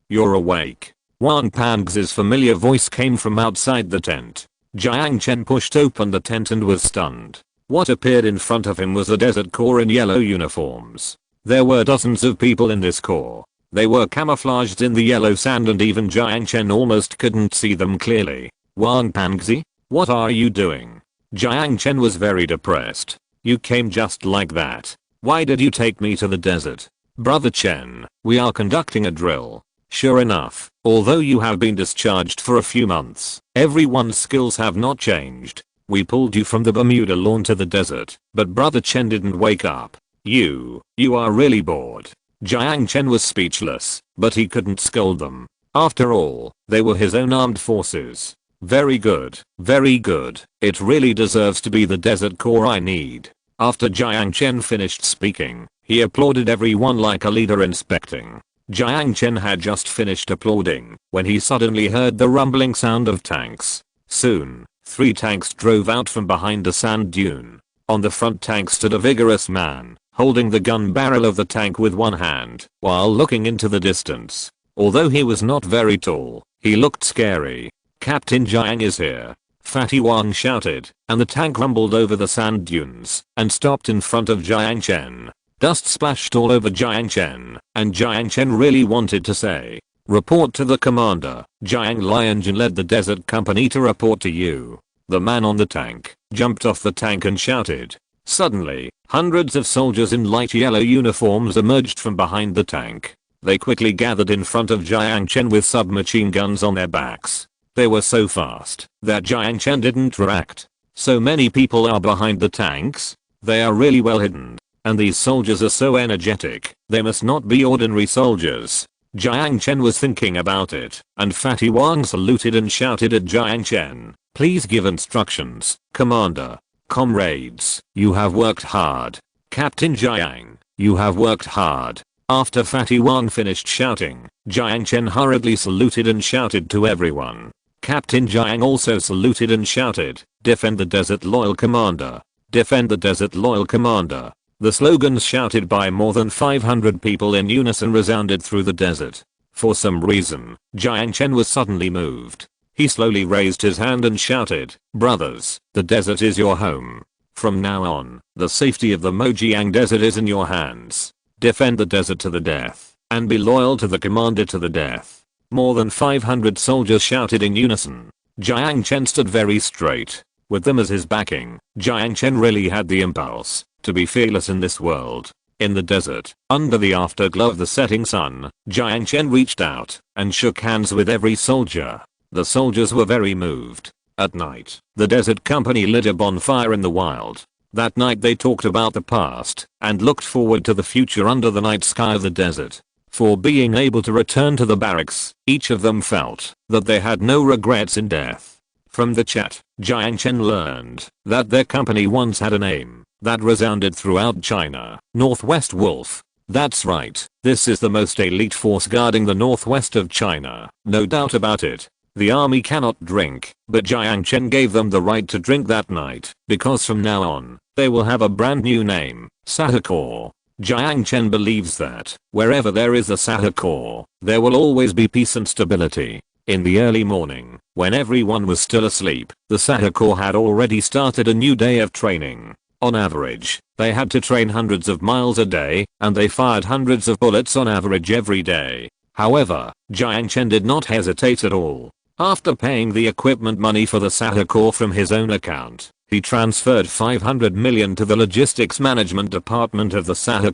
you're awake. Wang Pang's familiar voice came from outside the tent. Jiang Chen pushed open the tent and was stunned. What appeared in front of him was a desert corps in yellow uniforms. There were dozens of people in this corps. They were camouflaged in the yellow sand and even Jiang Chen almost couldn't see them clearly. Wang Pangzi, what are you doing? Jiang Chen was very depressed. You came just like that. Why did you take me to the desert? Brother Chen, we are conducting a drill. Sure enough, although you have been discharged for a few months, everyone's skills have not changed. We pulled you from the Bermuda lawn to the desert, but Brother Chen didn't wake up. You are really bored. Jiang Chen was speechless, but he couldn't scold them. After all, they were his own armed forces. Very good, very good. It really deserves to be the desert corps I need. After Jiang Chen finished speaking, he applauded everyone like a leader inspecting. Jiang Chen had just finished applauding when he suddenly heard the rumbling sound of tanks. Soon, 3 tanks drove out from behind a sand dune. On the front tank stood a vigorous man, holding the gun barrel of the tank with one hand, while looking into the distance. Although he was not very tall, he looked scary. Captain Jiang is here. Fatty Wang shouted, and the tank rumbled over the sand dunes and stopped in front of Jiang Chen. Dust splashed all over Jiang Chen, and Jiang Chen really wanted to say, "Report to the commander. Jiang Lianjun led the desert company to report to you." The man on the tank jumped off the tank and shouted. Suddenly, hundreds of soldiers in light yellow uniforms emerged from behind the tank. They quickly gathered in front of Jiang Chen with submachine guns on their backs. They were so fast that Jiang Chen didn't react. So many people are behind the tanks. They are really well hidden. And these soldiers are so energetic. They must not be ordinary soldiers. Jiang Chen was thinking about it, and Fatty Wang saluted and shouted at Jiang Chen, "Please give instructions, Commander. Comrades, you have worked hard. Captain Jiang, you have worked hard." After Fatty Wang finished shouting, Jiang Chen hurriedly saluted and shouted to everyone. Captain Jiang also saluted and shouted, "Defend the desert, loyal commander. Defend the desert, loyal commander." The slogans shouted by more than 500 people in unison resounded through the desert. For some reason, Jiang Chen was suddenly moved. He slowly raised his hand and shouted, "Brothers, the desert is your home. From now on, the safety of the Mojiang desert is in your hands. Defend the desert to the death, and be loyal to the commander to the death." More than 500 soldiers shouted in unison. Jiang Chen stood very straight. With them as his backing, Jiang Chen really had the impulse to be fearless in this world. In the desert, under the afterglow of the setting sun, Jiang Chen reached out and shook hands with every soldier. The soldiers were very moved. At night, the desert company lit a bonfire in the wild. That night they talked about the past and looked forward to the future under the night sky of the desert. For being able to return to the barracks, each of them felt that they had no regrets in death. From the chat, Jiang Chen learned that their company once had a name that resounded throughout China, Northwest Wolf. That's right, this is the most elite force guarding the northwest of China, no doubt about it. The army cannot drink, but Jiang Chen gave them the right to drink that night, because from now on, they will have a brand new name, Sahara. Jiang Chen believes that, wherever there is a Sahara, there will always be peace and stability. In the early morning, when everyone was still asleep, the Sahara had already started a new day of training. On average, they had to train hundreds of miles a day, and they fired hundreds of bullets on average every day. However, Jiang Chen did not hesitate at all. After paying the equipment money for the Sahara from his own account, he transferred 500 million to the logistics management department of the Sahara.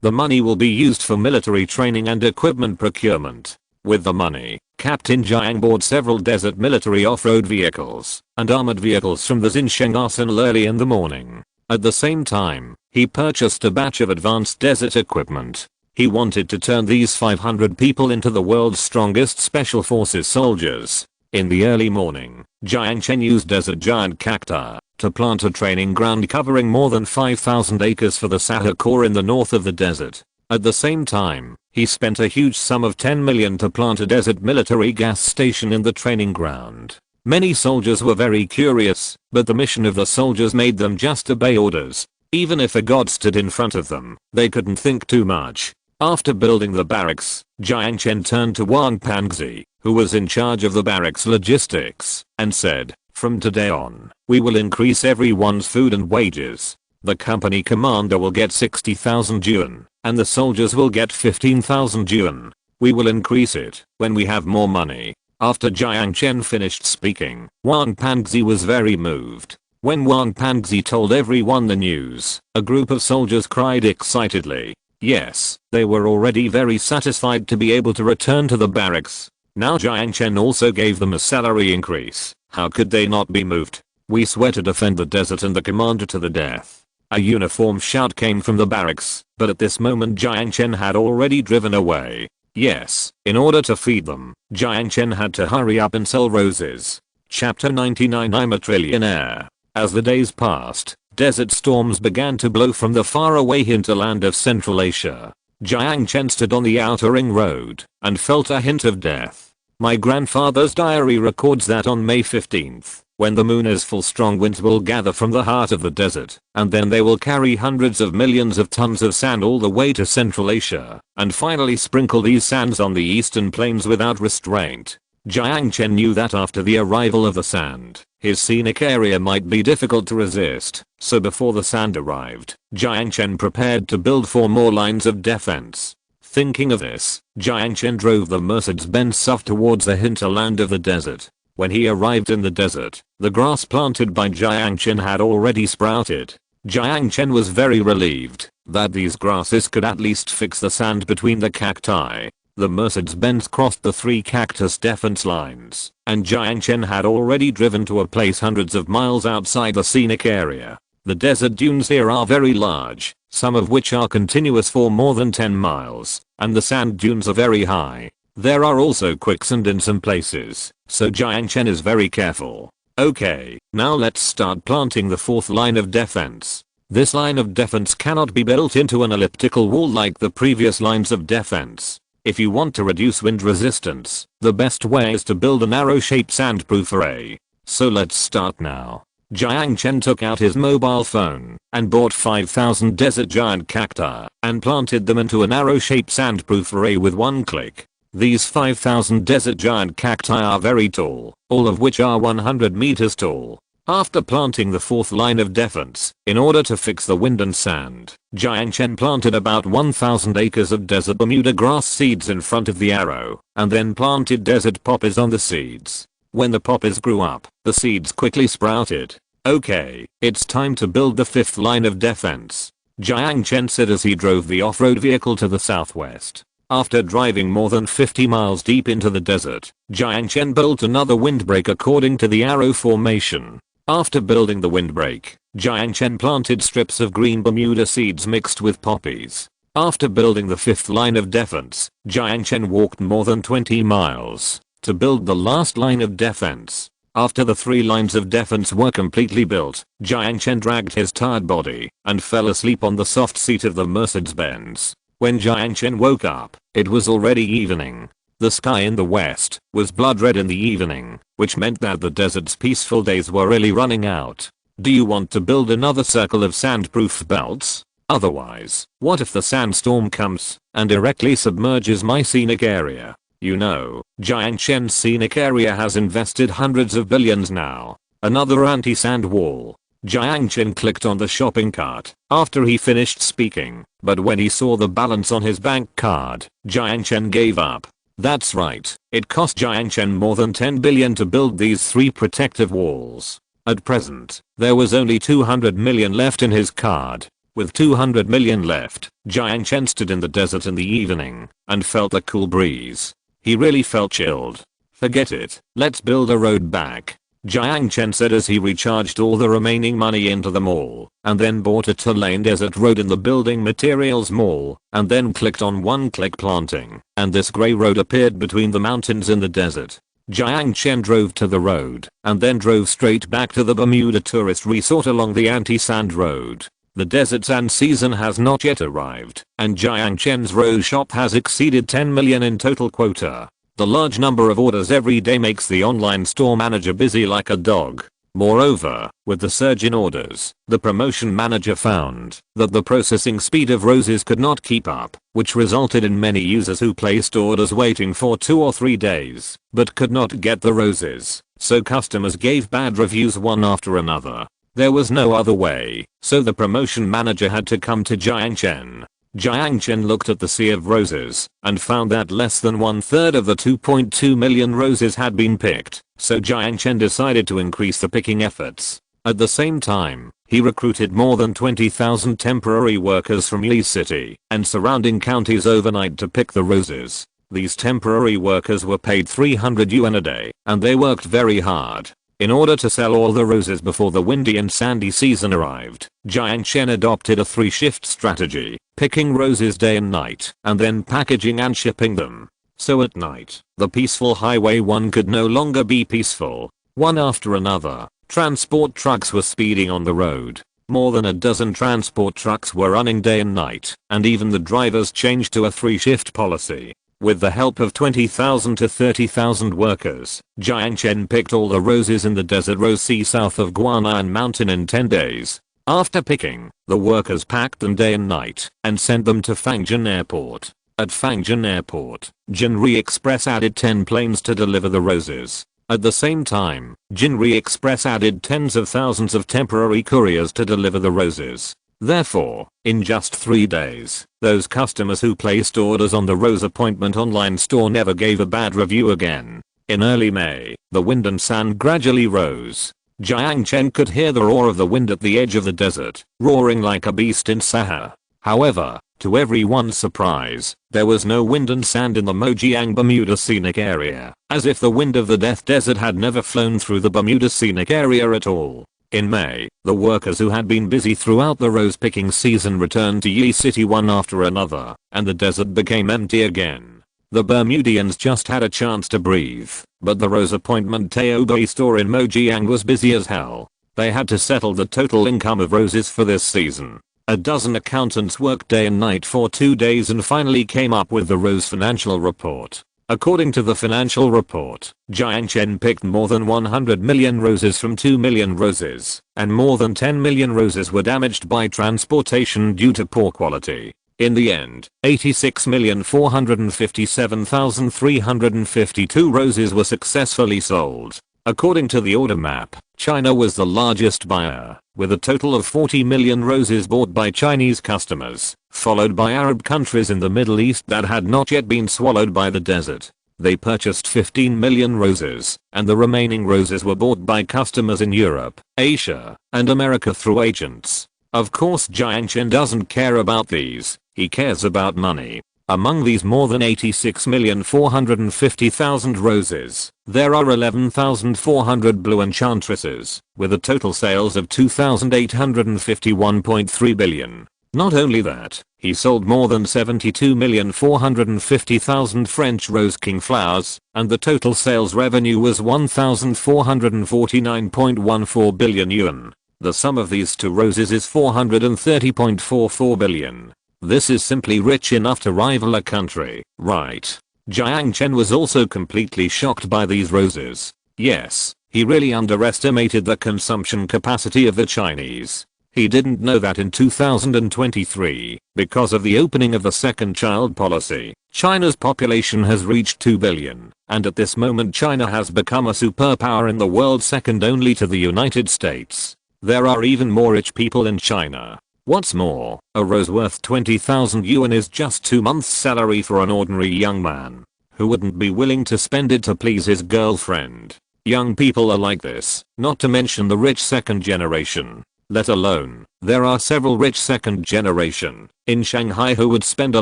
The money will be used for military training and equipment procurement. With the money, Captain Jiang bought several desert military off-road vehicles and armored vehicles from the Xinsheng arsenal early in the morning. At the same time, he purchased a batch of advanced desert equipment. He wanted to turn these 500 people into the world's strongest special forces soldiers. In the early morning, Jiang Chen used desert giant cacti to plant a training ground covering more than 5,000 acres for the Sahara in the north of the desert. At the same time, he spent a huge sum of 10 million to plant a desert military gas station in the training ground. Many soldiers were very curious, but the mission of the soldiers made them just obey orders. Even if a god stood in front of them, they couldn't think too much. After building the barracks, Jiang Chen turned to Wang Panzi, who was in charge of the barracks logistics, and said, "From today on, we will increase everyone's food and wages. The company commander will get 60,000 yuan, and the soldiers will get 15,000 yuan. We will increase it when we have more money." After Jiang Chen finished speaking, Wang Panzi was very moved. When Wang Panzi told everyone the news, a group of soldiers cried excitedly. Yes, they were already very satisfied to be able to return to the barracks. Now Jiang Chen also gave them a salary increase. How could they not be moved? "We swear to defend the desert and the commander to the death." A uniform shout came from the barracks, but at this moment Jiang Chen had already driven away. Yes, in order to feed them, Jiang Chen had to hurry up and sell roses. Chapter 99 I'm a trillionaire. As the days passed, desert storms began to blow from the faraway hinterland of Central Asia. Jiang Chen stood on the outer ring road and felt a hint of death. My grandfather's diary records that on May 15th, when the moon is full, strong winds will gather from the heart of the desert, and then they will carry hundreds of millions of tons of sand all the way to Central Asia, and finally sprinkle these sands on the eastern plains without restraint. Jiang Chen knew that after the arrival of the sand, his scenic area might be difficult to resist, so before the sand arrived, Jiang Chen prepared to build 4 more lines of defense. Thinking of this, Jiang Chen drove the Mercedes-Benz SUV towards the hinterland of the desert. When he arrived in the desert, the grass planted by Jiang Chen had already sprouted. Jiang Chen was very relieved that these grasses could at least fix the sand between the cacti. The Mercedes-Benz crossed the 3 cactus defense lines, and Jiang Chen had already driven to a place hundreds of miles outside the scenic area. The desert dunes here are very large, some of which are continuous for more than 10 miles, and the sand dunes are very high. There are also quicksand in some places, so Jiang Chen is very careful. Okay, now let's start planting the 4th line of defense. This line of defense cannot be built into an elliptical wall like the previous lines of defense. If you want to reduce wind resistance, the best way is to build an arrow-shaped sandproof array. So let's start now. Jiang Chen took out his mobile phone and bought 5,000 desert giant cacti and planted them into an arrow-shaped sandproof array with one click. These 5,000 desert giant cacti are very tall, all of which are 100 meters tall. After planting the 4th line of defense, in order to fix the wind and sand, Jiang Chen planted about 1,000 acres of desert Bermuda grass seeds in front of the arrow, and then planted desert poppies on the seeds. When the poppies grew up, the seeds quickly sprouted. Okay, it's time to build the 5th line of defense, Jiang Chen said as he drove the off-road vehicle to the southwest. After driving more than 50 miles deep into the desert, Jiang Chen built another windbreak according to the arrow formation. After building the windbreak, Jiang Chen planted strips of green Bermuda seeds mixed with poppies. After building the 5th line of defense, Jiang Chen walked more than 20 miles to build the last line of defense. After the 3 lines of defense were completely built, Jiang Chen dragged his tired body and fell asleep on the soft seat of the Mercedes-Benz. When Jiang Chen woke up, it was already evening. The sky in the west was blood red in the evening, which meant that the desert's peaceful days were really running out. Do you want to build another circle of sandproof belts? Otherwise, what if the sandstorm comes and directly submerges my scenic area? You know, Jiang Chen's scenic area has invested hundreds of billions now. Another anti-sand wall. Jiang Chen clicked on the shopping cart after he finished speaking, but when he saw the balance on his bank card, Jiang Chen gave up. That's right, it cost Jiang Chen more than 10 billion to build these 3 protective walls. At present, there was only 200 million left in his card. With 200 million left, Jiang Chen stood in the desert in the evening and felt the cool breeze. He really felt chilled. Forget it, let's build a road back, Jiang Chen said as he recharged all the remaining money into the mall, and then bought a 2-lane desert road in the building materials mall, and then clicked on one-click planting, and this grey road appeared between the mountains in the desert. Jiang Chen drove to the road, and then drove straight back to the Bermuda tourist resort along the anti-sand road. The desert sand season has not yet arrived, and Jiang Chen's rose shop has exceeded 10 million in total quota. The large number of orders every day makes the online store manager busy like a dog. Moreover, with the surge in orders, the promotion manager found that the processing speed of roses could not keep up, which resulted in many users who placed orders waiting for 2 or 3 days, but could not get the roses, so customers gave bad reviews one after another. There was no other way, so the promotion manager had to come to Jiang Chen. Jiang Chen looked at the sea of roses and found that less than 1/3 of the 2.2 million roses had been picked, so Jiang Chen decided to increase the picking efforts. At the same time, he recruited more than 20,000 temporary workers from Yi City and surrounding counties overnight to pick the roses. These temporary workers were paid 300 yuan a day, and they worked very hard. In order to sell all the roses before the windy and sandy season arrived, Jiang Chen adopted a 3-shift strategy, picking roses day and night, and then packaging and shipping them. So at night, the peaceful Highway 1 could no longer be peaceful. One after another, transport trucks were speeding on the road. More than a dozen transport trucks were running day and night, and even the drivers changed to a 3-shift policy. With the help of 20,000 to 30,000 workers, Jiang Chen picked all the roses in the desert rose sea south of Guanyin Mountain in 10 days. After picking, the workers packed them day and night and sent them to Fangjin Airport. At Fangjin Airport, Jinri Express added 10 planes to deliver the roses. At the same time, Jinri Express added tens of thousands of temporary couriers to deliver the roses. Therefore, in just 3 days, those customers who placed orders on the Rose Appointment online store never gave a bad review again. In early May, the wind and sand gradually rose. Jiang Chen could hear the roar of the wind at the edge of the desert, roaring like a beast in Sahara. However, To everyone's surprise, there was no wind and sand in the Mojiang Bermuda Scenic Area, as if the wind of the Death Desert had never flown through the Bermuda Scenic Area at all. In May, the workers who had been busy throughout the rose picking season returned to Yi City one after another, and the desert became empty again. The Bermudians just had a chance to breathe, but the Rose Appointment Taobei store in Mojiang was busy as hell. They had to settle the total income of roses for this season. A dozen accountants worked day and night for 2 days and finally came up with the Rose Financial Report. According to the financial report, Jiang Chen picked more than 100 million roses from 2 million roses, and more than 10 million roses were damaged by transportation due to poor quality. In the end, 86,457,352 roses were successfully sold. According to the order map, China was the largest buyer, with a total of 40 million roses bought by Chinese customers, followed by Arab countries in the Middle East that had not yet been swallowed by the desert. They purchased 15 million roses, and the remaining roses were bought by customers in Europe, Asia, and America through agents. Of course, Jiang Chen doesn't care about these, he cares about money. Among these more than 86,450,000 roses, there are 11,400 blue enchantresses, with a total sales of 2,851.3 billion. Not only that, he sold more than 72,450,000 French Rose King flowers, and the total sales revenue was 1,449.14 billion yuan. The sum of these two roses is 430.44 billion. This is simply rich enough to rival a country, right? Jiang Chen was also completely shocked by these roses. Yes, he really underestimated the consumption capacity of the Chinese. He didn't know that in 2023, because of the opening of the second child policy, China's population has reached 2 billion, and at this moment China has become a superpower in the world, second only to the United States. There are even more rich people in China. What's more, a rose worth 20,000 yuan is just 2 months' salary for an ordinary young man. Who wouldn't be willing to spend it to please his girlfriend? Young people are like this, not to mention the rich second generation. Let alone, there are several rich second generation in Shanghai who would spend a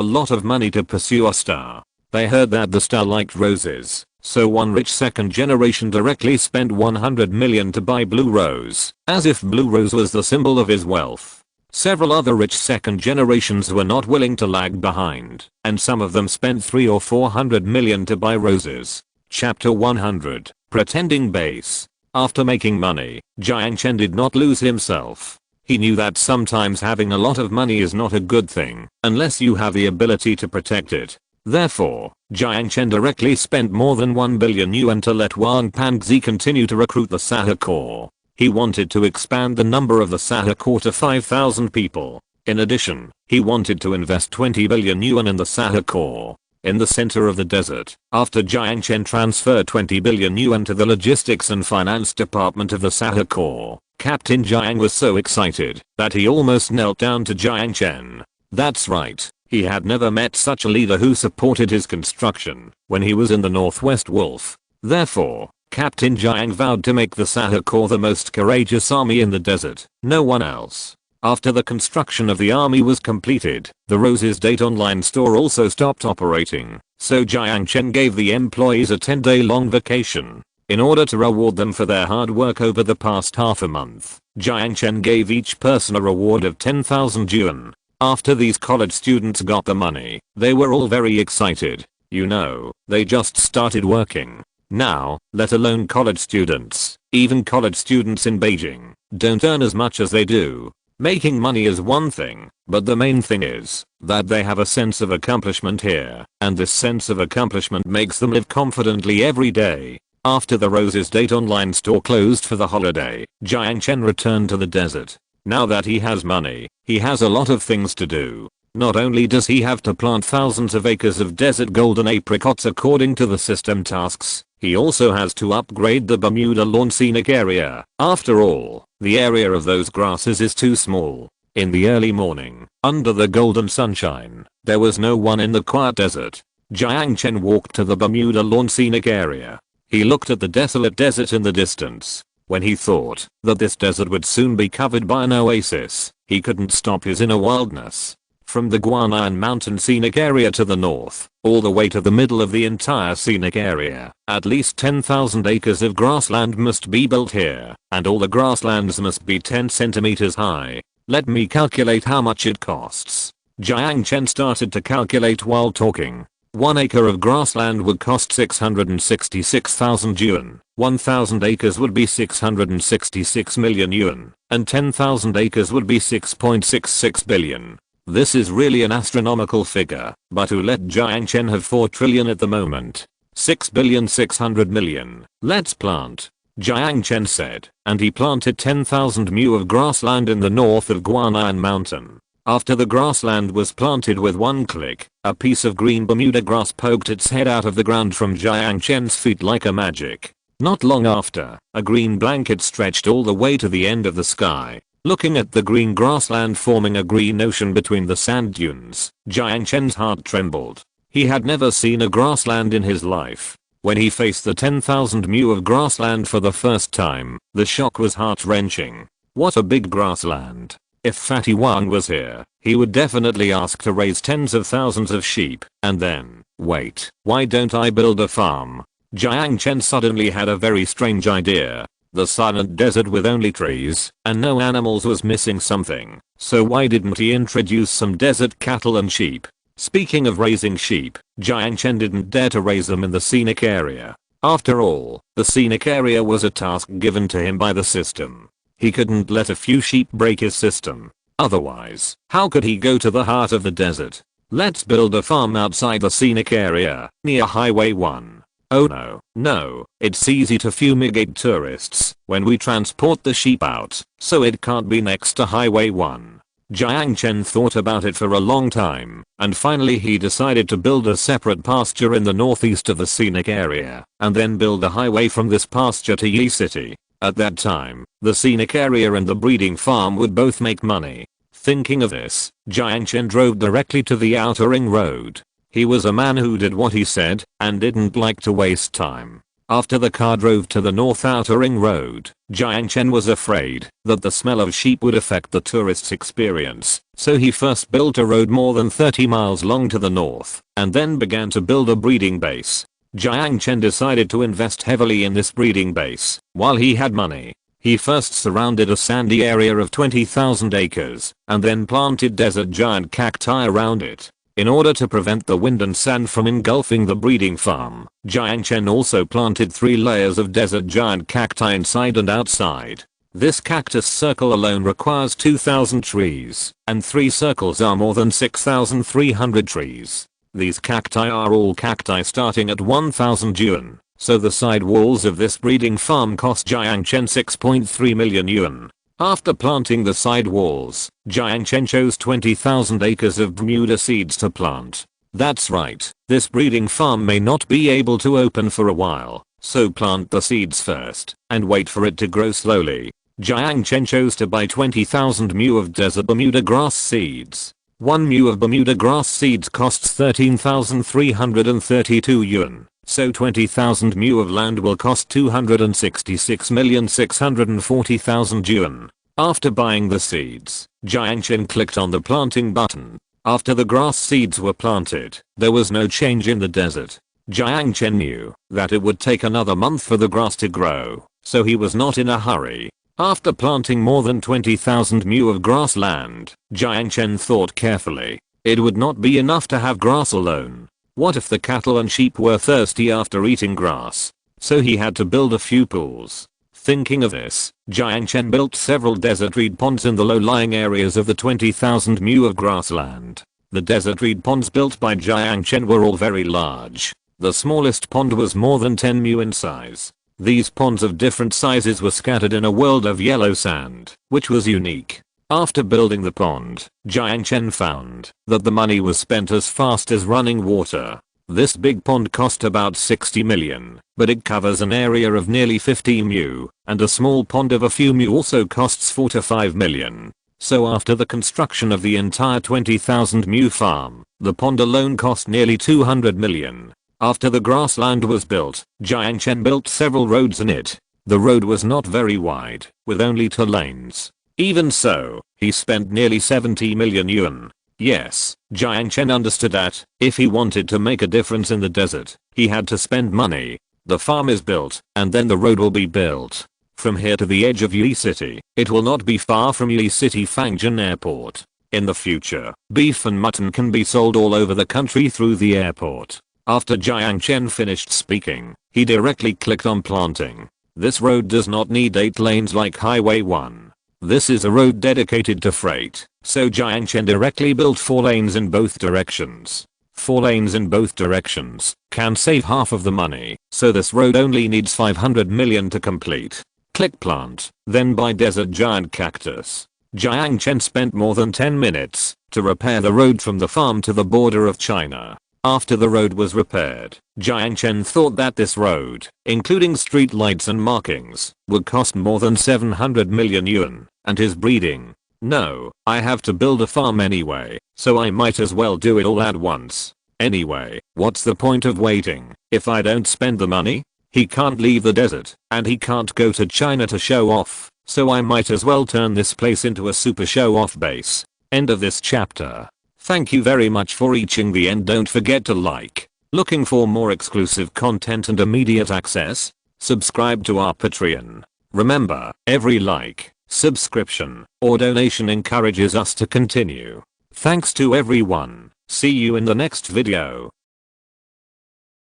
lot of money to pursue a star. They heard that the star liked roses, so one rich second generation directly spent 100 million to buy Blue Rose, as if Blue Rose was the symbol of his wealth. Several other rich second generations were not willing to lag behind, and some of them spent 300 or 400 million to buy roses. Chapter 100, Pretending Base. After making money, Jiang Chen did not lose himself. He knew that sometimes having a lot of money is not a good thing, unless you have the ability to protect it. Therefore, Jiang Chen directly spent more than 1 billion yuan to let Wang Panzi continue to recruit the Sahara Corps. He wanted to expand the number of the Sahara Corps to 5,000 people. In addition, he wanted to invest 20 billion yuan in the Sahara Corps. In the center of the desert, after Jiang Chen transferred 20 billion yuan to the logistics and finance department of the Sahara Corps, Captain Jiang was so excited that he almost knelt down to Jiang Chen. That's right, he had never met such a leader who supported his construction when he was in the Northwest Wolf. Therefore, Captain Jiang vowed to make the Sahara Corps the most courageous army in the desert, no one else. After the construction of the army was completed, the Roses Date online store also stopped operating, so Jiang Chen gave the employees a 10-day-long vacation. In order to reward them for their hard work over the past half a month, Jiang Chen gave each person a reward of 10,000 yuan. After these college students got the money, they were all very excited. You know, they just started working. Now, let alone college students, even college students in Beijing don't earn as much as they do. Making money is one thing, but the main thing is that they have a sense of accomplishment here, and this sense of accomplishment makes them live confidently every day. After the Roses Date online store closed for the holiday, Jiang Chen returned to the desert. Now that he has money, he has a lot of things to do. Not only does he have to plant thousands of acres of desert golden apricots according to the system tasks, he also has to upgrade the Bermuda lawn scenic area. After all, the area of those grasses is too small. In the early morning, under the golden sunshine, there was no one in the quiet desert. Jiang Chen walked to the Bermuda lawn scenic area. He looked at the desolate desert in the distance. When he thought that this desert would soon be covered by an oasis, he couldn't stop his inner wildness. from the Guanyin Mountain scenic area to the north, all the way to the middle of the entire scenic area. At least 10,000 acres of grassland must be built here, and all the grasslands must be 10 centimeters high. Let me calculate how much it costs. Jiang Chen started to calculate while talking. 1 acre of grassland would cost 666,000 yuan, 1,000 acres would be 666 million yuan, and 10,000 acres would be 6.66 billion. This is really an astronomical figure, but who let Jiang Chen have 4 trillion at the moment? 6,600,000,000. Let's plant. Jiang Chen said, and he planted 10,000 mu of grassland in the north of Guanyin Mountain. After the grassland was planted with one click, a piece of green Bermuda grass poked its head out of the ground from Jiang Chen's feet like a magic. Not long after, a green blanket stretched all the way to the end of the sky. Looking at the green grassland forming a green ocean between the sand dunes, Jiang Chen's heart trembled. He had never seen a grassland in his life. When he faced the 10,000 mu of grassland for the first time, the shock was heart-wrenching. What a big grassland. If Fatty Wang was here, he would definitely ask to raise tens of thousands of sheep, and then, wait, why don't I build a farm? Jiang Chen suddenly had a very strange idea. The silent desert with only trees, and no animals was missing something, so why didn't he introduce some desert cattle and sheep? Speaking of raising sheep, Jiang Chen didn't dare to raise them in the scenic area. After all, the scenic area was a task given to him by the system. He couldn't let a few sheep break his system. Otherwise, how could he go to the heart of the desert? Let's build a farm outside the scenic area, near Highway 1. Oh no, it's easy to fumigate tourists when we transport the sheep out, so it can't be next to Highway 1. Jiang Chen thought about it for a long time, and finally he decided to build a separate pasture in the northeast of the scenic area, and then build a highway from this pasture to Yi City. At that time, the scenic area and the breeding farm would both make money. Thinking of this, Jiang Chen drove directly to the outer ring road. He was a man who did what he said, and didn't like to waste time. After the car drove to the north outer ring road, Jiang Chen was afraid that the smell of sheep would affect the tourist's experience, so he first built a road more than 30 miles long to the north, and then began to build a breeding base. Jiang Chen decided to invest heavily in this breeding base, while he had money. He first surrounded a sandy area of 20,000 acres, and then planted desert giant cacti around it. In order to prevent the wind and sand from engulfing the breeding farm, Jiang Chen also planted 3 layers of desert giant cacti inside and outside. This cactus circle alone requires 2,000 trees, and 3 circles are more than 6,300 trees. These cacti are all cacti starting at 1,000 yuan, so the side walls of this breeding farm cost Jiang Chen 6.3 million yuan. After planting the side walls, Jiang Chen chose 20,000 acres of Bermuda seeds to plant. That's right, this breeding farm may not be able to open for a while, so plant the seeds first, and wait for it to grow slowly. Jiang Chen chose to buy 20,000 mu of desert Bermuda grass seeds. 1 mu of Bermuda grass seeds costs 13,332 yuan. So 20,000 mu of land will cost 266,640,000 yuan. After buying the seeds, Jiang Chen clicked on the planting button. After the grass seeds were planted, there was no change in the desert. Jiang Chen knew that it would take another month for the grass to grow, so he was not in a hurry. After planting more than 20,000 mu of grassland, Jiang Chen thought carefully. It would not be enough to have grass alone. What if the cattle and sheep were thirsty after eating grass? So he had to build a few pools. Thinking of this, Jiang Chen built several desert reed ponds in the low-lying areas of the 20,000 mu of grassland. The desert reed ponds built by Jiang Chen were all very large. The smallest pond was more than 10 mu in size. These ponds of different sizes were scattered in a world of yellow sand, which was unique. After building the pond, Jiang Chen found that the money was spent as fast as running water. This big pond cost about 60 million, but it covers an area of nearly 50 mu, and a small pond of a few mu also costs 4 to 5 million. So after the construction of the entire 20,000 mu farm, the pond alone cost nearly 200 million. After the grassland was built, Jiang Chen built several roads in it. The road was not very wide, with only 2 lanes. Even so, he spent nearly 70 million yuan. Yes, Jiang Chen understood that if he wanted to make a difference in the desert, he had to spend money. The farm is built, and then the road will be built. From here to the edge of Yi City, it will not be far from Yi City Fangzhen Airport. In the future, beef and mutton can be sold all over the country through the airport. After Jiang Chen finished speaking, he directly clicked on planting. This road does not need 8 lanes like Highway 1. This is a road dedicated to freight, so Jiang Chen directly built 4 lanes in both directions. 4 lanes in both directions can save half of the money, so this road only needs 500 million to complete. Click plant, then buy desert giant cactus. Jiang Chen spent more than 10 minutes to repair the road from the farm to the border of China. After the road was repaired, Jiang Chen thought that this road, including street lights and markings, would cost more than 700 million yuan, and his breeding. No, I have to build a farm anyway, so I might as well do it all at once. Anyway, what's the point of waiting if I don't spend the money? He can't leave the desert, and he can't go to China to show off, so I might as well turn this place into a super show off base. End of this chapter. Thank you very much for reaching the end. Don't forget to like. Looking for more exclusive content and immediate access? Subscribe to our Patreon. Remember, every like, subscription, or donation encourages us to continue. Thanks to everyone. See you in the next video.